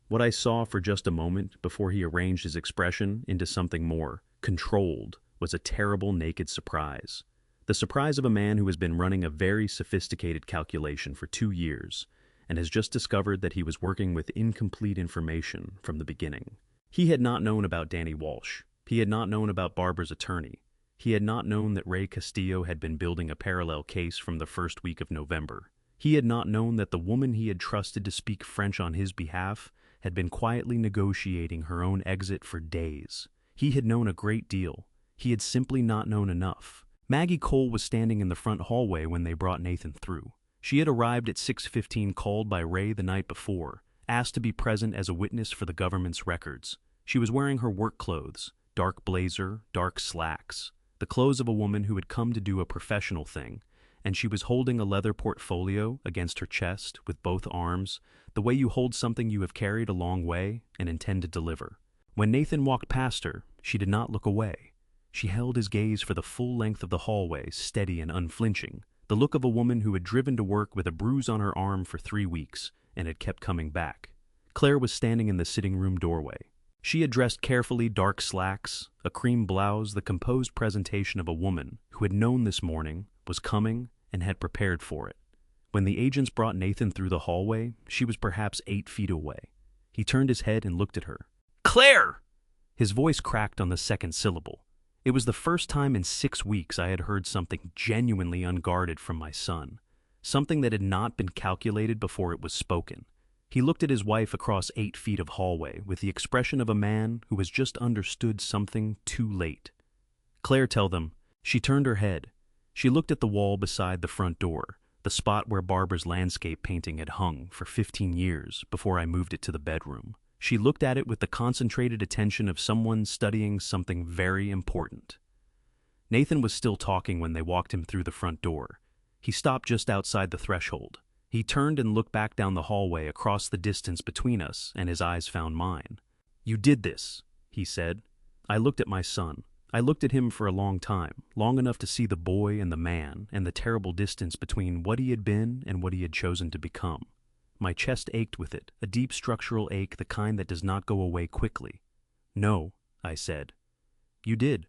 What I saw for just a moment before he arranged his expression into something more controlled was a terrible naked surprise. The surprise of a man who has been running a very sophisticated calculation for 2 years and has just discovered that he was working with incomplete information from the beginning. He had not known about Danny Walsh. He had not known about Barbara's attorney. He had not known that Ray Castillo had been building a parallel case from the first week of November. He had not known that the woman he had trusted to speak French on his behalf had been quietly negotiating her own exit for days. He had known a great deal. He had simply not known enough. Maggie Cole was standing in the front hallway when they brought Nathan through. She had arrived at 6:15, called by Ray the night before, asked to be present as a witness for the government's records. She was wearing her work clothes, dark blazer, dark slacks, the clothes of a woman who had come to do a professional thing, and she was holding a leather portfolio against her chest with both arms, the way you hold something you have carried a long way and intend to deliver. When Nathan walked past her, she did not look away. She held his gaze for the full length of the hallway, steady and unflinching, the look of a woman who had driven to work with a bruise on her arm for 3 weeks and had kept coming back. Claire was standing in the sitting room doorway. She had dressed carefully, dark slacks, a cream blouse, the composed presentation of a woman who had known this morning was coming and had prepared for it. When the agents brought Nathan through the hallway, she was perhaps 8 feet away. He turned his head and looked at her. "Claire!" His voice cracked on the second syllable. It was the first time in 6 weeks I had heard something genuinely unguarded from my son, something that had not been calculated before it was spoken. He looked at his wife across 8 feet of hallway with the expression of a man who has just understood something too late. "Claire, tell them." She turned her head. She looked at the wall beside the front door, the spot where Barbara's landscape painting had hung for 15 years before I moved it to the bedroom. She looked at it with the concentrated attention of someone studying something very important. Nathan was still talking when they walked him through the front door. He stopped just outside the threshold. He turned and looked back down the hallway across the distance between us, and his eyes found mine. "You did this," he said. I looked at my son. I looked at him for a long time, long enough to see the boy and the man and the terrible distance between what he had been and what he had chosen to become. My chest ached with it, a deep structural ache, the kind that does not go away quickly. "No," I said. "You did."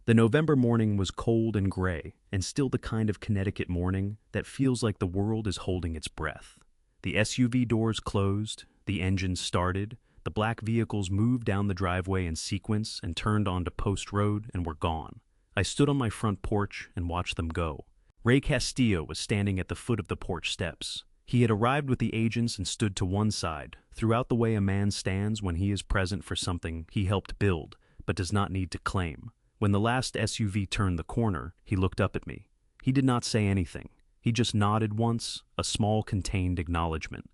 The November morning was cold and gray, and still the kind of Connecticut morning that feels like the world is holding its breath. The SUV doors closed, the engines started, the black vehicles moved down the driveway in sequence and turned onto Post Road and were gone. I stood on my front porch and watched them go. Ray Castillo was standing at the foot of the porch steps. He had arrived with the agents and stood to one side, throughout the way a man stands when he is present for something he helped build, but does not need to claim. When the last SUV turned the corner, he looked up at me. He did not say anything. He just nodded once, a small contained acknowledgement.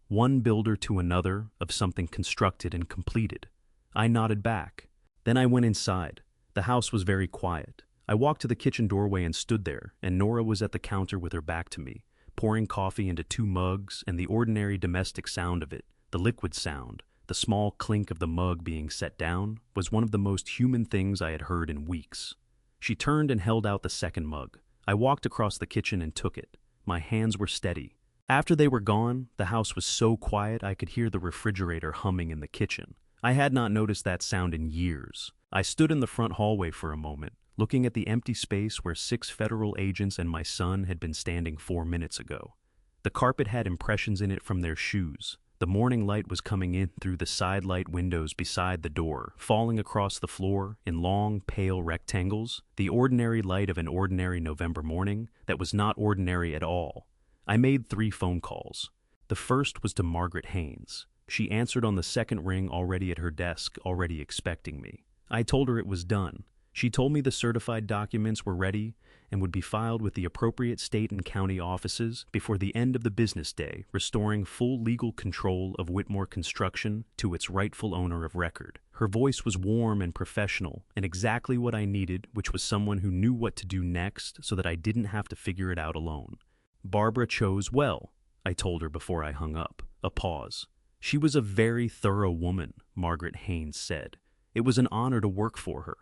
One builder to another of something constructed and completed. I nodded back. Then I went inside. The house was very quiet. I walked to the kitchen doorway and stood there, and Nora was at the counter with her back to me, pouring coffee into 2 mugs, and the ordinary domestic sound of it, the liquid sound, the small clink of the mug being set down, was one of the most human things I had heard in weeks. She turned and held out the second mug. I walked across the kitchen and took it. My hands were steady. After they were gone, the house was so quiet I could hear the refrigerator humming in the kitchen. I had not noticed that sound in years. I stood in the front hallway for a moment, looking at the empty space where 6 federal agents and my son had been standing 4 minutes ago. The carpet had impressions in it from their shoes. The morning light was coming in through the side light windows beside the door, falling across the floor in long, pale rectangles, the ordinary light of an ordinary November morning that was not ordinary at all. I made 3 phone calls. The first was to Margaret Haynes. She answered on the second ring, already at her desk, already expecting me. I told her it was done. She told me the certified documents were ready and would be filed with the appropriate state and county offices before the end of the business day, restoring full legal control of Whitmore Construction to its rightful owner of record. Her voice was warm and professional, and exactly what I needed, which was someone who knew what to do next so that I didn't have to figure it out alone. Barbara chose well, I told her before I hung up. A pause. She was a very thorough woman, Margaret Haynes said. It was an honor to work for her.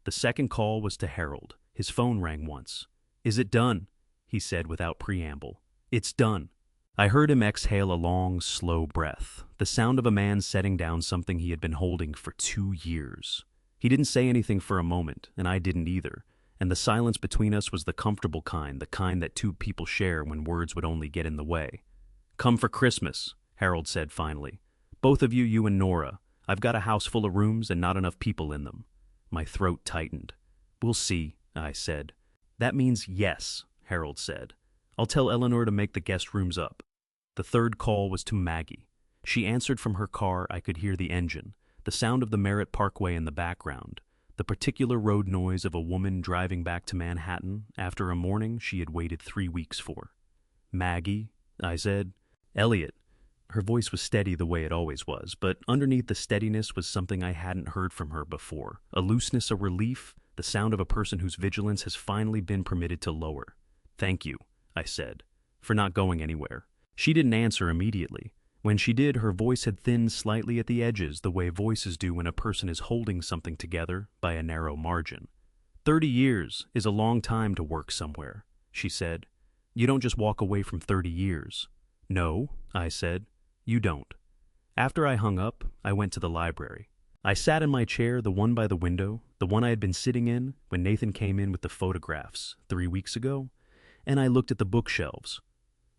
The second call was to Harold. His phone rang once. "Is it done?" he said without preamble. "It's done." I heard him exhale a long, slow breath, the sound of a man setting down something he had been holding for 2 years. He didn't say anything for a moment, and I didn't either, and the silence between us was the comfortable kind, the kind that two people share when words would only get in the way. "Come for Christmas," Harold said finally. "Both of you, you and Nora. I've got a house full of rooms and not enough people in them." My throat tightened. "We'll see," I said. "That means yes," Harold said. "I'll tell Eleanor to make the guest rooms up." The third call was to Maggie. She answered from her car. I could hear the engine, the sound of the Merritt Parkway in the background, the particular road noise of a woman driving back to Manhattan after a morning she had waited 3 weeks for. "Maggie," I said. "Elliot." Her voice was steady the way it always was, but underneath the steadiness was something I hadn't heard from her before, a looseness, a relief, the sound of a person whose vigilance has finally been permitted to lower. "Thank you," I said, "for not going anywhere." She didn't answer immediately. When she did, her voice had thinned slightly at the edges, the way voices do when a person is holding something together by a narrow margin. 30 years is a long time to work somewhere," she said. "You don't just walk away from 30 years. "No," I said, "you don't." After I hung up, I went to the library. I sat in my chair, the one by the window, the one I had been sitting in when Nathan came in with the photographs 3 weeks ago, and I looked at the bookshelves.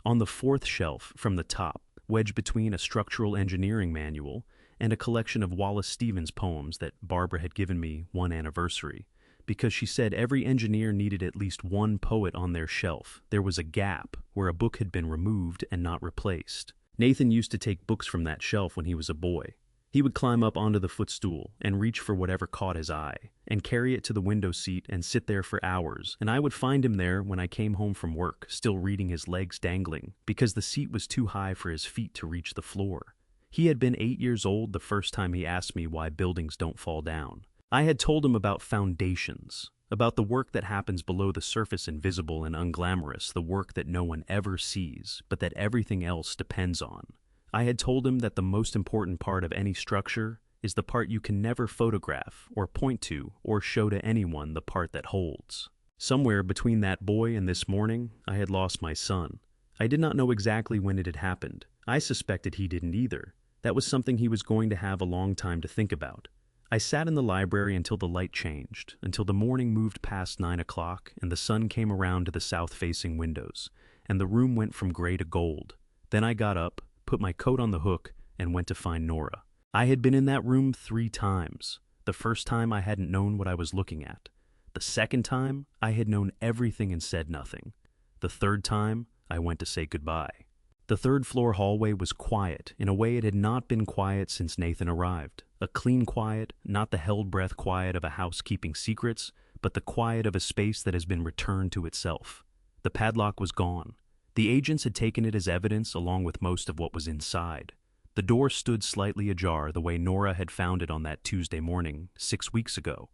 On the 4th shelf from the top, wedged between a structural engineering manual and a collection of Wallace Stevens poems that Barbara had given me one anniversary, because she said every engineer needed at least one poet on their shelf, there was a gap where a book had been removed and not replaced. Nathan used to take books from that shelf when he was a boy. He would climb up onto the footstool and reach for whatever caught his eye, and carry it to the window seat and sit there for hours, and I would find him there when I came home from work, still reading, his legs dangling, because the seat was too high for his feet to reach the floor. He had been 8 years old the first time he asked me why buildings don't fall down. I had told him about foundations, about the work that happens below the surface, invisible and unglamorous, the work that no one ever sees, but that everything else depends on. I had told him that the most important part of any structure is the part you can never photograph or point to or show to anyone, the part that holds. Somewhere between that boy and this morning, I had lost my son. I did not know exactly when it had happened. I suspected he didn't either. That was something he was going to have a long time to think about. I sat in the library until the light changed, until the morning moved past 9 o'clock and the sun came around to the south-facing windows, and the room went from gray to gold. Then I got up, put my coat on the hook, and went to find Nora. I had been in that room 3 times. The first time I hadn't known what I was looking at. The second time, I had known everything and said nothing. The third time, I went to say goodbye. The third-floor hallway was quiet in a way it had not been quiet since Nathan arrived. A clean quiet, not the held-breath quiet of a house keeping secrets, but the quiet of a space that has been returned to itself. The padlock was gone. The agents had taken it as evidence along with most of what was inside. The door stood slightly ajar the way Nora had found it on that Tuesday morning 6 weeks ago,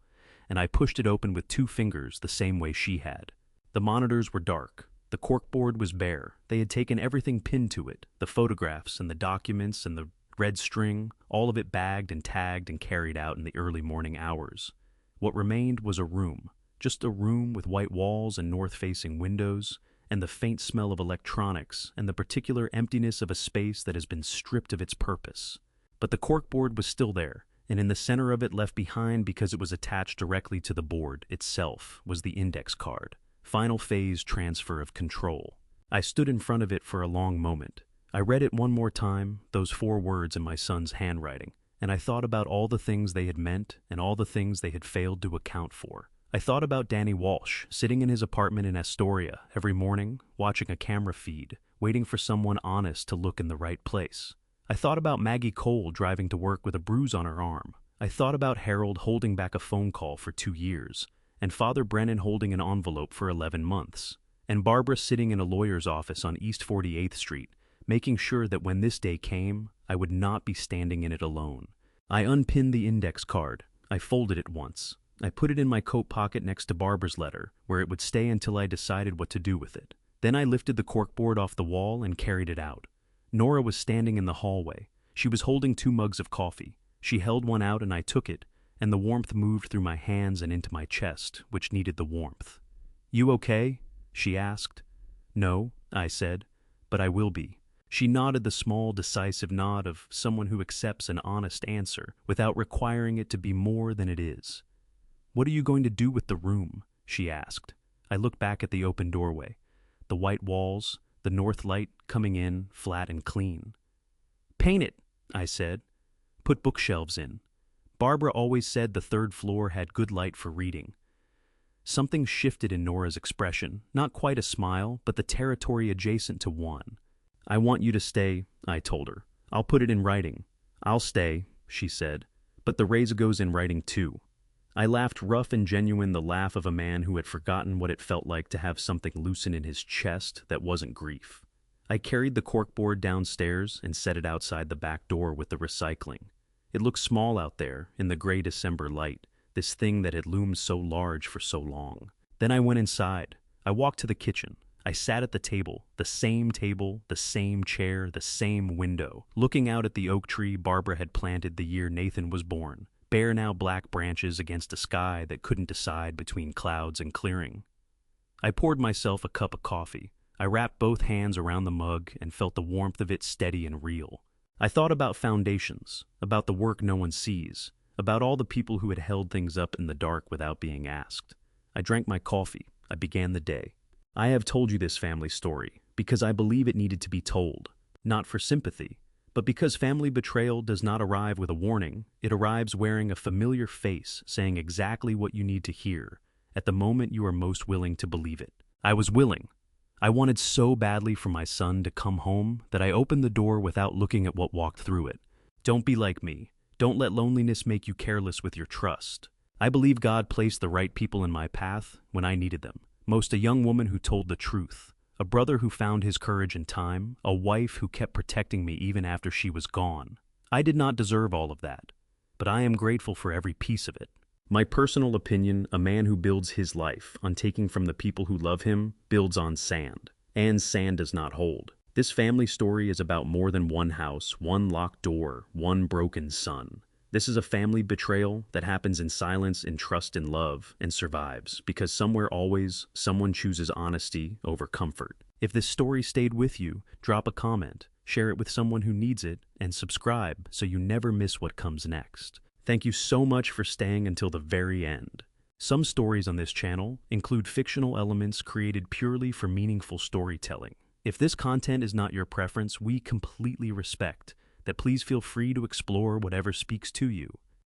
and I pushed it open with 2 fingers the same way she had. The monitors were dark. The corkboard was bare. They had taken everything pinned to it, the photographs and the documents and the red string, all of it bagged and tagged and carried out in the early morning hours. What remained was a room, just a room with white walls and north-facing windows, and the faint smell of electronics, and the particular emptiness of a space that has been stripped of its purpose. But the corkboard was still there, and in the center of it, left behind because it was attached directly to the board itself, was the index card. Final phase transfer of control. I stood in front of it for a long moment. I read it one more time, those 4 words in my son's handwriting, and I thought about all the things they had meant and all the things they had failed to account for. I thought about Danny Walsh, sitting in his apartment in Astoria every morning, watching a camera feed, waiting for someone honest to look in the right place. I thought about Maggie Cole driving to work with a bruise on her arm. I thought about Harold holding back a phone call for 2 years, and Father Brennan holding an envelope for 11 months, and Barbara sitting in a lawyer's office on East 48th Street, making sure that when this day came, I would not be standing in it alone. I unpinned the index card. I folded it once. I put it in my coat pocket next to Barbara's letter, where it would stay until I decided what to do with it. Then I lifted the corkboard off the wall and carried it out. Nora was standing in the hallway. She was holding 2 mugs of coffee. She held one out and I took it, and the warmth moved through my hands and into my chest, which needed the warmth. "You okay?" she asked. "No," I said, "but I will be." She nodded the small, decisive nod of someone who accepts an honest answer without requiring it to be more than it is. "What are you going to do with the room?" she asked. I looked back at the open doorway, the white walls, the north light coming in flat and clean. "Paint it," I said. "Put bookshelves in." Barbara always said the third floor had good light for reading. Something shifted in Nora's expression, not quite a smile, but the territory adjacent to one. "I want you to stay," I told her. "I'll put it in writing." "I'll stay," she said, "but the raise goes in writing too." I laughed, rough and genuine, the laugh of a man who had forgotten what it felt like to have something loosen in his chest that wasn't grief. I carried the corkboard downstairs and set it outside the back door with the recycling. It looked small out there in the gray December light, this thing that had loomed so large for so long. Then I went inside. I walked to the kitchen. I sat at the table, the same chair, the same window, looking out at the oak tree Barbara had planted the year Nathan was born, bare now black branches against a sky that couldn't decide between clouds and clearing. I poured myself a cup of coffee. I wrapped both hands around the mug and felt the warmth of it steady and real. I thought about foundations, about the work no one sees, about all the people who had held things up in the dark without being asked. I drank my coffee. I began the day. I have told you this family story because I believe it needed to be told, not for sympathy, but because family betrayal does not arrive with a warning. It arrives wearing a familiar face, saying exactly what you need to hear at the moment you are most willing to believe it. I was willing. I wanted so badly for my son to come home that I opened the door without looking at what walked through it. Don't be like me. Don't let loneliness make you careless with your trust. I believe God placed the right people in my path when I needed them. Most a young woman who told the truth, a brother who found his courage in time, a wife who kept protecting me even after she was gone. I did not deserve all of that, but I am grateful for every piece of it. My personal opinion, a man who builds his life on taking from the people who love him builds on sand, and sand does not hold. This family story is about more than one house, one locked door, one broken son. This is a family betrayal that happens in silence, in trust, in love, and survives, because somewhere always someone chooses honesty over comfort. If this story stayed with you, drop a comment, share it with someone who needs it, and subscribe so you never miss what comes next. Thank you so much for staying until the very end. Some stories on this channel include fictional elements created purely for meaningful storytelling. If this content is not your preference, we completely respect that. Please feel free to explore whatever speaks to you.